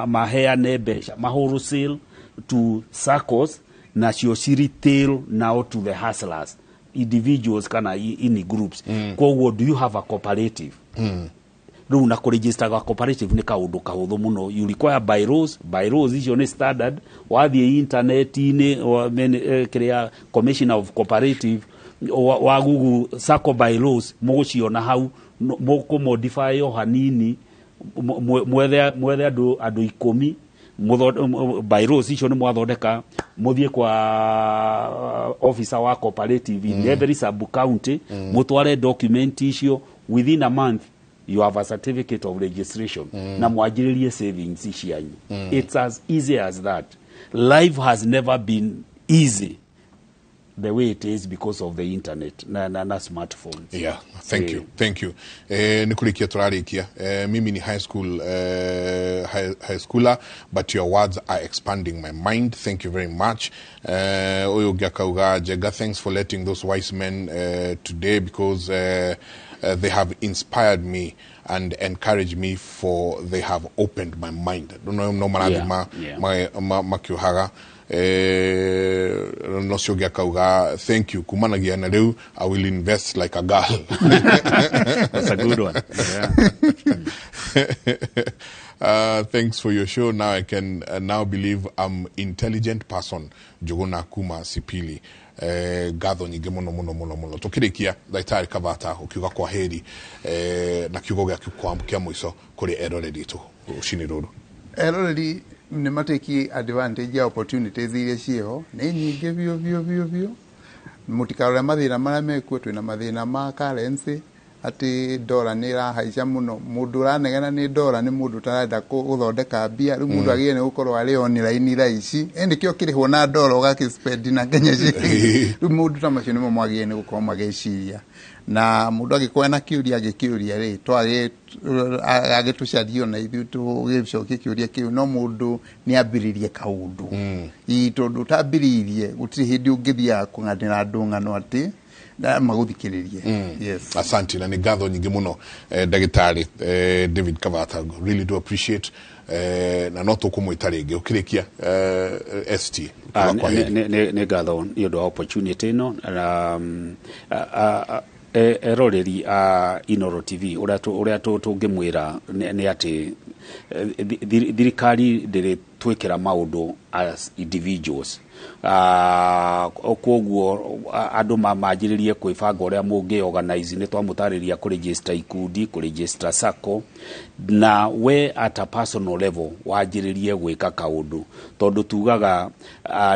maheane mbeca wholesale to circles na cio retail now to the hustlers individuals kana in groups. Koguo do you have a cooperative? Riu na kuregister ga cooperative ni kaundu kahuthu muno. You require bylaws icio ni standard wathie internet ni kiria commissioner of cooperative wa Google sacco bylaws muguciona hau muku modify yo hanini mwethe andu 10 bylaws icio ni mwathondeka muthie kwa officer wa cooperative in every sub county mutware document icio within a month you have a certificate of registration na mwajiririe savings cianyu. It's as easy as that. Life has never been easy the way it is because of the internet na smartphones. Yeah, thank you. Nikulikia turarikia. Mimi ni high schooler, but your words are expanding my mind. Thank you very much. Oyo Gyakauga Jega, thanks for letting those wise men today, because they have inspired me and encouraged me, for they have opened my mind. Don't know no makiuhaga. Nosio Gyakauga, thank you. Kumanagia na leo, I will invest like a girl. That's a good one. Yeah. Thanks for your show. Now I can now believe I'm intelligent person. Jogona Kuma Sipili. Gatho nyingi muno tukirikia daitari Kavata ukiuga kwa heri na kiugo gya kwambukia mwiso kuri eroreri tu ushini ruru eroreri ni mateki advantage ya opportunities iria cio ni nyingi bio mutikarore mathina maria mekuo twina mathina ma currency ati dola ni rahaica muno mundu ranegena ni dola ni mundu tarenda guthondeka bia ru mundu agiye ni gukorwo ari online raici endi kio kirihwo na dola ugakispend na Kenya shilingi ru mundu tamacio nimo mwagiye ni gukorwo magiciria na mundu agikwena kiuria agikiuria ri twage agitucario na ithu tugicokia kiuria kiu no mundu ni ambiririe kaundu tondu tambiririe gutiri hindi ungithia kunganira andu ngano ati maguthikirerie. Yes, asante na ni gatho nyingi muno Dagitari David Kavata, really do appreciate na no tukumwita ringi ukirikia ST ne gatho ni ndo opportunity no eroreri Inoro TV uria tungimwira ni ati thirikari ndiri twikira maundu as individuals. Koguo andu manjiririe kwibanga uria mungi organize ni twamutariria ku register ikundi ku register sacco na we at a personal level wanjiririe gwika kaundu tondu tugaga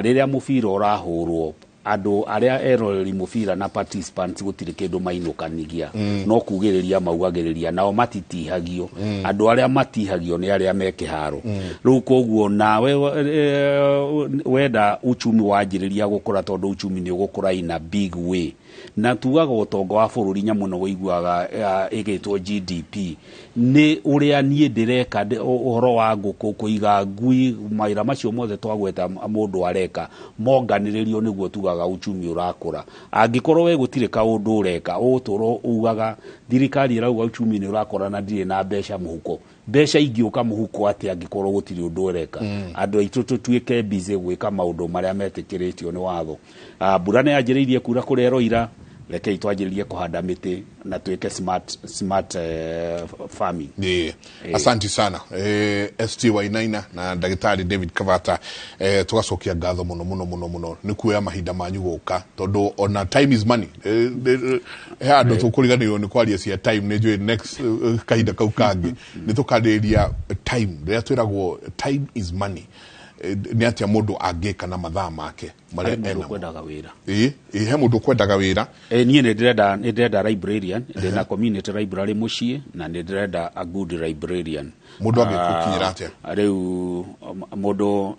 riria mubira urahurwo andu aria eroreri mubira na participants gutire kindu mainukanigia no kugiriria maugagiriria nao matitihagio andu aria matihagio ni aria mekiharo riu koguo na wenda uchumi wanjiriria gukura tondu uchumi ni gukura in a big way na tugaga utongo wa bururi nyamu no wiguaga igitwo GDP ni uria nie ndireka uhoro wa nguku kuiga ngui maira macio mothe twagweta mundu areka monganiririo niguo tugaga uchumi urakura angikorwo we gutire kaundu ureka uturo ugaga thirikari irauga uchumi ni urakura na ndire na mbeca muhuko mbeca ingiuka muhuko ati angikorwo gutire undu ureka andu aitu tutuike busy gwika maundu maria metikiritio ni watho mbura ni yanjiriirie kura kurero ira reke itwanjĩrĩrie kũhanda mĩtĩ na twĩke smart farming. Asante sana ST Wainaina na ndagĩtarĩ David Kavata, tugacokia ngatho mũno nĩ kuoya mahinda manyu gũka tondũ ona time is money. Andũ tũkũriganĩrwo nĩ kwaria cia time, nĩ njũĩ next kahinda kau kangĩ nĩ tũkarĩrĩria time, rĩrĩa twĩragwo time is money. Nĩ atĩa mũndũ angĩka na mathaa make marĩa ena kwendaga wĩra. He mũndũ kwendaga wĩra. Niĩ nĩ ndĩrenda librarian, ndĩna community library mũciĩ na nĩ ndĩrenda a good librarian. Mũndũ angĩkinyĩra atĩa? Rĩu mũndũ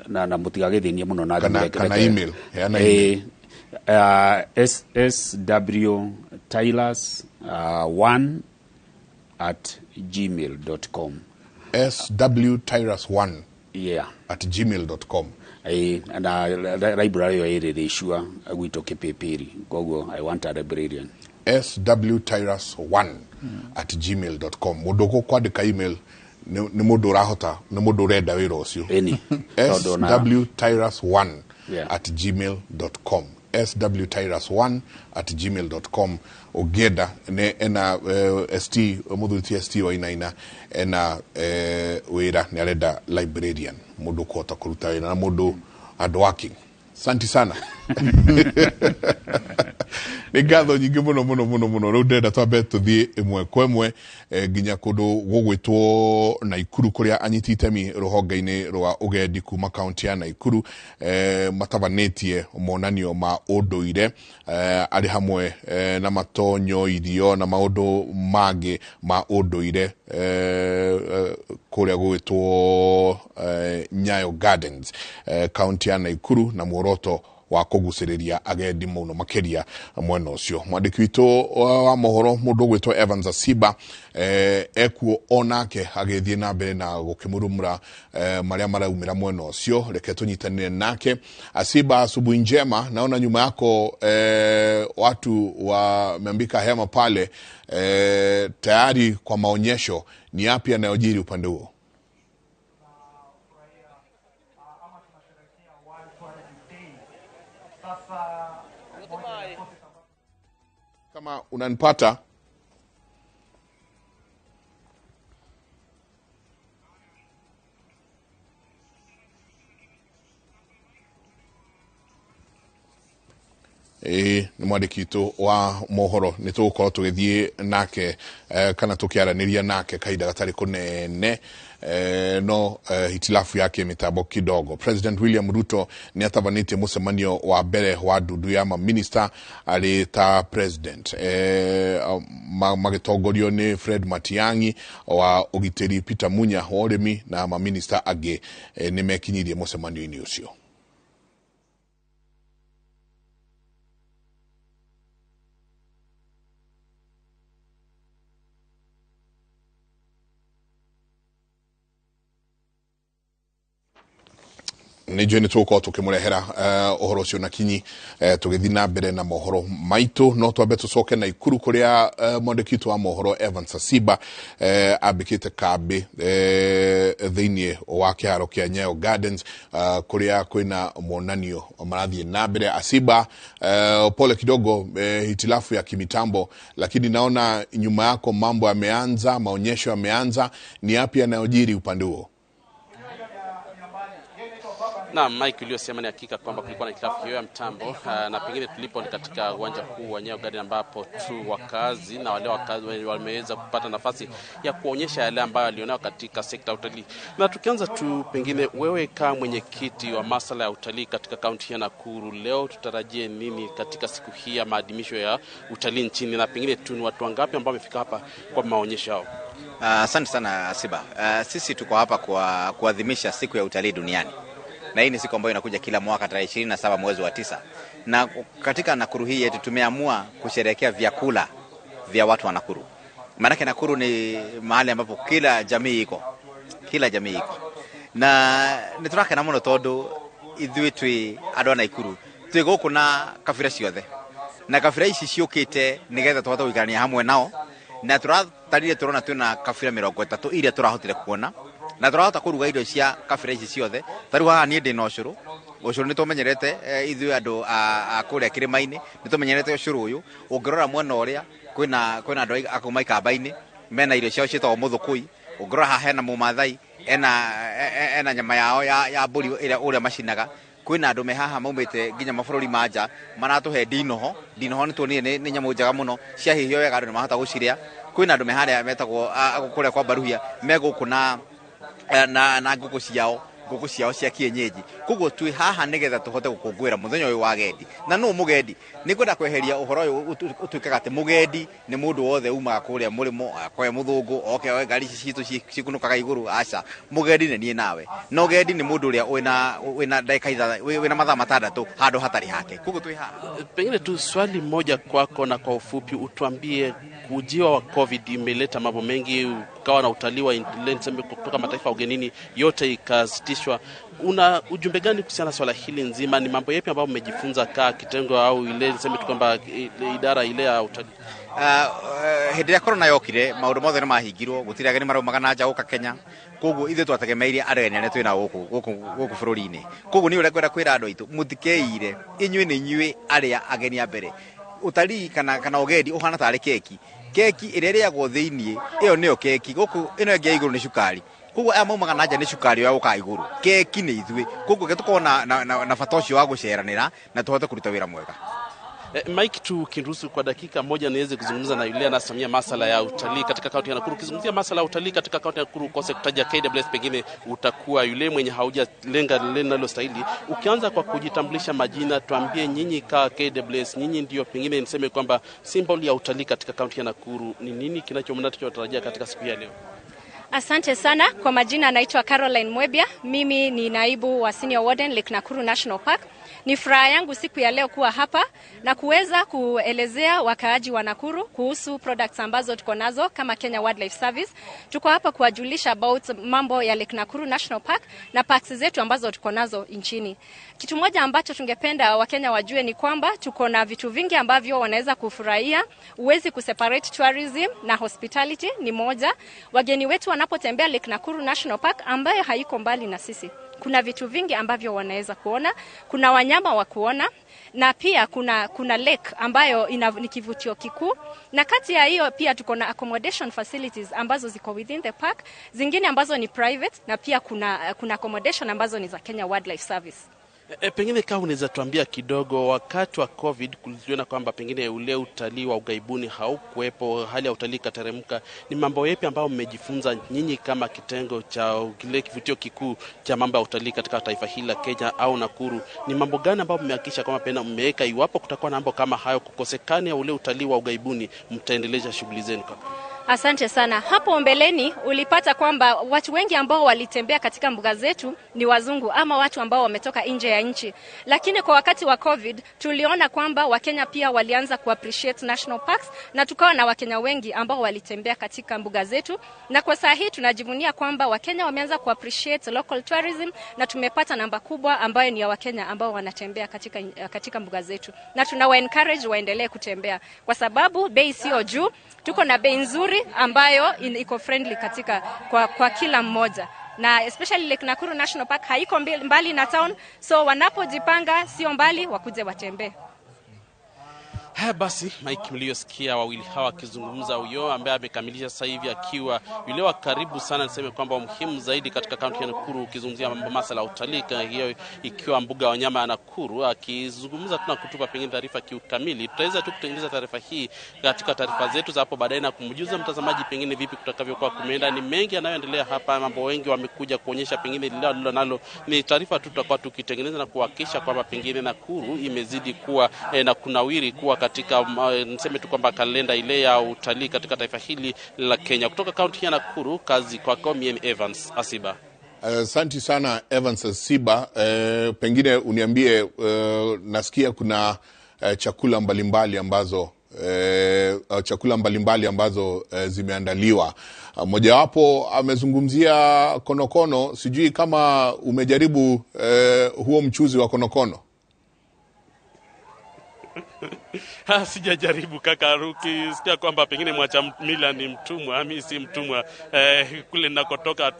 na mũtigagĩthĩnie mũno na kana email. swtyrus1@gmail.com. swtyrus1 @gmail.com. Na library yo ĩrĩrĩcua gwitũ Kĩpĩpĩri, koguo I want a librarian. swtyrus1@gmail.com. Mũndũ gũkwandĩka email nĩ mũndũ ũrahota, nĩ mũndũ ũrenda wĩra ũcio. swtyrus1@gmail.com. swtyrus1@gmail.com. Ogeda ena ST Muthuti ST Wainaina ena wĩra nĩ arenda librarian, mũndũ kũhota kũruta wĩra na mũndũ hardworking. Asante sana. Nĩ ngatho nyingĩ mũno rĩu ndĩrenda twambe tũthiĩ ĩmwe kwa ĩmwe nginya kũndũ gũgwĩtwo Naikuru, kũrĩa anyiti itemi rũhonge-inĩ rwa ũgendi kuma kaunti ya Naikuru matabanĩtie monanio ma ũndũire arĩ hamwe na matonyo irio na maũndũ mangĩ ma ũndũire kũrĩa gũgwĩtwo Nyayo Gardens kaunti ya Naikuru, na muoroto wa kũgucĩrĩria agendi mũno makĩria mwena ũcio. Mwandĩki witũ wa mohoro mũndũ gwĩtwo Evans Asiba ekuo onake agĩthiĩ na mbere na gũkĩmũrũmũra marĩa maraumĩra mwena ũcio. Reke tũnyitanĩre nake. Asiba, asubuhi njema. Naona nyuma yako watu wameambika hema pale tayari kwa maonyesho. Ni yapi yanayojiri upande huo? Kama unanipata, ni mwandĩki witũ wa mohoro nĩ tũgũkorwo tũgĩthiĩ nake kana tũkĩaranĩria nake kahinda gatarĩ kũnene. No hitilafu yake mitambo kidogo. President William Ruto ni atabanĩtie mũcemanio wa mbere wa ndundu ya maminista arĩ ta president, magĩtongorio nĩ Fred Matiang'i wa ũgitĩri, Peter Munya wa ũrĩmi na maminista angĩ nĩ mekinyirie mũcemanio-inĩ ũcio. Nĩnjũĩ nĩ tũgũkorwo tũkĩmũrehera ũhoro ũcio na kinyi tũgĩthiĩ na mbere na mohoro maitũ. No twambe tũcoke Naikuru kũrĩa mwandĩki witũ wa mohoro Evans Asiba ambĩkĩte kambĩ thĩinĩ wa kĩharo kĩa Nyayo Gardens kũrĩa kwĩna monanio marathiĩ na mbere. Asiba, pole kidogo hitilafu ya kimitambo, lakini naona nyuma yako mambo yameanza, maonyesho yameanza. Ni yapi yanayojiri upande huo? Na Mike uliyosema ni hakika kwamba kulikuwa na hitilafu hiyo ya mtambo, na pengine tulipo ni katika uwanja huu wa Nyayo Garden ambapo tu wakazi na wale wakazi wameweza kupata nafasi ya kuonyesha yale ambayo walionao katika sekta ya utalii. Na tukianza tu, pengine wewe kama mwenyekiti wa masuala ya utalii katika kaunti ya Nakuru, leo tutarajie nini katika siku hii ya maadhimisho ya utalii nchini, na pengine tu ni watu wangapi ambao wamefika hapa kwa maonyesho yao? Asante sana Siba. Sisi tuko hapa kwa kuadhimisha siku ya utalii duniani. Na hii ni siku ambayo inakuja kila mwaka tarehe 27 mwezi wa 9. Na katika Nakuru hii yetu tumeamua kusherehekea vyakula vya watu wa Nakuru. Maana Nakuru ni mahali ambapo kila jamii iko. Na niturake na muno tondu ithuĩ twi andũ a Nakuru twĩ gũkũ na kabira ciothe. Na kabira ici ciũkĩte nigetha tũhote gũikarania hamwe nao. Na tũratarire turona twina kabira 30 iria turahotire kuona. na turahota kuruga irio cia kabira ici ciothe taru haha nie ndi na ucuru ucuru ni tumenyerete ithuĩ andu a kuria kirima-ini ni tumenyerete ucuru uyu ungirora mwena uria kwina andu akuma ikamba-ini mena irio ciao cietagwo muthukui ungirora haha hena mumathai ena nyama yao ya mburi uria macinaga kwina andu me haha maumite nginya mabururi manja maratuhe ndinoho ni tuonire ni nyamu njega muno ciahihio wega andu ni mahota guciria kwina andu me haria metagwo kuria kwa Baruhia meguku na nguku ciao cia kienyeji kuguo twi haha nigetha tuhote gukungwira muthenya uyu wa gendi na no mugendi ni kwenda kweheria uhoro uyu utwikaga ati mugendi ni mundu wothe umaga kuria murimo akwe muthungu oke ngari citu cikunukaga iguru aca mugendi ni nie nawe no gendi ni mundu uria wina dakika wina mathaa matandatu handu hatari hake kuguo twi haha. Pengine tu swali moja kwako na kwa ufupi utuambie ujio wa COVID imeleta mambo mengi, ukawa na utalii wa kutoka mataifa ugenini yote ikasitishwa. Una ujumbe gani kuhusiana na swala hili nzima? Ni mambo yapi ambayo mmejifunza kitengo au ile niseme tu kwamba idara ile ya utalii? Hindi ya corona yokire maundu mothe ni mahingirwo gutire ageni maraumaga na nja guka Kenya koguo ithu twategemeirie ageni ne twina guku bururi-ini koguo ni ure kwenda kwira andu aitu mutikeire inyui ni inyui aria ageni a mbere utalii kana ugendi uhana tari keki iria riagwo thiini iyo niyo keki guku ino ingi iguru ni cukari koguo aya maumaga na nja ni cukari wa guka iguru keki ni ithui koguo getukona na bata ucio wa guceranira na tuhote kuruta wira mwega. Mike, tukiruhusu kwa dakika moja niweze kuzungumza na yule anasimamia masuala ya utalii katika kaunti ya Nakuru. Kizungumzia masuala ya utalii katika kaunti ya Nakuru, kose kutaja KWS, pengine utakuwa yule mwenye haujalenga linalostahili. Ukianza kwa kujitambulisha majina, tuambie nyinyi kama KWS, nyinyi ndio pengine niseme kwamba symbol ya utalii katika kaunti ya Nakuru. Ni nini kinachotarajia katika siku ya leo? Asante sana. Kwa majina naitwa Caroline Mwebia. Mimi ni naibu wa Senior Warden Lake Nakuru National Park. Ni furaha yangu siku ya leo kuwa hapa na kuweza kuelezea wakaaji wa Nakuru kuhusu products ambazo tuko nazo kama Kenya Wildlife Service. Tuko hapa kuwajulisha about mambo ya Lake Nakuru National Park na parks zetu ambazo tuko nazo nchini. Kitu moja ambacho tungependa Wakenya wajue ni kwamba tuko na vitu vingi ambavyo wanaweza kufurahia. Uwezi kuseparate tourism na hospitality ni moja. Wageni wetu wanapotembea Lake Nakuru National Park ambayo haiko mbali na sisi, kuna vitu vingi ambavyo wanaweza kuona, kuna wanyama wa kuona na pia kuna lake ambayo ni kivutio kikuu, na kati ya hiyo pia tuko na accommodation facilities ambazo ziko within the park, zingine ambazo ni private, na pia kuna accommodation ambazo ni za Kenya Wildlife Service. Pengine kama unaweza tuambia kidogo, wakati wa COVID kuliona kwamba pengine ule utalii wa ugaibuni haukuwepo, hali ya utalii kateremka. Ni mambo yapi ambayo mmejifunza nyinyi kama kitengo cha kile kivutio kikuu cha mambo ya utalii katika taifa hili la Kenya au Nakuru? Ni mambo gani ambayo mmehakikisha kama pena mmeweka iwapo kutakuwa na mambo kama hayo kukosekana ule utalii wa ugaibuni, mtaendeleza shughuli zenu? Asante sana. Hapo mbeleni ulipata kwamba watu wengi ambao walitembea katika mbuga zetu ni wazungu ama watu ambao wametoka nje ya nchi. Lakini kwa wakati wa COVID tuliona kwamba Wakenya pia walianza kuappreciate national parks, na tukawa na Wakenya wengi ambao walitembea katika mbuga zetu, na kwa saa hii tunajivunia kwamba Wakenya wameanza kuappreciate local tourism, na tumepata namba kubwa ambayo ni ya Wakenya ambao wanatembea katika mbuga zetu, na tunawa encourage waendelee kutembea kwa sababu bei sio juu. Tuko na bei nzuri ambayo iko friendly kwa kila mmoja, na especially Lake Nakuru National Park haiko mbali na town, so wanapojipanga sio mbali, wakuje watembee. Basi Mike, mliosikia wawili hawa kizungumza, huyo ambaye amekamilisha sasa hivi akiwa yule wa karibu sana, niseme kwamba muhimu zaidi katika kaunti ya Nakuru, ukizungumzia mambo masuala ya utalii, hiyo ikiwa mbuga ya wanyama ya Nakuru, akizungumza tuna kutupa pengine taarifa kiukamili. Tutaweza tu kutengeneza taarifa hii katika taarifa zetu za hapo baadaye na kumjuza mtazamaji pengine vipi kutakavyokuwa kumeenda. Ni mengi yanayoendelea hapa, mambo wengi wamekuja kuonyesha pengine lilo nalo. Ni taarifa tu tutakuwa tukitengeneza na kuhakikisha kwamba pengine Nakuru imezidi kuwa na kunawiri kuwa katika niseme tu kwamba kalenda ile ya utalii katika taifa hili la Kenya. Kutoka kaunti ya Nakuru, kazi kwako, mimi Evans Asiba. Asante sana Evans Asiba. Pengine uniambie, nasikia kuna chakula mbalimbali ambazo zimeandaliwa. Mojawapo amezungumzia konokono. Sijui kama umejaribu huo mchuzi wa konokono. Sijajaribu kaka, ukisikia kwamba pengine mwacha mila ni mtumwa, mimi si mtumwa. Kule ninakotoka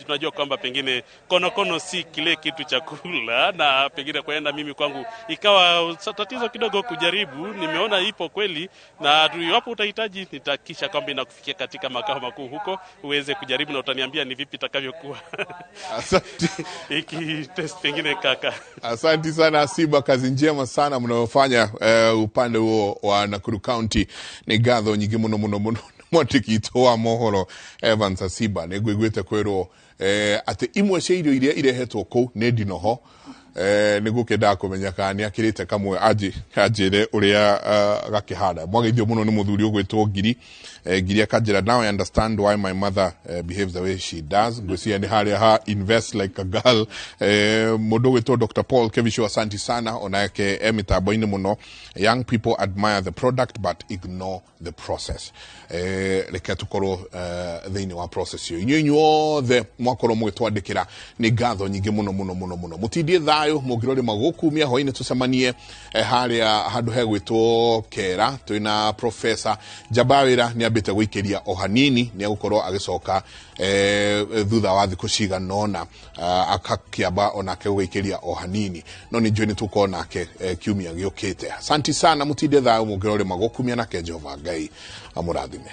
tunajua kwamba pengine konokono si kile kitu cha kula, na pengine kwenda mimi kwangu ikawa tatizo kidogo kujaribu. Nimeona ipo kweli, na iwapo utahitaji nitakisha kwamba inakufikia katika makao makuu huko uweze kujaribu, na utaniambia ni vipi itakavyokuwa. Asante. Iki test pengine kaka. Asante sana Asiba, kazi njema sana mnayofanya upande huo wa Nakuru County. Ni gatho nyingi muno mwatikito wa mohoro Evans Asiba negwigwete kwero ati imwe cia irio iria irehetwo ku ne ndinoho nigukenda kumenya kana akirite kamwe ajire uria gakihanda mwageithio muno ni muthuri ugwitwo ngiri akajira. Now I understand why my mother behaves the way she does. Gusia ni hali ha invest like a girl. Mundu ugwitwo Dr. Paul Kevisho, asante sana onake emitabo ini muno. Young people admire the product but ignore the process. Reke tukoro thiini wa process yo inyu othe mwakoro mwitwandikira ni gatho nyingi muno mutindie thayo mugirori magukumia hoine tusemanie haria handu hegwitwo Kera. Twina Professor Jabawira ni ambite guikiria ohanini ni agukorwo agicoka thutha wa thiku ciganona akakiamba onake guikiria ohanini no ni njoni tukona nake kiumia giukite. Asante sana mutindie thayo mugirori magukumia nake Jehova Ngai amurathime.